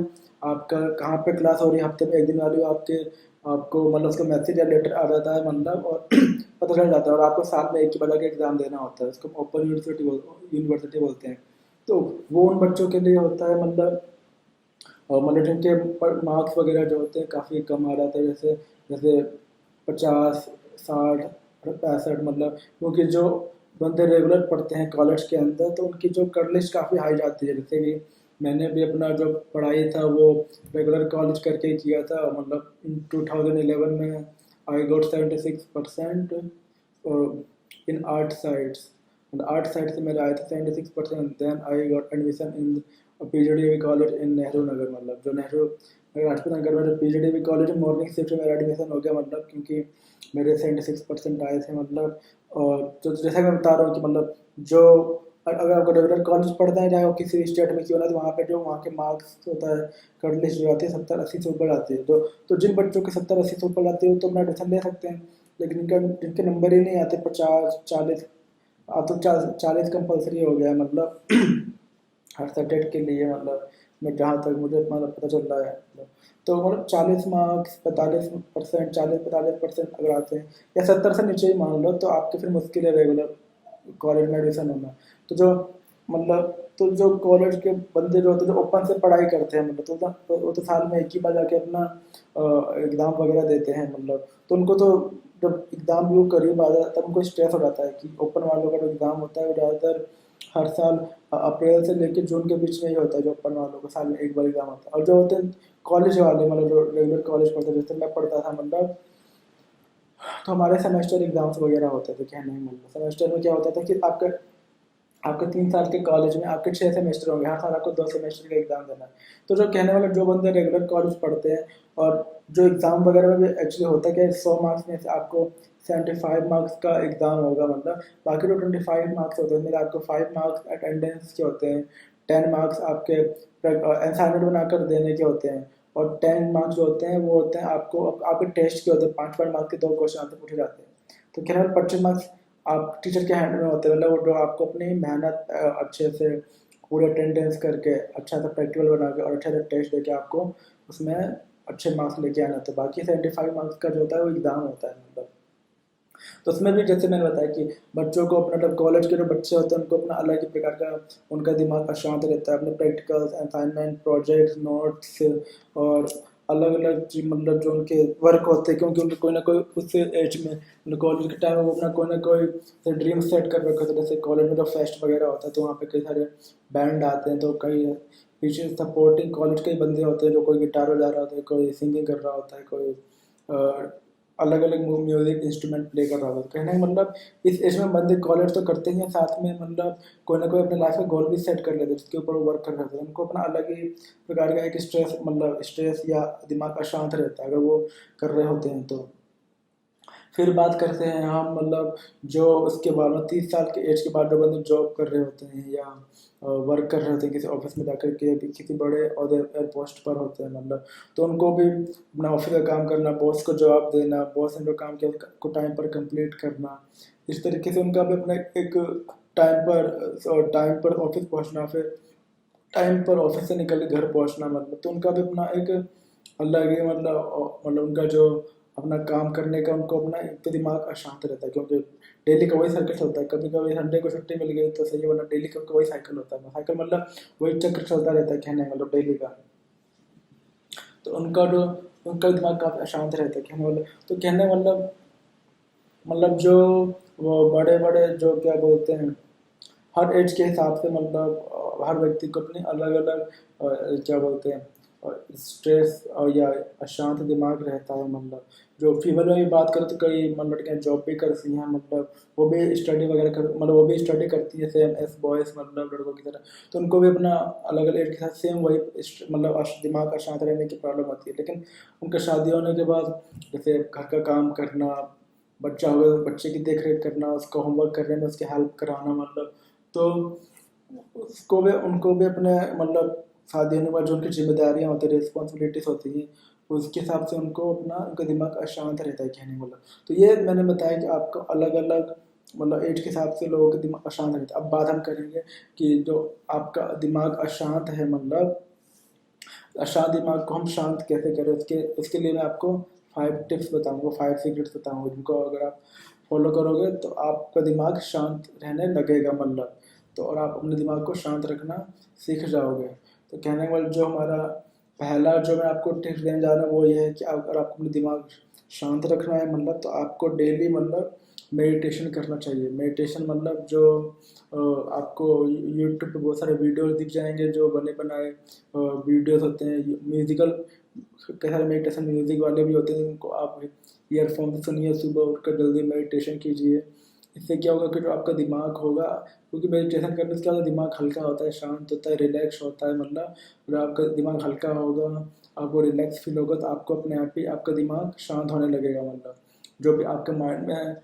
Speaker 1: आपका कहाँ पे क्लास हो रही है हफ्ते में एक दिन वाली, आपके आपको मतलब उसका मैसेज या लेटर आ जाता है, मतलब और पता चल जाता है, और आपको साल में एक ही बार के एग्ज़ाम देना होता है, उसको ओपन यूनिवर्सिटी बोलते हैं। तो वो उन बच्चों के लिए होता है, मतलब और मतलब जिनके मार्क्स वगैरह जो होते हैं काफ़ी कम आ जाते हैं, जैसे जैसे 50 60 65, मतलब क्योंकि जो बंदे रेगुलर पढ़ते हैं कॉलेज के अंदर तो उनकी जो कट लिस्ट काफ़ी हाई जाती है। जैसे कि मैंने भी अपना जो पढ़ाई था वो रेगुलर कॉलेज करके ही किया था, मतलब 2011 में I got 76% in arts sides, art side से मेरे आए थे 76%। Then I got admission in PGDB college in Nehru Nagar, मतलब जो नेहरू लाजपत नगर में जो PGDB कॉलेज है मॉर्निंग शिफ्ट में मेरा एडमिशन हो गया, मतलब क्योंकि मेरे 76% आए थे, मतलब और जो जैसा मैं बता रहा हूँ कि मतलब जो अगर आपको रेगुलर कॉलेज पढ़ना है चाहे वो किसी भी स्टेट में क्यों ना, तो वहाँ पे जो वहाँ के मार्क्स होता है कट लिस्ट जो आती है 70 80 से ऊपर आती है, तो जिन बच्चों के 70 80 से ऊपर आती है तो अपना एडमिशन ले सकते हैं। लेकिन जिनके नंबर ही नहीं आते 50 40, अब तो 40 कंपलसरी हो गया है, मतलब हर सब्जेक्ट के लिए, मतलब मैं जहाँ तक मुझे मतलब पता चल रहा है, मतलब तो मतलब 40 मार्क्स 45%, 40 45% अगर आते हैं या 70 से नीचे ही मान लो तो आपके फिर मुश्किल है रेगुलर कॉलेज में एडमिशन होना। तो जो कॉलेज के बंदे जो होते हैं जो ओपन से पढ़ाई करते हैं, मतलब वो तो साल में एक ही बार जाके अपना एग्ज़ाम वगैरह देते हैं, मतलब तो उनको तो जब एग्ज़ाम भी वो करीब आ जाता है तब उनको स्ट्रेस हो जाता है कि ओपन वालों का जो एग्ज़ाम होता है वो ज़्यादातर हर साल अप्रैल से लेकर जून के बीच में ही होता है, जो ओपन वालों का साल में एक बार एग्ज़ाम होता है। और जो होते हैं कॉलेज वाले, मतलब जो रेगुलर कॉलेज पढ़ते हैं, जैसे मैं पढ़ता था, मतलब तो हमारे सेमेस्टर एग्जाम्स वगैरह होते थे, कहने में मतलब सेमेस्टर में क्या होता था कि आपका आपके 3 साल के कॉलेज में आपके 6 सेमेस्टर होंगे, हर साल आपको 2 सेमेस्टर का एग्जाम देना है। तो जो कहने वाले जो बंदे रेगुलर कॉलेज पढ़ते हैं और जो एग्ज़ाम वगैरह में भी एक्चुअली होता है कि 100 मार्क्स में से आपको 75 मार्क्स का एग्ज़ाम होगा, मतलब बाकी जो 25 मार्क्स होते हैं मेरे आपको 5 मार्क्स अटेंडेंस के होते हैं, 10 मार्क्स आपके असाइनमेंट बनाकर देने के होते हैं, और 10 मार्क्स जो होते हैं वो होते हैं आपको आपके टेस्ट के होते हैं, 5 5 मार्क्स के 2 क्वेश्चन आपसे पूछे जाते हैं। तो कहने वाले 25 मार्क्स आप टीचर के हैंड में होते हैं, मतलब वो जो आपको अपनी मेहनत अच्छे से पूरे अटेंडेंस करके अच्छा सा प्रैक्टिकल बना के और अच्छा सा टेस्ट देके आपको उसमें अच्छे मार्क्स लेके आना होता है। बाकी 75 मार्क्स का जो होता है वो एग्ज़ाम होता है, मतलब तो उसमें भी जैसे मैंने बताया कि बच्चों को अपना, मतलब कॉलेज के जो बच्चे होते हैं उनको अपना अलग ही प्रकार का उनका दिमाग अशांत रहता है, अपने प्रैक्टिकल्स असाइनमेंट प्रोजेक्ट्स नोट्स और अलग अलग चीज, मतलब जो उनके वर्क होते हैं, क्योंकि उनके कोई ना कोई उस एज में कॉलेज के टाइम में वो अपना कोई ना कोई ड्रीम सेट कर रखे होते हैं। जैसे कॉलेज में जो फेस्ट वगैरह होता है तो वहाँ पे कई सारे बैंड आते हैं, तो कई पीछे सपोर्टिंग कॉलेज के ही बंदे होते हैं, जो कोई गिटार बजा रहा होता है, कोई सिंगिंग कर रहा होता है, कोई अलग अलग म्यूजिक इंस्ट्रूमेंट प्ले कर रहा होता है। कहने का मतलब इस एज में बंदे कॉलेज तो करते ही हैं, साथ में मतलब कोई ना कोई अपने लाइफ का गोल भी सेट कर लेते हैं जिसके ऊपर वो वर्क कर रहे होते हैं। उनको अपना अलग ही प्रकार का एक स्ट्रेस, मतलब स्ट्रेस या दिमाग अशांत रहता है अगर वो कर रहे होते हैं तो। फिर बात करते हैं हम, मतलब जो उसके बाद में 30 साल के एज के बाद जो बंदे जॉब कर रहे होते हैं या वर्क कर रहे होते हैं किसी ऑफिस में जाकर के, किसी बड़े अहदे पर पोस्ट पर होते हैं, मतलब तो उनको भी अपना ऑफिस का काम करना, बॉस को जवाब देना, बॉस ने जो काम किया उसको टाइम पर कंप्लीट करना, इस तरीके से उनका भी अपना एक टाइम पर ऑफिस पहुंचना, फिर टाइम पर ऑफिस से निकल के घर पहुंचना, मतलब तो उनका भी अपना एक अलग ही मतलब उनका जो अपना काम करने का उनको अपना एक तो दिमाग अशांत रहता है, क्योंकि डेली का वही सर्कल होता है। कभी कभी संडे को छुट्टी मिल गई तो सही है, वरना डेली का वही साइकिल होता है, साइकिल मतलब वही चक्र चलता रहता है, कहने मतलब डेली का। तो उनका दिमाग काफ़ी अशांत रहता है, कहने मतलब तो कहने मतलब जो वो बड़े बड़े जो क्या बोलते हैं हर एज के हिसाब से, मतलब हर व्यक्ति को अपनी अलग अलग क्या बोलते हैं और स्ट्रेस और या अशांत दिमाग रहता है। मतलब जो फीमेल में भी बात करें तो कई मतलब लड़कियाँ जॉब भी करती हैं, मतलब वो भी स्टडी वगैरह कर मतलब वो भी स्टडी करती है सेम एस बॉयज़ मतलब लड़कों की तरह। तो उनको भी अपना अलग अलग एज के साथ सेम वही मतलब दिमाग अशांत रहने की प्रॉब्लम होती है। लेकिन उनका शादी होने के बाद जैसे घर का काम करना, बच्चा होगा तो बच्चे की देख रेख करना, उसका होमवर्क करने में उसकी हेल्प कराना, मतलब तो उसको भी उनको भी अपने मतलब शादी होने के बाद जो उनकी जिम्मेदारियाँ होती है, रिस्पॉन्सिबिलिटीज होती हैं, उसके हिसाब से उनको अपना उनका दिमाग अशांत रहता है कहने वाला। तो ये मैंने बताया कि आपको अलग अलग मतलब एज के हिसाब से लोगों का दिमाग अशांत रहता है। अब बात हम करेंगे कि जो आपका दिमाग अशांत है, मतलब अशांत दिमाग को हम शांत कैसे करें, उसके उसके लिए मैं आपको 5 टिप्स बताऊंगा, 5 सीक्रेट्स बताऊंगा, जिनको अगर आप फॉलो करोगे तो आपका दिमाग शांत रहने लगेगा मतलब। तो और आप अपने दिमाग को शांत रखना सीख जाओगे। तो कहने वाला जो हमारा पहला जो मैं आपको टिप्स देने जा रहा हूँ वो ये है कि अगर आपको अपने दिमाग शांत रखना है मतलब, तो आपको डेली मतलब मेडिटेशन करना चाहिए। मेडिटेशन मतलब जो आपको यूट्यूब पे बहुत सारे वीडियोस दिख जाएंगे जो बने बनाए वीडियोस होते हैं, म्यूजिकल कई सारे मेडिटेशन म्यूजिक वाले भी होते हैं, उनको आप ईयरफोन से सुनिए, सुबह उठकर जल्दी मेडिटेशन कीजिए। इससे क्या होगा कि जो आपका दिमाग होगा, क्योंकि मेडिटेशन करने से क्या होता है, दिमाग हल्का होता है, शांत होता है, रिलैक्स होता है, मतलब जब आपका दिमाग हल्का होगा, आपको रिलैक्स फील होगा, तो आपको अपने आप ही आपका दिमाग शांत होने लगेगा। मतलब जो भी आपके माइंड में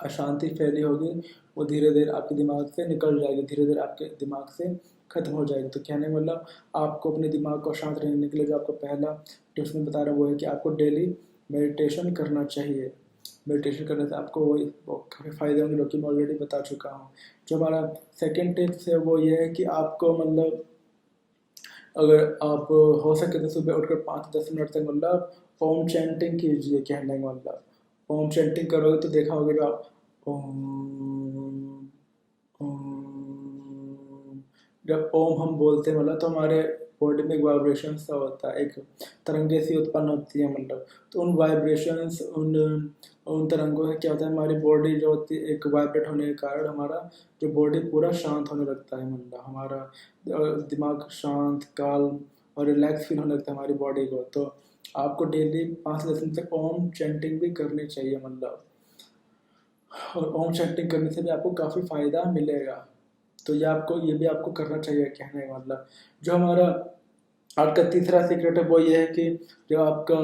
Speaker 1: अशांति फैली होगी वो धीरे धीरे आपके दिमाग से निकल जाएगी, धीरे धीरे आपके दिमाग से खत्म हो जाएगी। तो कहने मतलब आपको अपने दिमाग को शांत रहने के लिए जो आपका पहला टिप्स मैं बता रहा हूँ वो है कि आपको डेली मेडिटेशन करना चाहिए। मेडिटेशन करने से आपको वही काफ़ी फ़ायदे होंगे, जो कि मैं ऑलरेडी बता चुका हूँ। जो हमारा सेकेंड टिप्स है वो ये है कि आपको मतलब अगर आप हो सके तो सुबह उठकर 5 से 10 मिनट तक मतलब ओम चैंटिंग कीजिए। कहने का मतलब ओम चैंटिंग करोगे तो देखा होगा जो आप ओम ओम जब ओम हम बोलते हैं मतलब, तो हमारे बॉडी में एक वाइब्रेशन सा होता है, एक तरंगे सी उत्पन्न होती है मतलब। तो उन वाइब्रेशंस उन उन तरंगों से क्या होता है, हमारी बॉडी जो होती है एक वाइब्रेट होने के कारण हमारा जो बॉडी पूरा शांत होने लगता है, मतलब हमारा दिमाग शांत काल्म और रिलैक्स फील होने लगता है हमारी बॉडी को। तो आपको डेली 5 से 10 मिनट तक ओम चैंटिंग भी करनी चाहिए मतलब। और ओम चैंटिंग करने से भी आपको काफ़ी फ़ायदा मिलेगा। तो ये भी आपको करना चाहिए। कहने का मतलब जो हमारा आज का तीसरा सीक्रेट है वो ये है कि जब आपका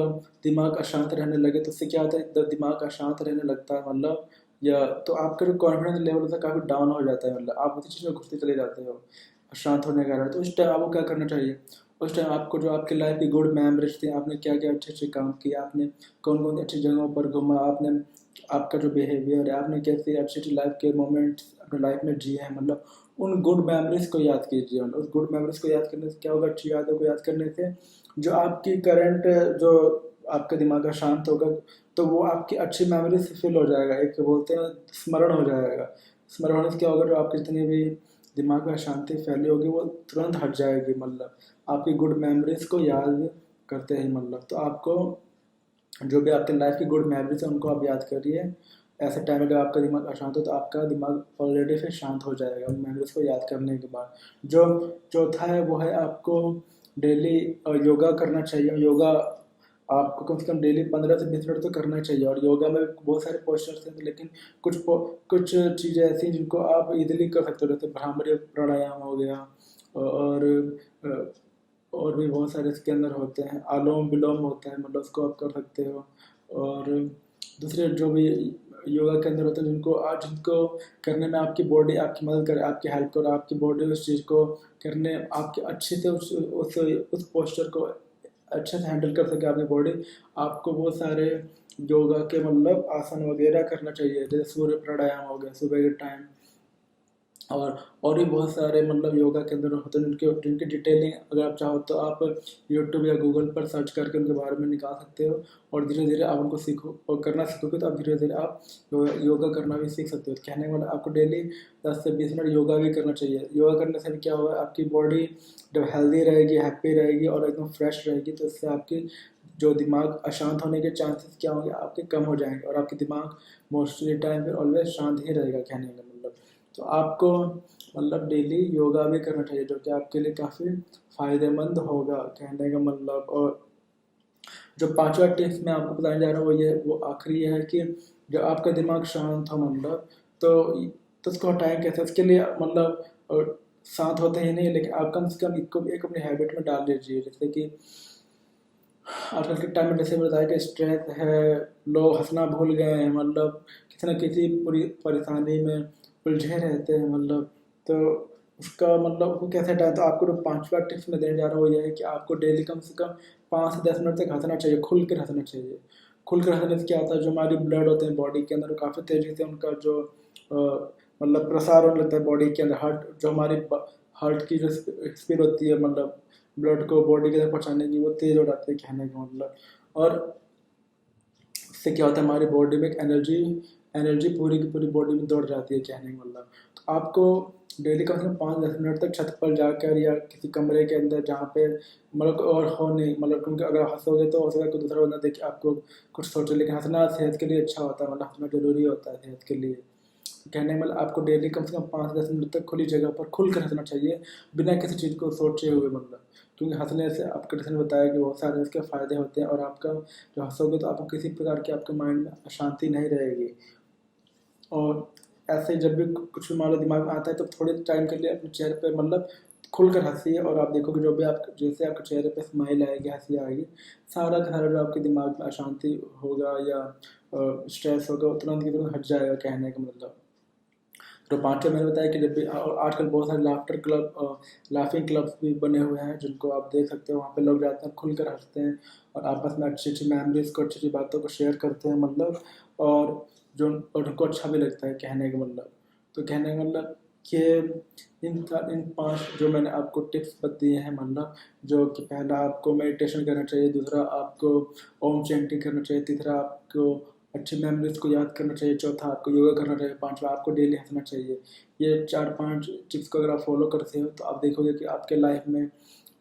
Speaker 1: दिमाग अशांत रहने लगे तो उससे क्या होता है, जब दिमाग अशांत रहने लगता है मतलब, या तो आपका जो कॉन्फिडेंस लेवल होता है काफ़ी डाउन हो जाता है, मतलब आप उसी चीज़ में घुसते चले जाते हो अशांत होने के कारण। तो उस टाइम आपको क्या करना चाहिए, उस टाइम आपको जो आपकी लाइफ की गुड मेमोरीज थी, आपने क्या क्या अच्छे अच्छे काम किए, आपने कौन कौन अच्छी जगहों पर घूमा, आपने आपका जो बिहेवियर है, आपने कैसे अच्छी अच्छी लाइफ के मोमेंट्स अपने लाइफ में जिए हैं, मतलब उन गुड मेमोरीज को याद कीजिए। उस गुड मेमोरीज को याद करने से क्या होगा, अच्छी यादों को याद करने से जो आपकी करंट जो आपका दिमाग का शांत होगा तो वो आपकी अच्छी मेमोरी से फिल हो जाएगा, एक बोलते हैं स्मरण हो जाएगा। स्मरण होने से क्या होगा, जो आपकी जितनी भी दिमाग में अशांति फैली होगी वो तुरंत हट जाएगी, मतलब आपकी गुड मेमोरीज को याद करते हैं मतलब। तो आपको जो भी आपके लाइफ की गुड मेमोरीज है उनको आप याद करिए। ऐसे टाइम में जब आपका दिमाग अशांत हो तो आपका दिमाग ऑलरेडी फिर शांत हो जाएगा उन मेमोरीज को याद करने के बाद। जो चौथा है वो है आपको डेली योगा करना चाहिए। योगा आपको कम से कम डेली 15 से 20 मिनट तो करना चाहिए। और योगा में बहुत सारे पोस्चर्स हैं, लेकिन कुछ चीज़ें ऐसी हैं जिनको आप इजीली कर सकते हो, जैसे भ्रामरी प्राणायाम हो गया, और और भी बहुत सारे इसके अंदर होते हैं, आलोम विलोम होता है, मतलब उसको आप कर सकते हो। और दूसरे जो भी योगा के अंदर होते हैं जिनको करने में आपकी बॉडी आपकी मदद करे, आपकी हेल्प करे, आपकी बॉडी उस चीज़ को करने आपके अच्छे से उस पोस्चर को अच्छे से हैंडल कर सके आपकी बॉडी, आपको बहुत सारे योगा के मतलब आसन वगैरह करना चाहिए, जैसे सूर्य प्राणायाम हो गया सुबह के टाइम। और भी बहुत सारे मतलब योगा के अंदर होते हैं जिनकी डिटेलिंग अगर आप चाहो तो आप यूट्यूब या गूगल पर सर्च करके उनके बारे में निकाल सकते हो। और धीरे धीरे आप उनको सीखो और करना सीखोगे तो आप धीरे धीरे आप योगा करना भी सीख सकते हो। कहने वाला आपको डेली 10 से 20 मिनट योगा भी करना चाहिए। योगा करने से भी क्या होगा, आपकी बॉडी जब हेल्दी रहेगी, हैप्पी रहेगी और एकदम फ्रेश रहेगी, तो इससे आपकी जो दिमाग अशांत होने के चांसेस क्या होंगे, आपके कम हो जाएंगे और आपके दिमाग मोस्टली टाइम पे ऑलवेज शांत ही रहेगा। कहने का मतलब तो आपको मतलब डेली योगा भी करना चाहिए, जो कि आपके लिए काफ़ी फ़ायदेमंद होगा, कहने का मतलब। और जो पांचवा टिप्स मैं आपको बताने जा रहा हूँ वो आखिरी ये है कि जो आपका दिमाग शांत हो, मतलब तो उसको हटाएं कैसे, उसके लिए मतलब शांत होते ही नहीं, लेकिन आप कम से कम इसको एक अपनी हैबिट में डाल लीजिए। जैसे कि आजकल के टाइम में जैसे बताया कि स्ट्रेस है, लोग हंसना भूल गए हैं, मतलब किसी न किसी पूरी परेशानी में उलझे रहते हैं, मतलब तो उसका मतलब वो कैसे हटाए। तो आपको जो पांचवा टिप्स मैं देने जा रहा हूँ वो ये है कि आपको डेली कम से कम 5 से 10 मिनट तक हंसना चाहिए, खुल कर हंसना चाहिए। खुल कर हंसने से क्या होता है, जो हमारी ब्लड होते हैं बॉडी के अंदर, वो काफ़ी तेज़ी से उनका जो मतलब प्रसार होने लगता है बॉडी के अंदर। हार्ट जो हमारी हार्ट की जो स्पीड होती है, मतलब ब्लड को बॉडी के अंदर पहुँचाने की, वो तेज़ हो जाती है, कहने का मतलब। और उससे क्या होता है, हमारी बॉडी में एक एनर्जी एनर्जी पूरी की पूरी बॉडी में दौड़ जाती है, कहने का मतलब। तो आपको डेली कम से कम 5-10 मिनट तक छत पर जाकर या किसी कमरे के अंदर जहाँ पे मतलब और हो नहीं, मतलब क्योंकि अगर हंसोगे तो हो सकता है कोई दूसरा बंदा देख के आपको कुछ सोचे, लेकिन हंसना सेहत के लिए अच्छा होता है, मतलब हंसना जरूरी होता है सेहत के लिए। कहने का मतलब आपको डेली कम से कम 5-10 मिनट तक खुली जगह पर खुल कर हंसना चाहिए, बिना किसी चीज़ को सोचे हुए, मतलब क्योंकि हंसने से आपके किसी ने बताया कि बहुत सारे इसके फ़ायदे होते हैं। और आपका जो हंसोगे तो आपको किसी प्रकार की आपके माइंड में अशांति नहीं रहेगी। और ऐसे जब भी कुछ भी मान लो दिमाग में आता है तो थोड़े टाइम के लिए अपने चेहरे पे मतलब खुलकर हंसिए, और आप देखोगे जो भी आप जैसे आपके चेहरे पे स्माइल आएगी, हंसी आएगी, सारा का सारा जो आपके दिमाग में अशांति होगा या स्ट्रेस होगा वो तुरंत की तुरंत हट जाएगा, कहने का मतलब। तो पांचवा मैंने बताया कि जब भी आजकल बहुत सारे लाफ्टर क्लब, लाफिंग क्लब्स भी बने हुए हैं, जिनको आप देख सकते हो। वहाँ पे लोग जाते हैं, खुलकर हंसते हैं और आपस में अच्छी अच्छी मेमोरीज को, अच्छी अच्छी बातों को शेयर करते हैं, मतलब और जो और उनको अच्छा भी लगता है, कहने का मतलब। तो कहने का मतलब कि इन 5 जो मैंने आपको टिप्स दिए हैं, मतलब जो कि पहला आपको मेडिटेशन करना चाहिए, दूसरा आपको ओम चैंटिंग करना चाहिए, तीसरा आपको अच्छी मेमोरीज को याद करना चाहिए, चौथा आपको योगा करना चाहिए, पांचवा आपको डेली हंसना चाहिए। ये 4-5 टिप्स को अगर आप फॉलो करते हो तो आप देखोगे कि आपके लाइफ में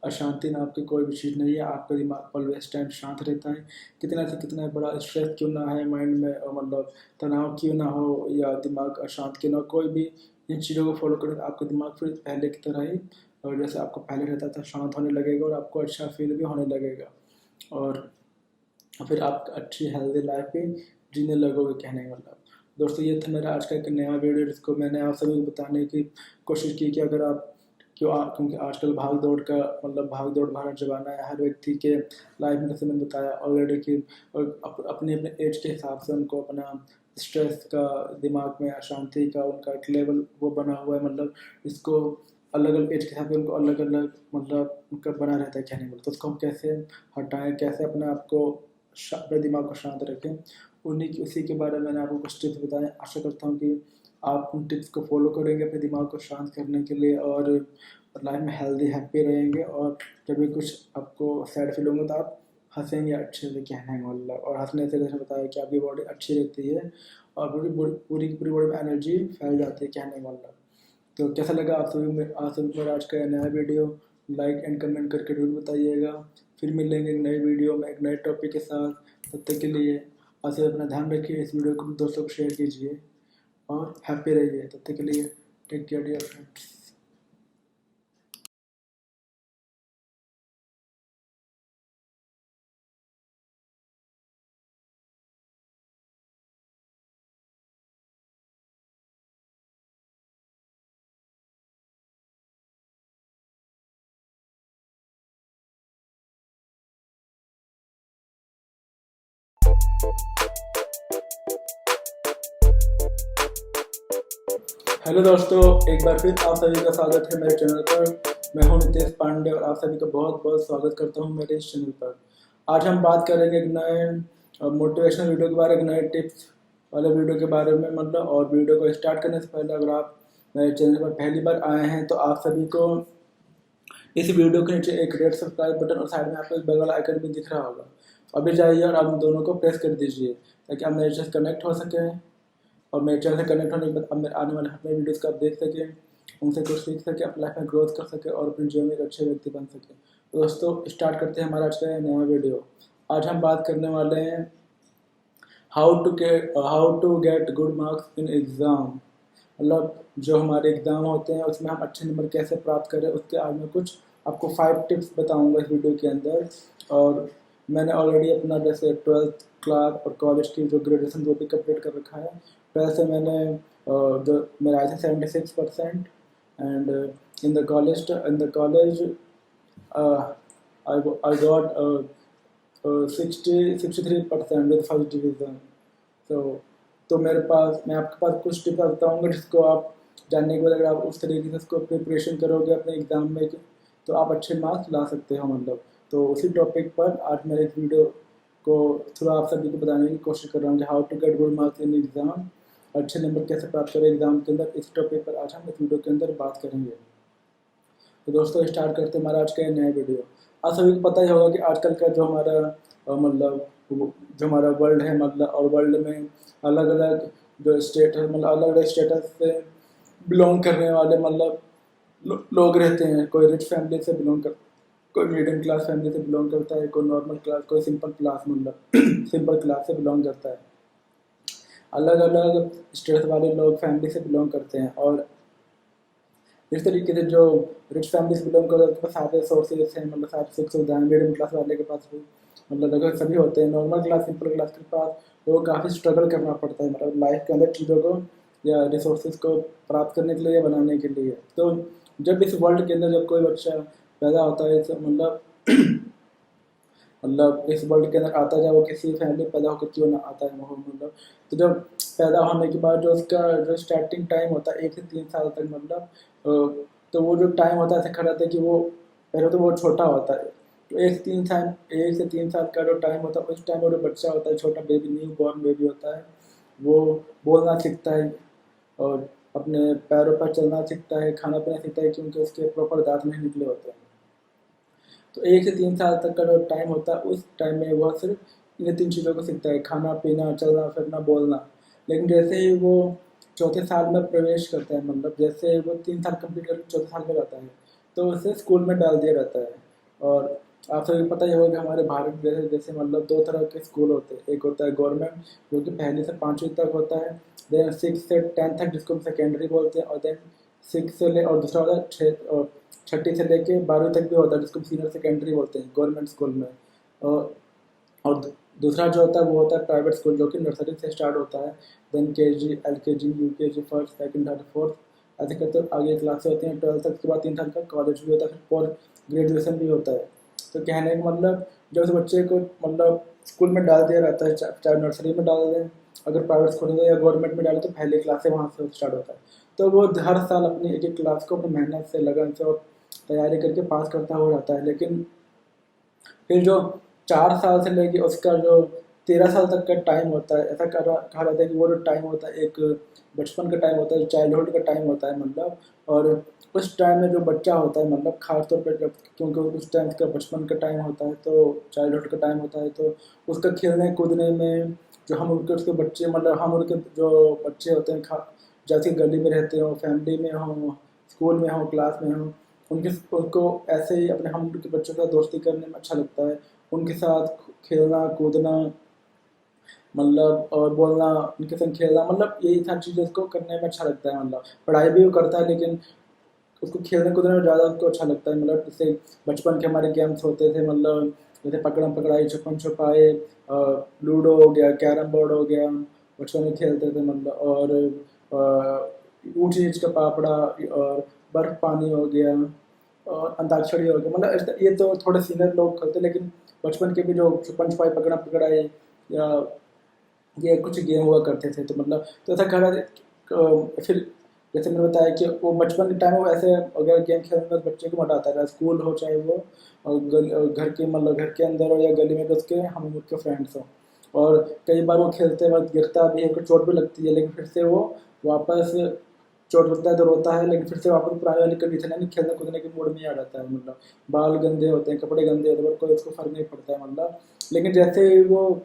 Speaker 1: अशांति ना आपकी कोई भी चीज़ नहीं है, आपका दिमाग ऑलवेज टाइम शांत रहता है। कितना से कितना बड़ा स्ट्रेस क्यों ना है माइंड में, मतलब तनाव क्यों ना हो या दिमाग अशांत क्यों ना हो, कोई भी इन चीज़ों को फॉलो करें तो आपका दिमाग फिर पहले की तरह ही, और जैसे आपको पहले रहता था, शांत होने लगेगा और आपको अच्छा फील भी होने लगेगा। और फिर आप अच्छी हेल्दी लाइफ भी जीने लगोगे, कहने का मतलब। दोस्तों ये था मेरा आज का एक नया वीडियो, जिसको मैंने आप सभी को बताने की कोशिश की कि अगर आप क्योंकि आजकल भाग दौड़ का मतलब भाग दौड़ भरा ज़माना है, हर व्यक्ति के लाइफ में, जैसे मैंने बताया ऑलरेडी कि अपने अपने एज के हिसाब से उनको अपना स्ट्रेस का, दिमाग में अशांति का उनका एक लेवल वो बना हुआ है, मतलब इसको अलग अलग एज के हिसाब से उनको अलग अलग मतलब उनका बना रहता है, कहने को। तो उसको हम कैसे हटाएं, कैसे अपने आप को अपने दिमाग को शांत रखें, उसी के बारे में मैंने आपको कुछ टिप्स बताए। आशा करता हूँ कि आप उन टिप्स को फॉलो करेंगे अपने दिमाग को शांत करने के लिए, और लाइफ में हेल्दी हैप्पी रहेंगे। और जब भी कुछ आपको सैड फील होंगे तो आप हंसेंगे अच्छे से, कहने का मतलब। और हंसने से जैसे बताया कि आपकी बॉडी अच्छी रहती है और पूरी की पूरी बॉडी में एनर्जी फैल जाती है, कहने का मतलब। तो कैसा लगा आप सभी को आज का नया वीडियो, लाइक एंड कमेंट करके जरूर बताइएगा। फिर मिलेंगे एक नए वीडियो में एक नए टॉपिक के साथ। तब तक के लिए आप सब अपना ध्यान रखिए, इस वीडियो को दोस्तों को शेयर कीजिए और हैप्पी रहिए। तब तक के लिए take care dear friends. Hello दोस्तों, एक बार फिर आप सभी का स्वागत है मेरे चैनल पर। मैं हूं नितेश पांडे और आप सभी का बहुत बहुत स्वागत करता हूं मेरे इस चैनल पर। आज हम बात करेंगे एक नए मोटिवेशनल वीडियो के बारे में, नए टिप्स वाले वीडियो के बारे में, मतलब। और वीडियो को स्टार्ट करने से पहले अगर आप मेरे चैनल पर पहली बार आए हैं तो आप सभी को इस वीडियो के नीचे एक रेड सब्सक्राइब बटन और साइड में आपको एक बेल वाला आइकन भी दिख रहा होगा। अभी जाइए और आप दोनों को प्रेस कर दीजिए ताकि आप मेरे साथ कनेक्ट हो सकें, और मेरे चैनल से कनेक्ट होने के बाद अब मेरे आने वाले हर नए वीडियोज़ को आप देख सकें, उनसे कुछ सीख सकें, अपनी लाइफ में ग्रोथ कर सकें और अपने जीवन में एक अच्छे व्यक्ति बन सकें। तो दोस्तों स्टार्ट करते हैं हमारा आज का नया वीडियो। आज हम बात करने वाले हैं how to get good marks in exam. मतलब जो हमारे एग्ज़ाम होते हैं उसमें हम अच्छे नंबर कैसे प्राप्त करें, उसके आज मैं कुछ आपको 5 टिप्स बताऊंगा इस वीडियो के अंदर। और मैंने ऑलरेडी अपना जैसे 12th क्लास और कॉलेज की जो ग्रेजुएशन वो भी कंप्लीट कर रखा है। ट्वेल्थ से मैंने जो मेरा आया था 76%। And in the college I got 63% with first division. तो मेरे पास मैं आपके पास कुछ टिप्स बताऊंगा जिसको आप जानने के बाद अगर आप उस तरीके से उसको प्रिपरेशन करोगे अपने एग्ज़ाम में तो आप अच्छे मार्क्स ला सकते हो मतलब। तो उसी टॉपिक पर आज मेरे इस वीडियो को थोड़ा आप सभी को बताने की कोशिश कर रहा हूँ कि how to get good marks in exam, अच्छे नंबर कैसे प्राप्त करें एग्ज़ाम के अंदर। इस टॉपिक पर आज हम इस वीडियो के अंदर बात करेंगे। तो दोस्तों स्टार्ट करते हैं हमारा आज का नया वीडियो। आप सभी को पता ही होगा कि आजकल का जो हमारा मतलब जो हमारा वर्ल्ड है मतलब, और वर्ल्ड में अलग अलग जो स्टेट है मतलब अलग अलग स्टेटस से बिलोंग करने वाले मतलब लोग रहते हैं। कोई रिच फैमिली से बिलोंग कर, कोई मिडिल क्लास फैमिली से बिलोंग करता है, कोई नॉर्मल क्लास, कोई सिंपल क्लास मतलब सिंपल क्लास से बिलोंग करता है। अलग अलग स्टेटस वाले लोग फैमिली से बिलोंग करते हैं। और इस तरीके से जो रिच फैमिली से बिलोंग करते हैं उनके पास सारे सोर्सेज हैं मतलब सारी सुख सुविधाएं। मिडिल क्लास वाले के पास भी मतलब लगभग सभी होते हैं। नॉर्मल क्लास सिंपल क्लास के पास वो काफ़ी स्ट्रगल करना पड़ता है मतलब लाइफ के अंदर चीज़ों को या रिसोर्सेज को प्राप्त करने के लिए या बनाने के लिए। तो जब इस वर्ल्ड के अंदर जब कोई बच्चा पैदा होता है तो मतलब इस वर्ल्ड के अंदर आता, जब वो किसी फैमिली पैदा होकर क्यों ना आता है वो मतलब। तो जब पैदा होने के बाद जो उसका जो स्टार्टिंग टाइम होता है 1 से 3 साल तक मतलब तो वो जो टाइम होता है ऐसा खड़ा था कि वो पहले तो वो छोटा होता है। तो 1 से 3 साल का जो टाइम होता है उस टाइम वो जो बच्चा होता है, छोटा बेबी, न्यू बॉर्न बेबी होता है, वो बोलना सीखता है और अपने पैरों पर चलना सीखता है, खाना पीना सीखता है क्योंकि उसके प्रॉपर दांत नहीं निकले होते हैं। तो 1 से 3 साल तक का जो टाइम होता है उस टाइम में वह सिर्फ इन 3 चीज़ों को सीखता है, खाना पीना, चलना फिरना, बोलना। लेकिन जैसे ही वो चौथे साल में प्रवेश करता है मतलब जैसे वो 3 साल कंप्लीट करके चौथे साल में जाता है तो उसे स्कूल में डाल दिया जाता है। और आप सभी को पता ही होगा कि हमारे भारत जैसे जैसे मतलब 2 तरह के स्कूल होते हैं। एक होता है गवर्नमेंट जो कि 1 से 5वीं तक होता है, देन 6 से 10 तक जिसको हम सेकेंडरी बोलते हैं, और देन 6 से ले और दूसरा होता है 6 से लेके 12वीं तक भी होता है जिसको सीनियर सेकेंडरी बोलते हैं गवर्नमेंट स्कूल में। और दूसरा जो होता है वो होता है प्राइवेट स्कूल जो कि नर्सरी से स्टार्ट होता है, then KG, LKG, UKG, first second third fourth ऐसे करते आगे क्लासें होती हैं। 12th तक के बाद 3 साल का कॉलेज भी होता है, फिर पोस्ट ग्रेजुएशन भी होता है। तो कहने का मतलब जब उस बच्चे को मतलब स्कूल में डाल दिया जाता है, चाहे नर्सरी में डाल दें, अगर प्राइवेट स्कूल में या गवर्नमेंट में डालें तो पहले क्लास से वहाँ से स्टार्ट होता है। तो वो हर साल अपनी एक एक क्लास को अपनी मेहनत से लगन से और तैयारी करके पास करता हो जाता है। लेकिन फिर जो 4 साल से लेके उसका जो 13 साल तक का टाइम होता है, ऐसा कहा जाता है कि वो जो टाइम होता है एक बचपन का टाइम होता है, चाइल्डहुड का टाइम होता है मतलब। और उस टाइम में जो बच्चा होता है मतलब खासतौर पर जब, क्योंकि उस टाइम का बचपन का टाइम होता है तो चाइल्डहुड का टाइम होता है, तो उसका खेलने कूदने में जो हम उनके उसके बच्चे मतलब हम उनके जो बच्चे होते हैं जैसे गली में रहते हो, फैमिली में हो, स्कूल में हो, क्लास में हो, उनके उनको ऐसे ही अपने हम उनके बच्चों का दोस्ती करने में अच्छा लगता है। उनके साथ खेलना कूदना मतलब और बोलना, उनके संग खेलना मतलब यही सारी चीज़ें उसको करने में अच्छा लगता है मतलब। पढ़ाई भी वो करता है लेकिन उसको खेलने कूदने में ज़्यादा उसको अच्छा लगता है मतलब। जैसे बचपन के हमारे गेम्स होते थे मतलब जैसे पकड़म पकड़ाई, छुपन छुपाई, लूडो हो गया, कैरम बोर्ड हो गया, बचपन में खेलते थे मतलब। और ऊँच नीच का पापड़ा और बर्फ पानी हो गया और अंताक्षरी हो गया मतलब ये तो थोड़े सीनियर लोग खेलते, लेकिन बचपन के भी जो छुपन छुपाई, पकड़ा पकड़ाई या ये कुछ गेम हुआ करते थे। तो मतलब तो ऐसा कहा फिर जैसे मैंने बताया कि वो बचपन के टाइम में ऐसे अगर गेम खेलने में बच्चे को मजा आता है, स्कूल हो चाहे वो और घर के मतलब घर के अंदर हो या गली में उसके हम उसके फ्रेंड्स हो। और कई बार वो खेलते वक्त गिरता भी है, उसको चोट भी लगती है, लेकिन फिर से वो वापस चोट लगता है तो रोता है, लेकिन फिर से वापस पुराने वाली कंडीशन यानी खेलने कूदने के मूड में ही आ जाता है मतलब। बाल गंदे होते हैं, कपड़े गंदे होते हैं, पर कोई उसको फर्क नहीं पड़ता है मतलब। लेकिन जैसे ही वो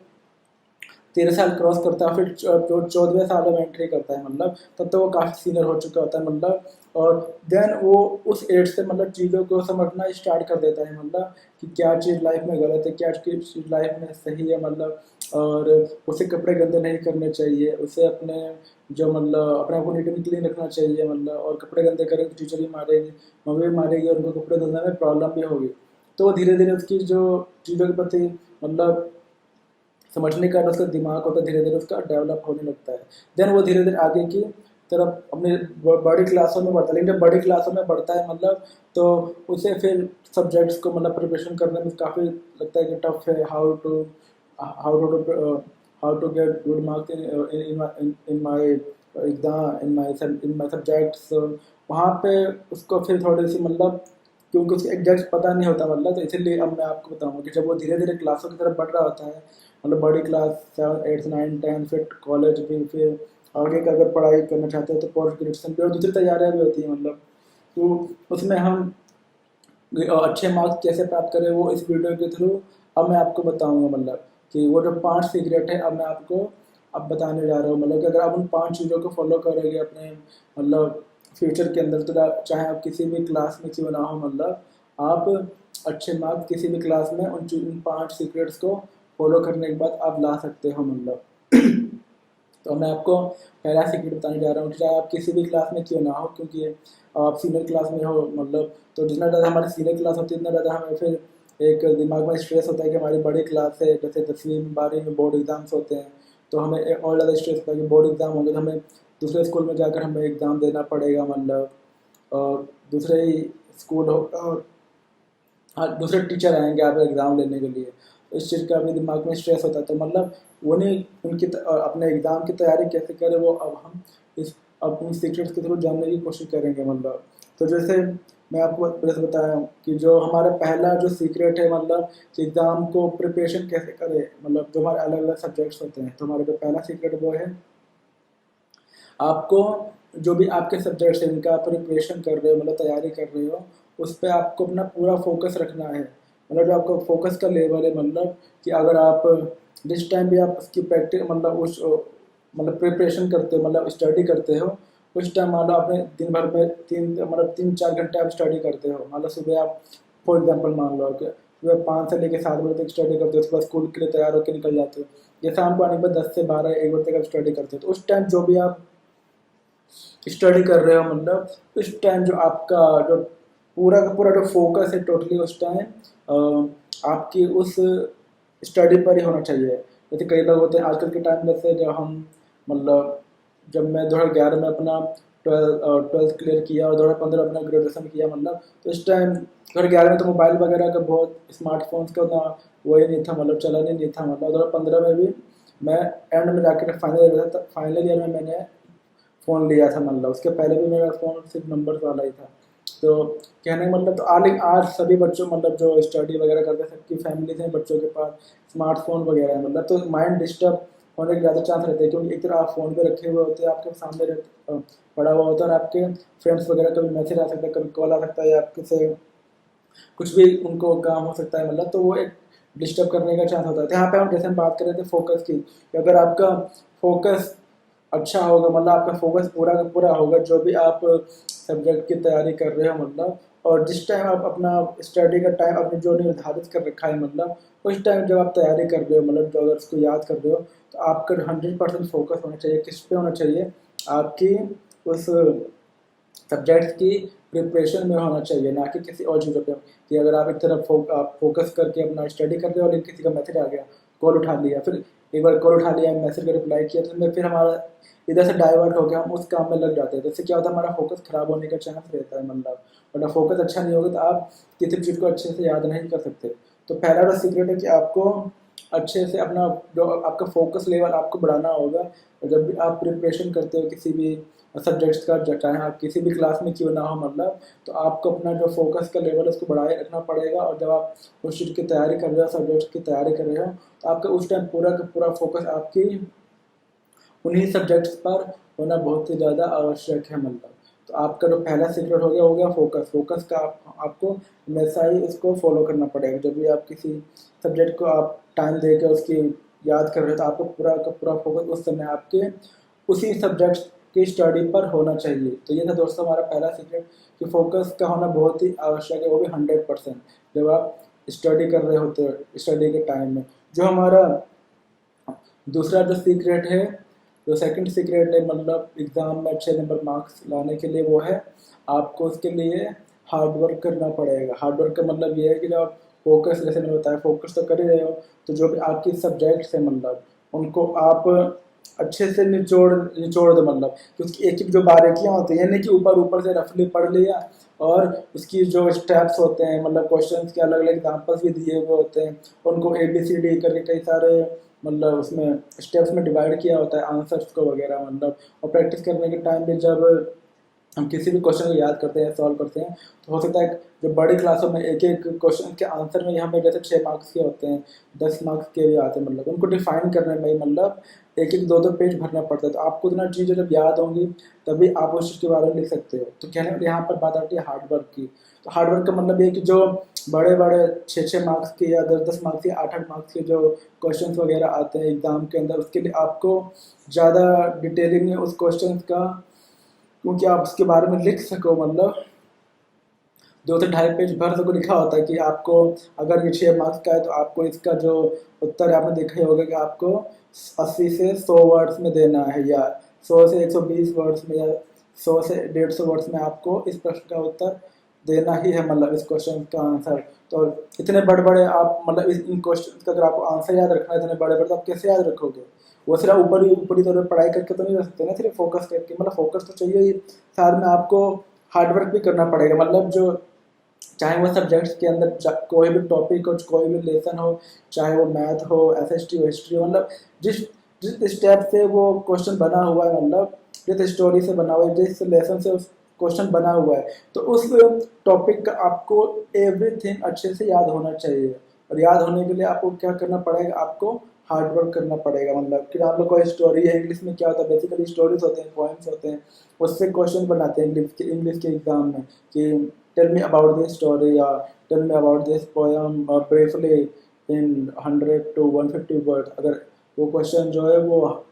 Speaker 1: 13 साल क्रॉस करता है फिर जो 14वें साल में एंट्री करता है मतलब, तब तो वो काफ़ी सीनियर हो चुका होता है मतलब। और देन वो उस एज से मतलब चीज़ों को समझना स्टार्ट कर देता है मतलब कि क्या चीज़ लाइफ में गलत है, क्या चीज़ लाइफ में सही है मतलब। और उसे कपड़े गंदे नहीं करने चाहिए, उसे अपने जो मतलब अपने आप को नीट एंड क्लीन रखना चाहिए मतलब। और कपड़े गंदे करें तो टीचर भी मारेगी, मम्मी भी मारेगी, और उनको कपड़े धोने में प्रॉब्लम भी होगी। तो वो धीरे धीरे उसकी जो चीज़ों के प्रति मतलब समझने का जो उसका दिमाग होता है धीरे धीरे उसका डेवलप होने लगता है। देन वो धीरे धीरे आगे की तरफ अपने बड़ी क्लासों में बढ़ता है। लेकिन जब बड़ी क्लासों में बढ़ता है मतलब तो उसे फिर सब्जेक्ट्स को मतलब प्रिपरेशन करने में काफ़ी लगता है कि टफ है। How to get good marks in my exam in my subjects. वहाँ पे उसको फिर थोड़ी सी मतलब क्योंकि उसको एग्जैक्ट पता नहीं होता मतलब, तो इसीलिए अब मैं आपको बताऊंगा कि जब वो धीरे धीरे क्लासों की तरफ बढ़ रहा होता है मतलब बड़ी क्लास 7, 8, 9, 10 फिर कॉलेज भी, फिर आगे का अगर पढ़ाई करना चाहते हैं तो पोस्ट ग्रेजुएशन भी और दूसरी तैयारियां भी होती हैं मतलब। तो उसमें हम अच्छे मार्क्स कैसे प्राप्त करें वो इस वीडियो के थ्रू अब मैं आपको बताऊंगा मतलब कि वो जो 5 सीक्रेट है अब मैं आपको अब बताने जा रहा हूँ मतलब कि अगर आप उन 5 चीज़ों को फॉलो करोगे अपने मतलब फ्यूचर के अंदर तो चाहे आप किसी भी क्लास में क्यों ना हो मतलब आप अच्छे मार्क्स किसी भी क्लास में उन 5 सीक्रेट्स को फॉलो करने के बाद आप ला सकते हो मतलब। तो मैं आपको पहला सीक्रेट बताने जा रहा हूँ कि चाहे आप किसी भी क्लास में क्यों ना हो, क्योंकि आप सीनियर क्लास में हो मतलब तो जितना ज़्यादा हमारी सीनियर क्लास होती है उतना ज़्यादा हमें फिर एक दिमाग में स्ट्रेस होता है कि हमारी बड़ी क्लास है, जैसे 10वीं 12वीं में बोर्ड एग्जाम्स होते हैं तो हमें और ज़्यादा स्ट्रेस होता है कि बोर्ड एग्ज़ाम होंगे तो हमें दूसरे स्कूल में जाकर हमें एग्ज़ाम देना पड़ेगा मतलब। और दूसरे ही स्कूल होगा, हाँ दूसरे टीचर आएंगे आप एग्ज़ाम लेने के लिए, तो इस चीज़ का अपने दिमाग में स्ट्रेस होता है। तो मतलब उन्हें अपने एग्ज़ाम की तैयारी कैसे करें वो अब हम इस अपनी सीक्रेट्स के थ्रू जानने की कोशिश करेंगे मतलब। तो जैसे मैं आपको पहले बताया कि जो हमारा पहला जो सीक्रेट है मतलब कि एग्ज़ाम को प्रिपरेशन कैसे करें मतलब जो हमारे अलग अलग सब्जेक्ट्स होते हैं, तो हमारा जो पहला सीक्रेट वो है आपको जो भी आपके सब्जेक्ट्स हैं इनका आप प्रिपरेशन कर रहे हो मतलब तैयारी कर रहे हो उस पर आपको अपना पूरा फोकस रखना है। मतलब जो आपका फोकस का लेवल है मतलब कि अगर आप जिस टाइम भी आप उसकी प्रैक्टिस मतलब उस मतलब प्रिपरेशन करते हो मतलब स्टडी करते हो उस टाइम मान लो आपने दिन भर में 3 4 घंटे आप स्टडी करते हो। मान लो सुबह आप फॉर एग्जाम्पल मान लो कि सुबह 5 से लेकर 7 बजे तक स्टडी करते हो, उसके बाद स्कूल के लिए तैयार होकर निकल जाते हो। ये शाम को आने के बाद 10 से 12 1 बजे तक आप स्टडी करते हो, तो उस टाइम जो भी आप स्टडी कर रहे हो मतलब उस टाइम जो आपका जो पूरा का पूरा जो फोकस है टोटली उस टाइम आपकी उस स्टडी पर ही होना चाहिए। जैसे कई लोग होते हैं आजकल के टाइम में से जब हम मतलब जब मैं 2011 में अपना ट्वेल्थ क्लियर किया और 2015 अपना ग्रेजुएशन किया मतलब, तो इस टाइम 2011 में तो मोबाइल वगैरह का बहुत स्मार्टफोन्स का उतना वो ही नहीं था मतलब चलन ही नहीं था मतलब। 2015 में भी मैं एंड में जाकर फाइनल ईयर में मैंने फ़ोन लिया था मतलब, उसके पहले भी मेरा फ़ोन सिर्फ नंबर वाला ही था। तो कहने का मतलब तो आज सभी बच्चों मतलब जो स्टडी वगैरह करते हैं सबकी फैमिलीज हैं बच्चों के पास स्मार्टफोन वगैरह है मतलब, तो माइंड डिस्टर्ब होने के ज़्यादा चांस रहते हैं क्योंकि एक तरह आप फ़ोन पे रखे हुए होते हैं आपके सामने पड़ा हुआ होता है और आपके फ्रेंड्स वगैरह कभी मैसेज आ सकता है कभी कॉल आ सकता है या आपके से कुछ भी उनको काम हो सकता है मतलब, तो वो एक डिस्टर्ब करने का चांस होता है। तो यहाँ पे हम जैसे हम बात कर रहे थे फोकस की कि अगर आपका फोकस अच्छा होगा मतलब आपका फोकस पूरा का पूरा होगा जो भी आप सब्जेक्ट की तैयारी कर रहे हो मतलब, और जिस टाइम आप अपना स्टडी का टाइम आपने जो निर्धारित कर रखा है मतलब उस टाइम जब आप तैयारी कर रहे हो मतलब जो अगर उसको याद कर रहे हो तो आपका 100% फोकस होना चाहिए। किस पे होना चाहिए? आपकी उस सब्जेक्ट्स की प्रिपरेशन में होना चाहिए, ना कि किसी और चीज़ों पे। कि अगर आप एक तरफ आप फोकस करके अपना स्टडी कर रहे हो लेकिन किसी का मैसेज आ गया, कॉल उठा लिया, फिर एक बार कॉल उठा लिया मैसेज का रिप्लाई किया तो फिर हमारा इधर से डाइवर्ट हो गया, हम उस काम में लग जाते हैं। जैसे क्या होता है हमारा फोकस खराब होने का चांस रहता है मतलब, वरना फोकस अच्छा नहीं होगा तो आप किसी चीज़ को अच्छे से याद नहीं कर सकते। तो पहला जो सीक्रेट है कि आपको अच्छे से अपना जो आपका फोकस लेवल आपको बढ़ाना होगा। और जब भी आप प्रिपरेशन करते हो किसी भी सब्जेक्ट्स का चाहे आप किसी भी क्लास में क्यों ना हो मतलब, तो आपको अपना जो फोकस का लेवल है उसको बढ़ाए रखना पड़ेगा। और जब आप उस चीज़ की तैयारी कर रहे हो सब्जेक्ट्स की तैयारी कर रहे हो तो आपका उस टाइम पूरा का पूरा फोकस आपकी उन्हीं सब्जेक्ट्स पर होना बहुत ही ज़्यादा आवश्यक है मतलब। तो आपका जो पहला सीक्रेट हो गया फोकस। फोकस का आपको हमेशा ही इसको फॉलो करना पड़ेगा। जब भी आप किसी सब्जेक्ट को आप टाइम दे के उसकी याद कर रहे हो तो आपको पूरा का पूरा फोकस उस समय आपके उसी सब्जेक्ट की स्टडी पर होना चाहिए। तो ये था दोस्तों हमारा पहला सीक्रेट कि फोकस का होना बहुत ही आवश्यक है, वो भी 100% जब आप स्टडी कर रहे होते हो स्टडी के टाइम में। जो हमारा दूसरा जो सीक्रेट है, जो सेकंड सीक्रेट है मतलब एग्ज़ाम में अच्छे नंबर मार्क्स लाने के लिए, वो है आपको उसके लिए हार्ड वर्क करना पड़ेगा। हार्ड वर्क का मतलब ये है कि जब आप फोकस, जैसे मैंने बताया फोकस तो कर ही रहे हो, तो जो भी आपकी सब्जेक्ट्स है मतलब उनको आप अच्छे से निचोड़ निचोड़ दो, मतलब क्योंकि एक एक जो बारीकियाँ होती हैं, नहीं कि ऊपर ऊपर से रफली पढ़ लिया और उसकी जो स्टेप्स होते हैं, मतलब क्वेश्चंस के अलग अलग एग्जांपल्स भी दिए हुए होते हैं, उनको ABCD करके कई सारे मतलब उसमें स्टेप्स में डिवाइड किया होता है आंसर्स को वगैरह मतलब। और प्रैक्टिस करने के टाइम पे जब हम किसी भी क्वेश्चन को याद करते हैं, सॉल्व करते हैं, तो हो सकता है जो बड़ी क्लासों में एक एक क्वेश्चन के आंसर में यहाँ पे जैसे 6 मार्क्स के होते हैं, 10 मार्क्स के भी आते हैं, मतलब उनको डिफाइन करने में मतलब एक एक दो दो पेज भरना पड़ता है। तो आपको इतना चीज़ें जब याद होंगी तभी आप उस चीज़ के बारे में लिख सकते हो। तो कहने में यहाँ पर बात आती है हार्ड वर्क की। तो हार्ड वर्क का मतलब ये कि जो बड़े बड़े 6 मार्क्स के या 10 मार्क्स के 8 मार्क्स के जो क्वेश्चन वगैरह आते हैं एग्जाम के अंदर, उसके लिए आपको ज़्यादा डिटेलिंग में उस क्वेश्चन का, क्योंकि आप उसके बारे में लिख सको, मतलब 2 से ढाई पेज भर सको लिखा होता है कि आपको अगर ये 6 मार्क्स का है तो आपको इसका जो उत्तर है, आपने देखा ही होगा कि आपको 80 से 100 वर्ड्स में देना है, या 100 से 120 वर्ड्स में, या 100 से 150 वर्ड्स में आपको इस प्रश्न का उत्तर देना ही है, मतलब इस क्वेश्चन का आंसर। तो इतने बड़े बड़े आप मतलब इन क्वेश्चन का अगर आपको आंसर याद रखना है इतने बड़े बड़े, तो आप कैसे याद रखोगे? वो सिर्फ ऊपरी तौर पर पढ़ाई करके तो नहीं रख सकते ना, सिर्फ फोकस करके, मतलब फोकस तो चाहिए ही, साथ में आपको हार्डवर्क भी करना पड़ेगा। मतलब जो चाहे वो सब्जेक्ट्स के अंदर कोई भी टॉपिक हो, कोई भी लेसन हो, चाहे वो मैथ हो, SST हो, हिस्ट्री हो, मतलब जिस जिस स्टेप से वो क्वेश्चन बना हुआ है, मतलब जिस स्टोरी से बना हुआ है, जिस लेसन से उस क्वेश्चन बना हुआ है, तो उस टॉपिक का आपको एवरीथिंग अच्छे से याद होना चाहिए। और याद होने के लिए आपको क्या करना पड़ेगा? आपको हार्ड वर्क करना पड़ेगा। मतलब कि आप लोग कोई स्टोरी है, इंग्लिश में क्या होता है, बेसिकली स्टोरीज होते हैं, पोएम्स होते हैं, उससे क्वेश्चन बनाते हैं इंग्लिश के एग्जाम में कि tell me about this story, या tell me about this poem briefly in 100 to 150 word. अगर वो क्वेश्चन जो है वो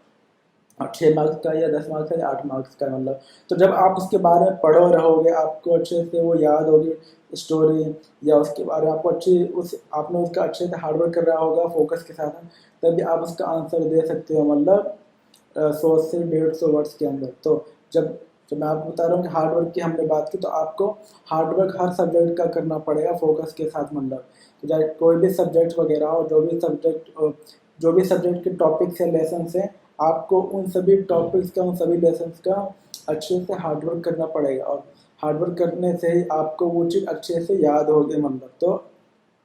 Speaker 1: 6 मार्क्स का या 10 मार्क्स का या 8 मार्क्स का, मतलब तो जब आप उसके बारे में पढ़ो रहोगे, आपको अच्छे से वो याद होगी स्टोरी, या उसके बारे में आपको अच्छी उस आपने उसका अच्छे से हार्डवर्क कर रहा होगा फोकस के साथ, तभी आप उसका आंसर दे सकते हो, मतलब 100 से 150 वर्ड्स के अंदर। तो जब जब मैं आपको बता रहा हूँ कि हार्डवर्क की हमने बात की, तो आपको हार्डवर्क हर सब्जेक्ट का करना पड़ेगा फोकस के साथ। मतलब तो चाहे कोई भी सब्जेक्ट वगैरह हो, जो भी सब्जेक्ट के टॉपिक्स है, लेसन है, आपको उन सभी टॉपिक्स का, उन सभी लेसन्स का अच्छे से हार्डवर्क करना पड़ेगा। और हार्डवर्क करने से ही आपको वो चीज़ अच्छे से याद होगी। मतलब तो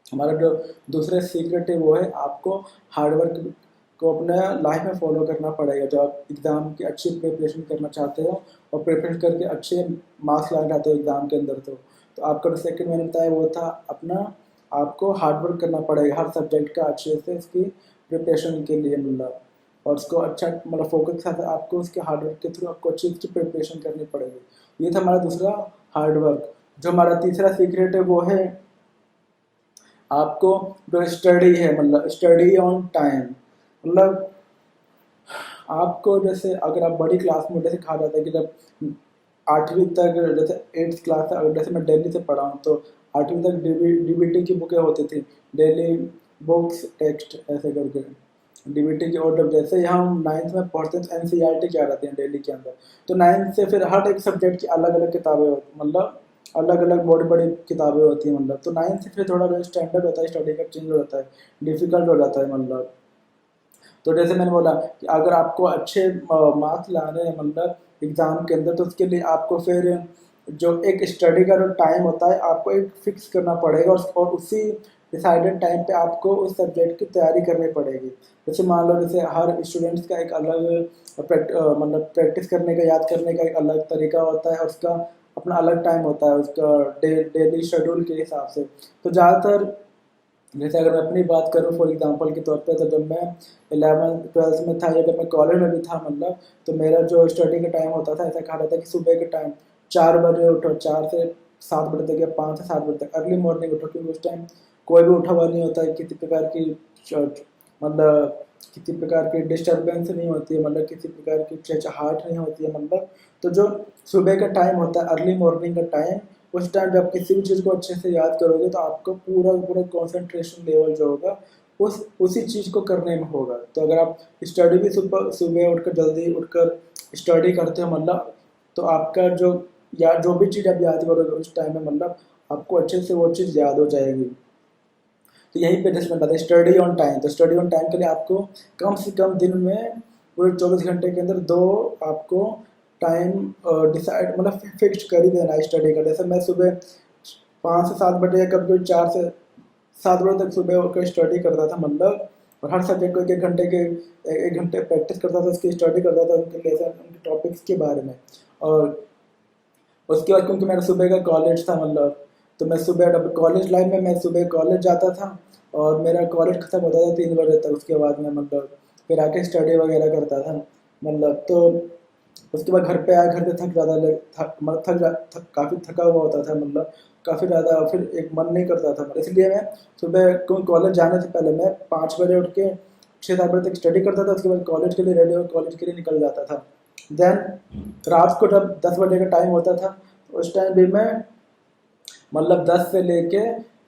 Speaker 1: हमारा जो दूसरा सीक्रेट है वो है आपको हार्डवर्क को अपने लाइफ में फॉलो करना पड़ेगा। जब आप एग्ज़ाम की अच्छी प्रिपरेशन करना चाहते हो और प्रिपरेशन करके अच्छे मार्क्स लाना चाहते हो एग्ज़ाम के अंदर, तो आपका जो सेकंड मैंने बताया वो था अपना आपको हार्डवर्क करना पड़ेगा हर सब्जेक्ट का अच्छे से इसकी प्रिपरेशन के लिए। मतलब और उसको अच्छा मतलब फोकस के साथ आपको उसके हार्डवर्क के थ्रू आपको अच्छी उसकी प्रिपरेशन करनी पड़ेगी। ये था हमारा दूसरा हार्डवर्क। जो हमारा तीसरा सीक्रेट है वो है आपको जो स्टडी है, मतलब स्टडी ऑन टाइम। मतलब आपको जैसे अगर आप बड़ी क्लास में, जैसे कहा जाता है कि जब 8वीं तक, जैसे 8th क्लास तक, अगर जैसे मैं दिल्ली से पढ़ा हूँ तो 8वीं तक DBT की बुकें होती थी, डेली बुक्स टेक्स्ट ऐसे करके DBT की। और जब जैसे ही हम 9th में पढ़ते हैं तो NCERT की आ जाती हैं डेली के अंदर। तो 9th से फिर हर एक सब्जेक्ट की अलग अलग किताबें होती, मतलब अलग अलग बड़ी बड़ी किताबें होती हैं। मतलब तो 9th से फिर थोड़ा जो स्टैंडर्ड होता है स्टडी का चेंज हो जाता है, डिफिकल्ट हो जाता है। मतलब तो जैसे मैंने बोला कि अगर आपको अच्छे मार्क्स लाने हैं मतलब एग्ज़ाम के अंदर, तो उसके लिए आपको फिर जो एक स्टडी का जो टाइम होता है आपको एक फिक्स करना पड़ेगा, और उसी डिसाइडेड टाइम पे आपको उस सब्जेक्ट की तैयारी करनी पड़ेगी। जैसे मान लो जैसे हर स्टूडेंट्स का एक अलग मतलब प्रैक्टिस करने का, याद करने का एक अलग तरीका होता है, और उसका अपना अलग टाइम होता है उसका डेली शेड्यूल के हिसाब से। तो ज़्यादातर जैसे अगर मैं अपनी बात करूँ फॉर एग्जांपल के तौर पे, तो जब मैं 11th 12th में था या जब मैं कॉलेज में भी था, मतलब तो मेरा जो स्टडी का टाइम होता था, ऐसा कहा जाता है कि सुबह के टाइम 4 बजे उठो, 4 से 7 बजे तक या 5 से 7 बजे तक अर्ली मॉर्निंग उठो, क्योंकि उस टाइम कोई भी उठा हुआ नहीं होता है, किसी प्रकार की मतलब किसी प्रकार की डिस्टर्बेंस नहीं होती है, मतलब किसी प्रकार की चहचहाट नहीं होती है। मतलब तो जो सुबह का टाइम होता है, अर्ली मॉर्निंग का टाइम, उस टाइम जब किसी भी चीज़ को अच्छे से याद करोगे तो आपको पूरा पूरा कंसंट्रेशन लेवल जो होगा उसी चीज़ को करने में होगा। तो अगर आप स्टडी भी सुबह सुबह उठकर जल्दी उठकर स्टडी करते हो मतलब, तो आपका जो या जो भी चीज़ आप याद करोगे उस टाइम में मतलब आपको अच्छे से वो चीज़ याद हो जाएगी। तो यहीं पे जैसे मैं बताया स्टडी ऑन टाइम, तो स्टडी ऑन टाइम के लिए आपको कम से कम दिन में पूरे 24 घंटे के अंदर 2 आपको टाइम डिसाइड मतलब फिक्स कर ही देना है स्टडी का। जैसे मैं सुबह 5 से 7 बजे, कभी 4 से 7 बजे तक सुबह होकर स्टडी करता था मतलब, और हर सब्जेक्ट को 1 घंटे के 1 घंटे प्रैक्टिस करता था, उसकी स्टडी करता था, उनके लेसन उनके टॉपिक्स के बारे में। और उसके बाद क्योंकि मेरा सुबह का कॉलेज था मतलब, तो मैं सुबह कॉलेज लाइफ में मैं सुबह कॉलेज जाता था और मेरा कॉलेज खत्म होता था 3 बजे तक। उसके बाद मैं मतलब फिर आके स्टडी वगैरह करता था मतलब। तो उसके बाद घर पे आया, घर पे थक ज़्यादा मतलब काफ़ी थका हुआ होता था मतलब, काफ़ी ज़्यादा फिर एक मन नहीं करता था, इसलिए मैं सुबह क्योंकि कॉलेज जाने से पहले मैं 5 बजे उठ के 6-7 बजे तक स्टडी करता था। उसके बाद कॉलेज के लिए रेडी हो कॉलेज के लिए निकल जाता था। देन रात को जब 10 बजे का टाइम होता था, उस टाइम भी मैं मतलब 10 से लेके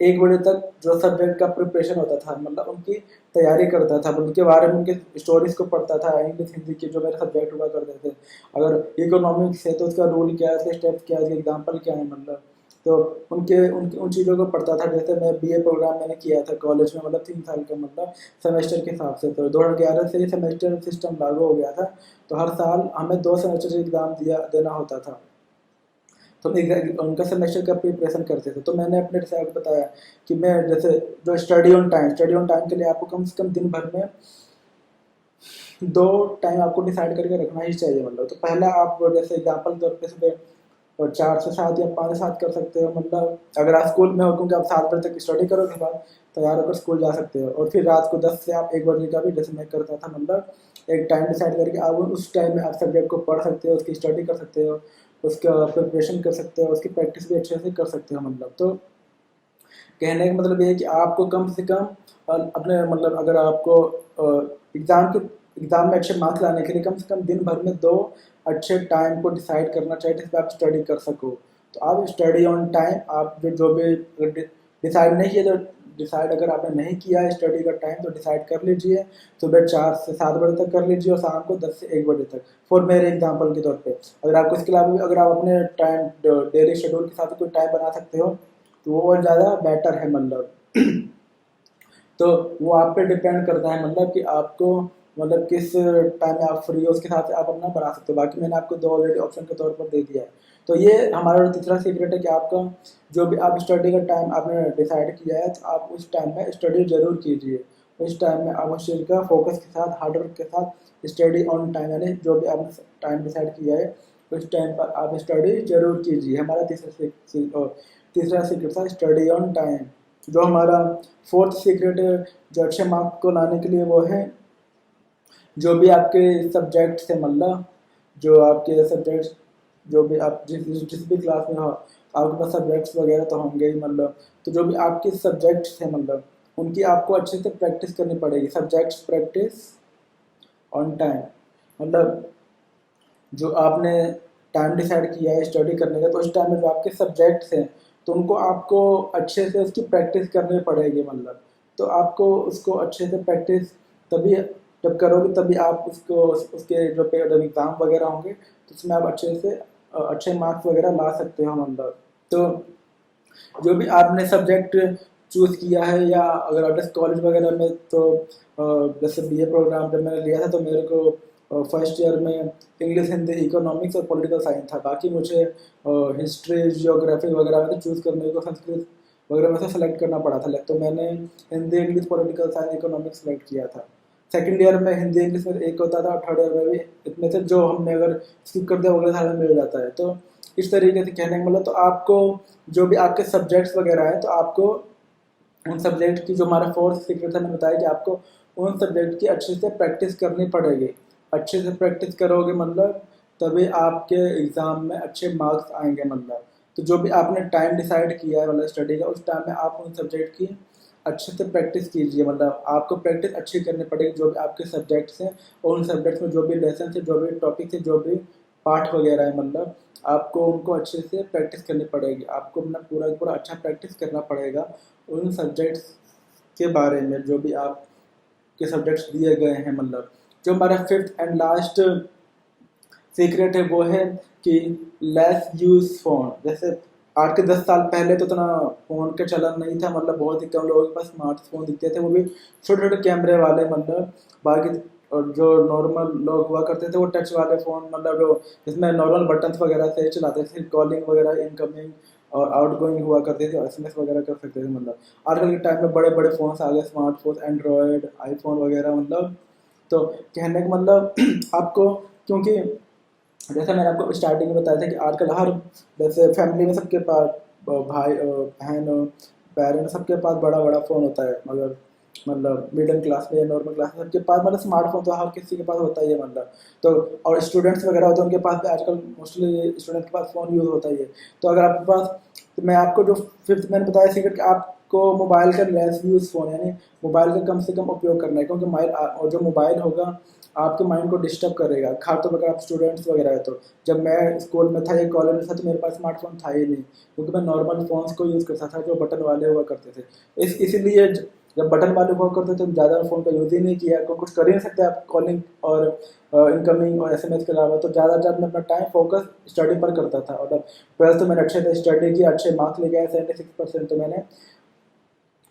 Speaker 1: 1 बजे तक जो सब्जेक्ट का प्रिपरेशन होता था मतलब उनकी तैयारी करता था, उनके बारे में उनके स्टोरीज को पढ़ता था, इंग्लिश हिंदी के जो मेरे सब्जेक्ट हुआ करते थे। अगर इकोनॉमिक्स है तो उसका रूल क्या है, उसके स्टेप्स क्या है, उसके एग्जाम्पल क्या है मतलब, तो उन चीज़ों को पढ़ता था। जैसे मैं बीए प्रोग्राम मैंने किया था कॉलेज में मतलब 3 साल का मतलब सेमेस्टर के हिसाब से, तो 2011 से ही सेमेस्टर सिस्टम लागू हो गया था। तो हर साल हमें 2 सेमेस्टर एग्ज़ाम देना होता था, तो हम उनका सेमेस्टर का प्रिपरेशन करते थे। तो मैंने अपने से आपको बताया कि मैं जैसे जो स्टडी ऑन टाइम के लिए आपको कम से कम दिन भर में 2 टाइम आपको डिसाइड करके रखना ही चाहिए मतलब। तो पहला आप जैसे एग्जाम्पल तौर पे सुबह और 4 से 7 या 5 से 7 कर सकते हो मतलब, अगर आप स्कूल में हो क्योंकि आप 7 बजे तक स्टडी करोगे बाद तैयार होकर स्कूल जा सकते हो। और फिर रात को 10 से आप 1 बजे का भी जैसे मैं करता था मतलब, एक टाइम डिसाइड करके आप उस टाइम में आप सब्जेक्ट को पढ़ सकते हो, उसकी स्टडी कर सकते हो, उसका प्रिपरेशन कर सकते हो, उसकी प्रैक्टिस भी अच्छे से कर सकते हो मतलब। तो कहने का मतलब ये है कि आपको कम से कम अपने मतलब अगर आपको एग्ज़ाम में अच्छे मार्क्स लाने के लिए कम से कम दिन भर में 2 अच्छे टाइम को डिसाइड करना चाहिए जिसमें आप स्टडी कर सको। तो आप स्टडी ऑन टाइम आप जो भी डिसाइड नहीं किया, तो डिसाइड अगर आपने नहीं किया है स्टडी का टाइम तो डिसाइड कर लीजिए। सुबह 4 से 7 बजे तक कर लीजिए और शाम को 10 से 1 बजे तक, फॉर मेरे एग्जांपल के तौर पे। अगर आपको इसके अलावा अगर आप अपने टाइम डेली शेड्यूल के साथ कोई टाइम बना सकते हो तो वो और ज़्यादा बेटर है मतलब। तो वो आप पे डिपेंड करता है मतलब कि आपको मतलब किस टाइम में आप फ्री हो उसके हिसाब से आप अपना बना सकते हो। बाकी मैंने आपको 2 ऑलरेडी ऑप्शन के तौर पर दे दिया है। तो ये हमारा तीसरा सीक्रेट है कि आपका जो भी आप स्टडी का टाइम आपने डिसाइड किया है तो आप उस टाइम में स्टडी जरूर कीजिए। उस टाइम में आप उस चीज़ का फोकस के साथ हार्डवर्क के साथ स्टडी ऑन टाइम, यानी जो भी आपने टाइम डिसाइड किया है उस टाइम पर आप स्टडी जरूर कीजिए। हमारा तीसरा सीक्रेट था स्टडी ऑन टाइम। जो हमारा फोर्थ सीक्रेट है जो अच्छे मार्क्स को लाने के लिए वो है जो भी आपके सब्जेक्ट से मतलब, जो आपके सब्जेक्ट्स जो भी आप जिस भी क्लास में हो आपके पास सब्जेक्ट्स वगैरह तो होंगे ही मतलब। तो जो भी आपके सब्जेक्ट्स हैं मतलब उनकी आपको अच्छे से प्रैक्टिस करनी पड़ेगी। सब्जेक्ट्स प्रैक्टिस ऑन टाइम मतलब जो आपने टाइम डिसाइड किया है स्टडी करने का, तो उस टाइम में जो आपके सब्जेक्ट्स हैं तो उनको आपको अच्छे से उसकी प्रैक्टिस करनी पड़ेगी मतलब। तो आपको उसको अच्छे से प्रैक्टिस तभी जब करोगे तभी आप उसको उसके जो जब एग्ज़ाम वगैरह होंगे तो उसमें आप अच्छे से अच्छे मार्क्स वगैरह ला सकते हो मतलब। तो जो भी आपने सब्जेक्ट चूज़ किया है या अगर आप कॉलेज वगैरह में तो जैसे बीए प्रोग्राम जब मैंने लिया था तो मेरे को फर्स्ट ईयर में इंग्लिश हिंदी इकोनॉमिक्स और पॉलिटिकल साइंस था। बाकी मुझे हिस्ट्री जियोग्राफी वगैरह में तो चूज़ करने को संस्कृत वगैरह में से सेलेक्ट करना पड़ा था। तो मैंने Hindi English political science economics select किया था। सेकंड ईयर में हिंदी इंग्लिश में एक होता था, थर्ड ईयर में भी इतने से जो हमने अगर स्किप कर दिया वगैरह सारा मिल जाता है। तो इस तरीके से कहने का मतलब, तो आपको जो भी आपके सब्जेक्ट्स वगैरह है तो आपको उन सब्जेक्ट की जो हमारा फोर्थ सीक्रेट था मैंने बताया कि आपको उन सब्जेक्ट की अच्छे से प्रैक्टिस करनी पड़ेगी। अच्छे से प्रैक्टिस करोगे मतलब तभी आपके एग्ज़ाम में अच्छे मार्क्स आएंगे मतलब। तो जो भी आपने टाइम डिसाइड किया है मतलब स्टडी का उस टाइम में आप उन सब्जेक्ट की अच्छे से प्रैक्टिस कीजिए मतलब। आपको प्रैक्टिस अच्छी करनी पड़ेगी जो भी आपके सब्जेक्ट्स हैं और उन सब्जेक्ट्स में जो भी लेसन है, जो भी टॉपिक है, जो भी पाठ वगैरह है मतलब आपको उनको अच्छे से प्रैक्टिस करनी पड़ेगी। आपको अपना पूरा पूरा अच्छा प्रैक्टिस करना पड़ेगा उन सब्जेक्ट्स के बारे में जो भी आपके सब्जेक्ट्स दिए गए हैं, मतलब जो हमारा फिफ्थ एंड लास्ट सीक्रेट है वो है कि लेस यूज फोन। जैसे आज के 10 साल पहले तो इतना फोन का चलन नहीं था, मतलब बहुत ही कम लोगों के पास स्मार्टफोन दिखते थे, वो भी छोटे छोटे कैमरे वाले, मतलब बाकी और जो नॉर्मल लोग हुआ करते थे वो टच वाले फ़ोन, मतलब जो जिसमें नॉर्मल बटन्स वगैरह से चलाते थे, कॉलिंग वगैरह इनकमिंग और आउटगोइंग हुआ करते थे, एसएमएस वगैरह कर सकते थे। मतलब आजकल के टाइम में बड़े बड़े फ़ोन्स आ गए, स्मार्टफोन, एंड्रॉयड, आईफोन वगैरह, मतलब तो कहने का मतलब आपको, क्योंकि जैसे मैंने आपको स्टार्टिंग में बताया था कि आजकल हर जैसे फैमिली में सबके पास भाई बहन पेरेंट्स सबके पास बड़ा बड़ा फ़ोन होता है, मगर मतलब मिडिल क्लास में या नॉर्मल क्लास में सबके पास मतलब स्मार्टफोन तो हर किसी के पास होता ही है, मतलब तो और स्टूडेंट्स वगैरह होते हैं उनके पास भी आजकल मोस्टली स्टूडेंट के पास फ़ोन यूज़ होता ही है। तो अगर आपके पास, तो मैं आपको जो फिफ्थ मैंने बताया सीक्रेट कि आपको मोबाइल का लेस यूज़ फ़ोन, यानी मोबाइल का कम से कम उपयोग करना है, क्योंकि मोबाइल और जो मोबाइल होगा आपके माइंड को डिस्टर्ब करेगा, खासतौर पर अगर आप स्टूडेंट्स वगैरह है तो। जब मैं स्कूल में था या कॉलेज में था तो मेरे पास स्मार्टफोन था ही नहीं, क्योंकि मैं नॉर्मल फ़ोन्स को यूज़ करता था जो बटन वाले हुआ करते थे। इसीलिए जब बटन वाले हुआ करते थे तो ज़्यादा फ़ोन का यूज़ ही नहीं किया, क्योंकि कुछ कर ही नहीं सकते आप कॉलिंग और इनकमिंग और एसएमएस के अलावा। तो ज़्यादातर मैं अपना टाइम फोकस स्टडी पर करता था, और जब ट्वेल्थ तो मैंने अच्छे से स्टडी किया, अच्छे मार्क्स लेके आया 76%, तो मैंने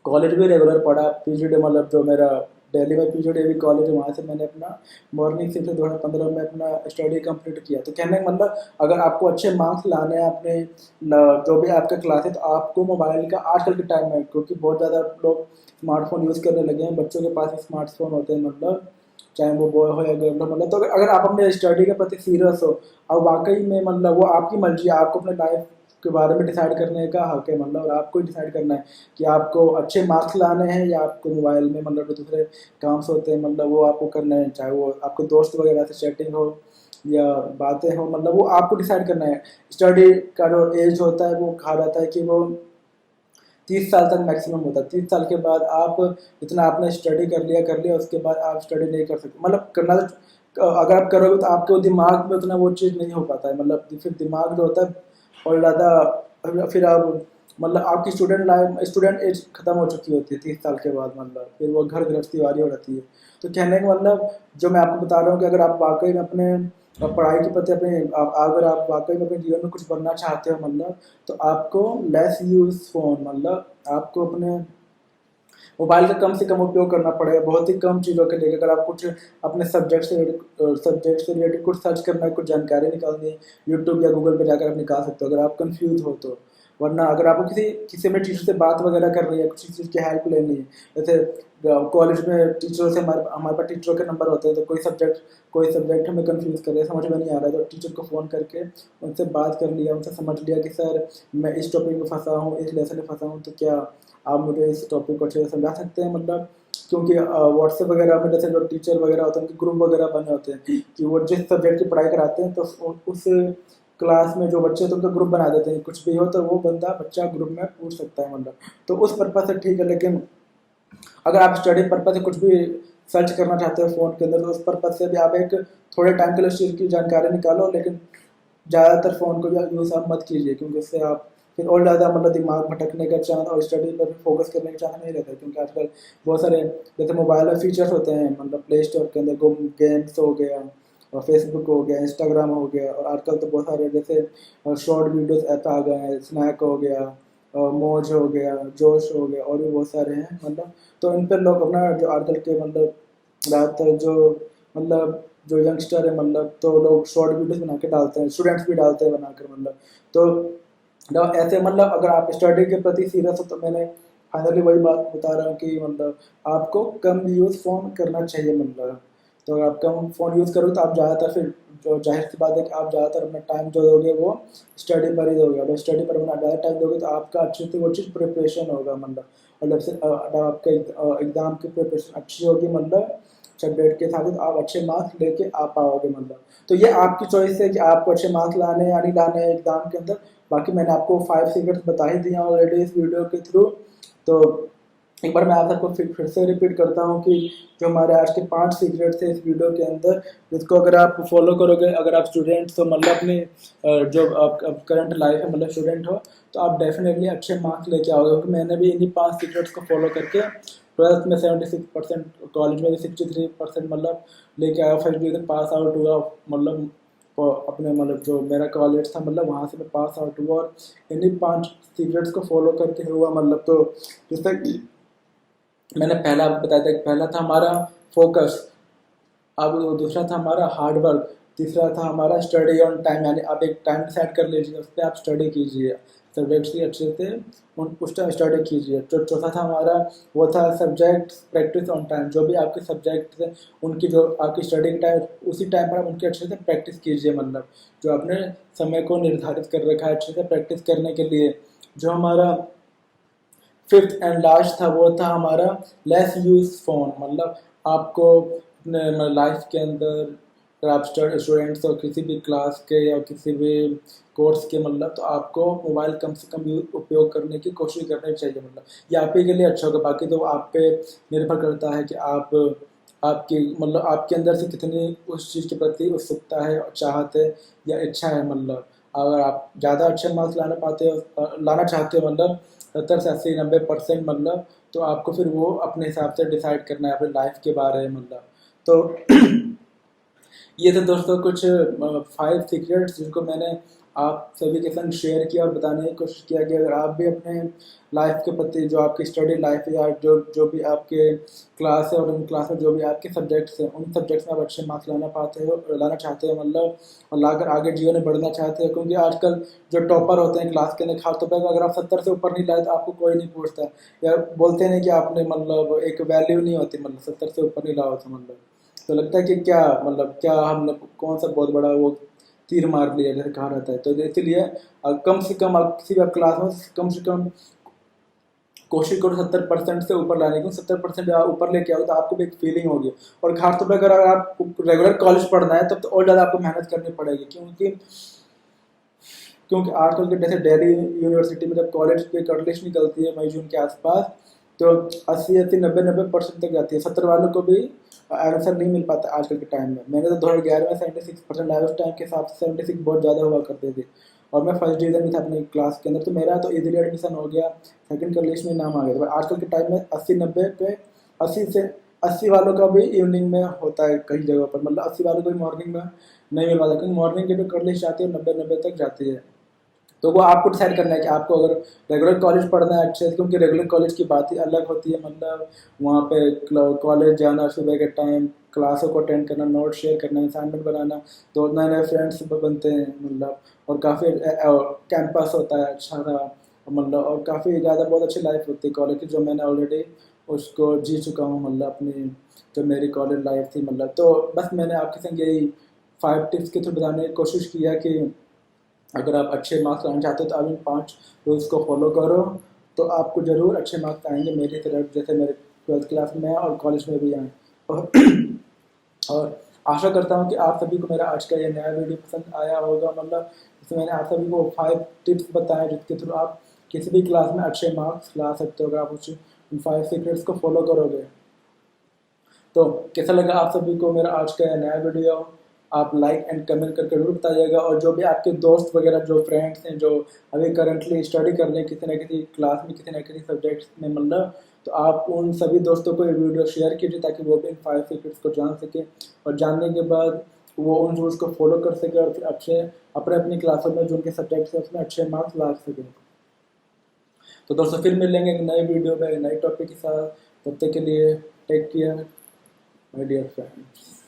Speaker 1: कॉलेज भी रेगुलर पढ़ा, पीजीडी मतलब जो मेरा दिल्ली में पीजीडी भी कॉलेज है, वहाँ से मैंने अपना मॉर्निंग शिफ्ट से 2015 में अपना स्टडी कंप्लीट किया। तो कहने का मतलब अगर आपको अच्छे मार्क्स लाने हैं अपने जो भी आपका क्लास है, तो आपको मोबाइल का आजकल के टाइम में, क्योंकि बहुत ज़्यादा लोग स्मार्टफोन यूज़ करने लगे हैं, बच्चों के पास भी स्मार्टफोन होते हैं, मतलब चाहे वो बॉय हो या गर्ल हो, मतलब तो अगर आप अपने स्टडी के प्रति सीरियस हो और वाकई में, मतलब वो आपकी मर्जी है, आपको अपने लाइफ के बारे में डिसाइड करने का हक है, मतलब और आपको ही डिसाइड करना है कि आपको अच्छे मार्क्स लाने हैं या आपको मोबाइल में मतलब जो दूसरे काम्स होते हैं मतलब वो आपको करना है, चाहे वो आपके दोस्त वगैरह से चैटिंग हो या बातें हो, मतलब वो आपको डिसाइड करना है। स्टडी का जो एज होता है वो कहा जाता है कि वो 30 साल तक मैक्सिमम होता है। 30 साल के बाद आप इतना आपने स्टडी कर लिया, उसके बाद आप स्टडी नहीं कर सकते, मतलब करना तो अगर आप करोगे तो आपके दिमाग में उतना वो चीज़ नहीं हो पाता है, मतलब फिर दिमाग जो होता है और ज़्यादा, फिर आप मतलब आपकी स्टूडेंट एज खत्म हो चुकी होती है 30 साल के बाद, मतलब फिर वो घर गृहस्थी वाली हो जाती है। तो कहने का मतलब जो मैं आपको बता रहा हूँ कि अगर आप वाकई में अपने पढ़ाई के प्रति अपने अगर आप वाकई में अपने जीवन में कुछ बनना चाहते हो, मतलब तो आपको लेस यूज फोन, मतलब आपको अपने मोबाइल का कम से कम उपयोग करना पड़ेगा, बहुत ही कम चीज़ों के लिए। अगर आप कुछ अपने सब्जेक्ट से रिलेटेड कुछ सर्च करना है, कुछ जानकारी निकालनी है, यूट्यूब या गूगल पे जाकर आप निकाल सकते हो अगर आप कंफ्यूज हो तो। वरना अगर आपको किसी किसी में टीचर से बात वगैरह करनी है, किसी चीज़ की हेल्प लेनी है, जैसे कॉलेज में टीचरों से हमारे हमारे पास टीचरों के नंबर होते हैं, तो कोई सब्जेक्ट हमें कंफ्यूज कर रहे हैं, समझ में नहीं आ रहा है, तो टीचर को फ़ोन करके उनसे बात कर लिया, उनसे समझ लिया कि सर मैं इस टॉपिक में फंसा हूँ, इस लेसन में फंसा हूँ, तो क्या आप मुझे इस टॉपिक को अच्छे से समझा सकते हैं। मतलब क्योंकि व्हाट्सएप वगैरह में जैसे जो टीचर वगैरह होते हैं उनके ग्रुप वगैरह बने होते हैं कि वो जिस सब्जेक्ट की पढ़ाई कराते हैं तो उस क्लास में जो बच्चे तो उनका ग्रुप बना देते हैं, कुछ भी हो तो वो बच्चा ग्रुप में पूछ सकता है, मतलब तो उस पर्पज़ से ठीक है। लेकिन अगर आप स्टडी पर्पज़ से कुछ भी सर्च करना चाहते हो फ़ोन के अंदर, तो उस पर्पज़ से भी आप एक थोड़े टाइम के लिए उस चीज़ की जानकारी निकालो, लेकिन ज़्यादातर फ़ोन को यूज़ आप मत कीजिए, क्योंकि उससे आप फिर और ज़्यादा मतलब दिमाग भटकने का चांस और स्टडी पर भी फोकस करने का चांस नहीं रहता है। क्योंकि आजकल बहुत सारे जैसे मोबाइल में फीचर्स होते हैं, मतलब प्ले स्टोर के अंदर गेम्स हो गया और फेसबुक हो गया, इंस्टाग्राम हो गया, और आजकल तो बहुत सारे जैसे शॉर्ट वीडियोस ऐप आ गए हैं, स्नैक हो गया, मौज हो गया, जोश हो गया, और भी बहुत सारे हैं, मतलब तो इन पर लोग अपना जो आजकल के मतलब ज़्यादातर जो यंगस्टर है, मतलब तो लोग शॉर्ट वीडियोस बना के डालते हैं, स्टूडेंट्स भी डालते हैं बनाकर, मतलब तो ऐसे मतलब अगर आप स्टडी के प्रति सीरियस हो तो मैंने फाइनली वही बात बता रहा हूँ कि मतलब आपको कम यूज़ फ़ोन करना चाहिए, मतलब तो अगर आप कम फ़ोन यूज़ करोगे तो आप ज़्यादातर फिर जो जाहिर सी बात है कि आप ज़्यादातर अपना टाइम जो दोगे वो स्टडी पर ही दोगे। अगर स्टडी पर अपना ज़्यादा टाइम दोगे तो आपका अच्छे से वो चीज़ प्रिपरेशन होगा, मतलब और जब से आपका एग्ज़ाम की प्रिपरेशन अच्छी होगी, मतलब सब्जेक्ट के साथ आप अच्छे मार्क्स लेके आ पाओगे, मतलब तो ये आपकी चॉइस है कि आपको अच्छे मार्क्स लाने हैं या नहीं लाने हैं एग्ज़ाम के अंदर। बाकी मैंने आपको 5 सीक्रेट्स बता ही दिए ऑलरेडी इस वीडियो के थ्रू। तो एक बार मैं आप सबको फिर से रिपीट करता हूँ कि जो हमारे आज के 5 सीक्रेट थे इस वीडियो के अंदर, जिसको अगर आप फॉलो करोगे, अगर आप स्टूडेंट हो, मतलब अपनी जो आप करंट लाइफ है, मतलब स्टूडेंट हो, तो आप डेफिनेटली अच्छे मार्क्स लेके आओगे। क्योंकि मैंने भी इन्हीं 5 सीक्रेट्स को फॉलो करके 12th में 76%, कॉलेज में भी 63% मतलब लेके आया, फर्स्ट डिवीजन पास आउट हुआ, मतलब अपने मतलब जो मेरा कॉलेज था, मतलब वहाँ से मैं पास आउट हुआ, और इन्हीं 5 सीक्रेट्स को फॉलो करके हुआ। मतलब तो जैसे कि मैंने पहला बताया था कि पहला था हमारा फोकस, अब दूसरा था हमारा हार्ड वर्क, तीसरा था हमारा स्टडी ऑन टाइम, यानी आप एक टाइम सेट कर लीजिए, उस पर आप स्टडी कीजिए, सब्जेक्ट्स की अच्छे से उस टाइम स्टडी कीजिए। जो चौथा था हमारा, वो था सब्जेक्ट प्रैक्टिस ऑन टाइम, जो भी आपके सब्जेक्ट थे उनकी जो आपकी स्टडी टाइम, उसी टाइम पर आप उनकी अच्छे से प्रैक्टिस कीजिए। मतलब जो आपने समय को निर्धारित कर रखा है अच्छे से प्रैक्टिस करने के लिए। जो हमारा फिफ्थ एंड लास्ट था, वो था हमारा लेस यूज फोन। मतलब आपको अपने लाइफ के अंदर, अगर आप स्टूडेंट्स हो किसी भी क्लास के या किसी भी कोर्स के, मतलब तो आपको मोबाइल कम से कम उपयोग करने की कोशिश करनी चाहिए। मतलब ये आप ही के लिए अच्छा होगा, बाकी तो आप पे निर्भर करता है कि आप आपकी मतलब आपके अंदर से कितनी उस चीज़ के प्रति उत्सुकता है, चाहत है या इच्छा है। मतलब अगर आप ज़्यादा अच्छे मार्क्स लाना चाहते हो, मतलब 70 से 80 90%, मतलब तो आपको फिर वो अपने हिसाब से डिसाइड करना है अपनी लाइफ के बारे में। मतलब तो ये थे दोस्तों कुछ 5 सीक्रेट्स जिनको मैंने आप सभी के संग शेयर किया और बताने की कोशिश किया कि अगर आप भी अपने लाइफ के प्रति, जो आपकी स्टडी लाइफ है या जो जो भी आपके क्लास है और उन क्लास में जो भी आपके सब्जेक्ट्स हैं, उन सब्जेक्ट्स में आप अच्छे मार्क्स लाना चाहते हो, मतलब और लाकर आगे जीवन में बढ़ना चाहते हो। क्योंकि आजकल जो टॉपर होते हैं क्लास के अंदर, खासतौर पर अगर आप 70 से ऊपर नहीं लाए तो आपको कोई नहीं पूछता, या बोलते नहीं कि आपने मतलब एक वैल्यू नहीं होती, मतलब 70 से ऊपर नहीं लाओ तो मतलब तो लगता है कि क्या मतलब क्या हमने कौन सा बहुत बड़ा वो तीर मार लिया जैसे कहा रहता है। तो इसीलिए कम से कम आप किसी भी क्लास में कम से कम कोशिश करो 70% से ऊपर लाने की। 70% ऊपर लेके आओ तो आपको भी एक फीलिंग होगी। और खासतौर पर अगर आप रेगुलर कॉलेज पढ़ना है तब तो और ज़्यादा आपको मेहनत करनी पड़ेगी, क्योंकि क्योंकि आजकल के जैसे दिल्ली यूनिवर्सिटी में जब कॉलेज की कट लिस्ट निकलती है मई जून के आसपास, तो 80 80 90 90% तक जाती है। 70 वालों को भी आंसर नहीं मिल पाता आजकल के टाइम में। मैंने तो 2011 में 76% आया, उस टाइम के हिसाब से 76 बहुत ज़्यादा हुआ करते थे, और मैं फर्स्ट डिवीजन में था अपनी क्लास के अंदर, तो मेरा तो इजीली एडमिशन हो गया, सेकंड कट लिस्ट में नाम आ गया था। आजकल के टाइम में 80 90 पे 80 वालों का भी इवनिंग में होता है कई जगहों पर, मतलब 80 वालों को भी मॉर्निंग में नहीं मिल पाता, क्योंकि मॉर्निंग की जो कट लिस्ट आती है 90 90 तक जाती है। तो वो आपको डिसाइड करना है कि आपको अगर रेगुलर कॉलेज पढ़ना है अच्छे से, क्योंकि रेगुलर कॉलेज की बात ही अलग होती है। मतलब वहाँ पे कॉलेज जाना, सुबह के टाइम क्लासों को अटेंड करना, नोट शेयर करना, असाइनमेंट बनाना, तो नए नए फ्रेंड्स बनते हैं, मतलब और काफ़ी कैंपस होता है अच्छा सा, मतलब और काफ़ी ज़्यादा बहुत अच्छी लाइफ होती है कॉलेज की, जो मैंने ऑलरेडी उसको जी चुका हूँ। मतलब अपनी जो मेरी कॉलेज लाइफ थी, मतलब तो बस मैंने आपके संग यही 5 टिप्स के थ्रू बताने की कोशिश किया कि अगर आप अच्छे मार्क्स लाना चाहते हो तो आप इन 5 रूल्स को फॉलो करो, तो आपको ज़रूर अच्छे मार्क्स आएंगे, मेरी तरफ जैसे मेरे 12th क्लास में और कॉलेज में भी आए। और और आशा करता हूँ कि आप सभी को मेरा आज का ये नया वीडियो पसंद आया होगा। मतलब इसमें मैंने आप सभी को 5 टिप्स बताए जिसके थ्रू आप किसी भी क्लास में अच्छे मार्क्स ला सकते हो, अगर आप उन 5 सीक्रेट्स को फॉलो करोगे। तो कैसा लगा आप सभी को मेरा आज का नया वीडियो, आप लाइक एंड कमेंट करके जरूर बताइएगा। और जो भी आपके दोस्त वगैरह, जो फ्रेंड्स हैं, जो अभी करंटली स्टडी कर रहे हैं किसी न किसी क्लास में, किसी न किसी सब्जेक्ट्स में, मतलब तो आप उन सभी दोस्तों को ये वीडियो शेयर कीजिए ताकि वो भी इन 5 सीक्रेट्स को जान सके, और जानने के बाद वो उन रूल्स को फॉलो कर सके और फिर अच्छे अपने अपनी क्लासों में जो उनके सब्जेक्ट्स हैं उसमें अच्छे मार्क्स ला सकें। तो दोस्तों फिर मिलेंगे एक नए वीडियो में, एक नए टॉपिक के साथ। तब तक के लिए take care my dear friends.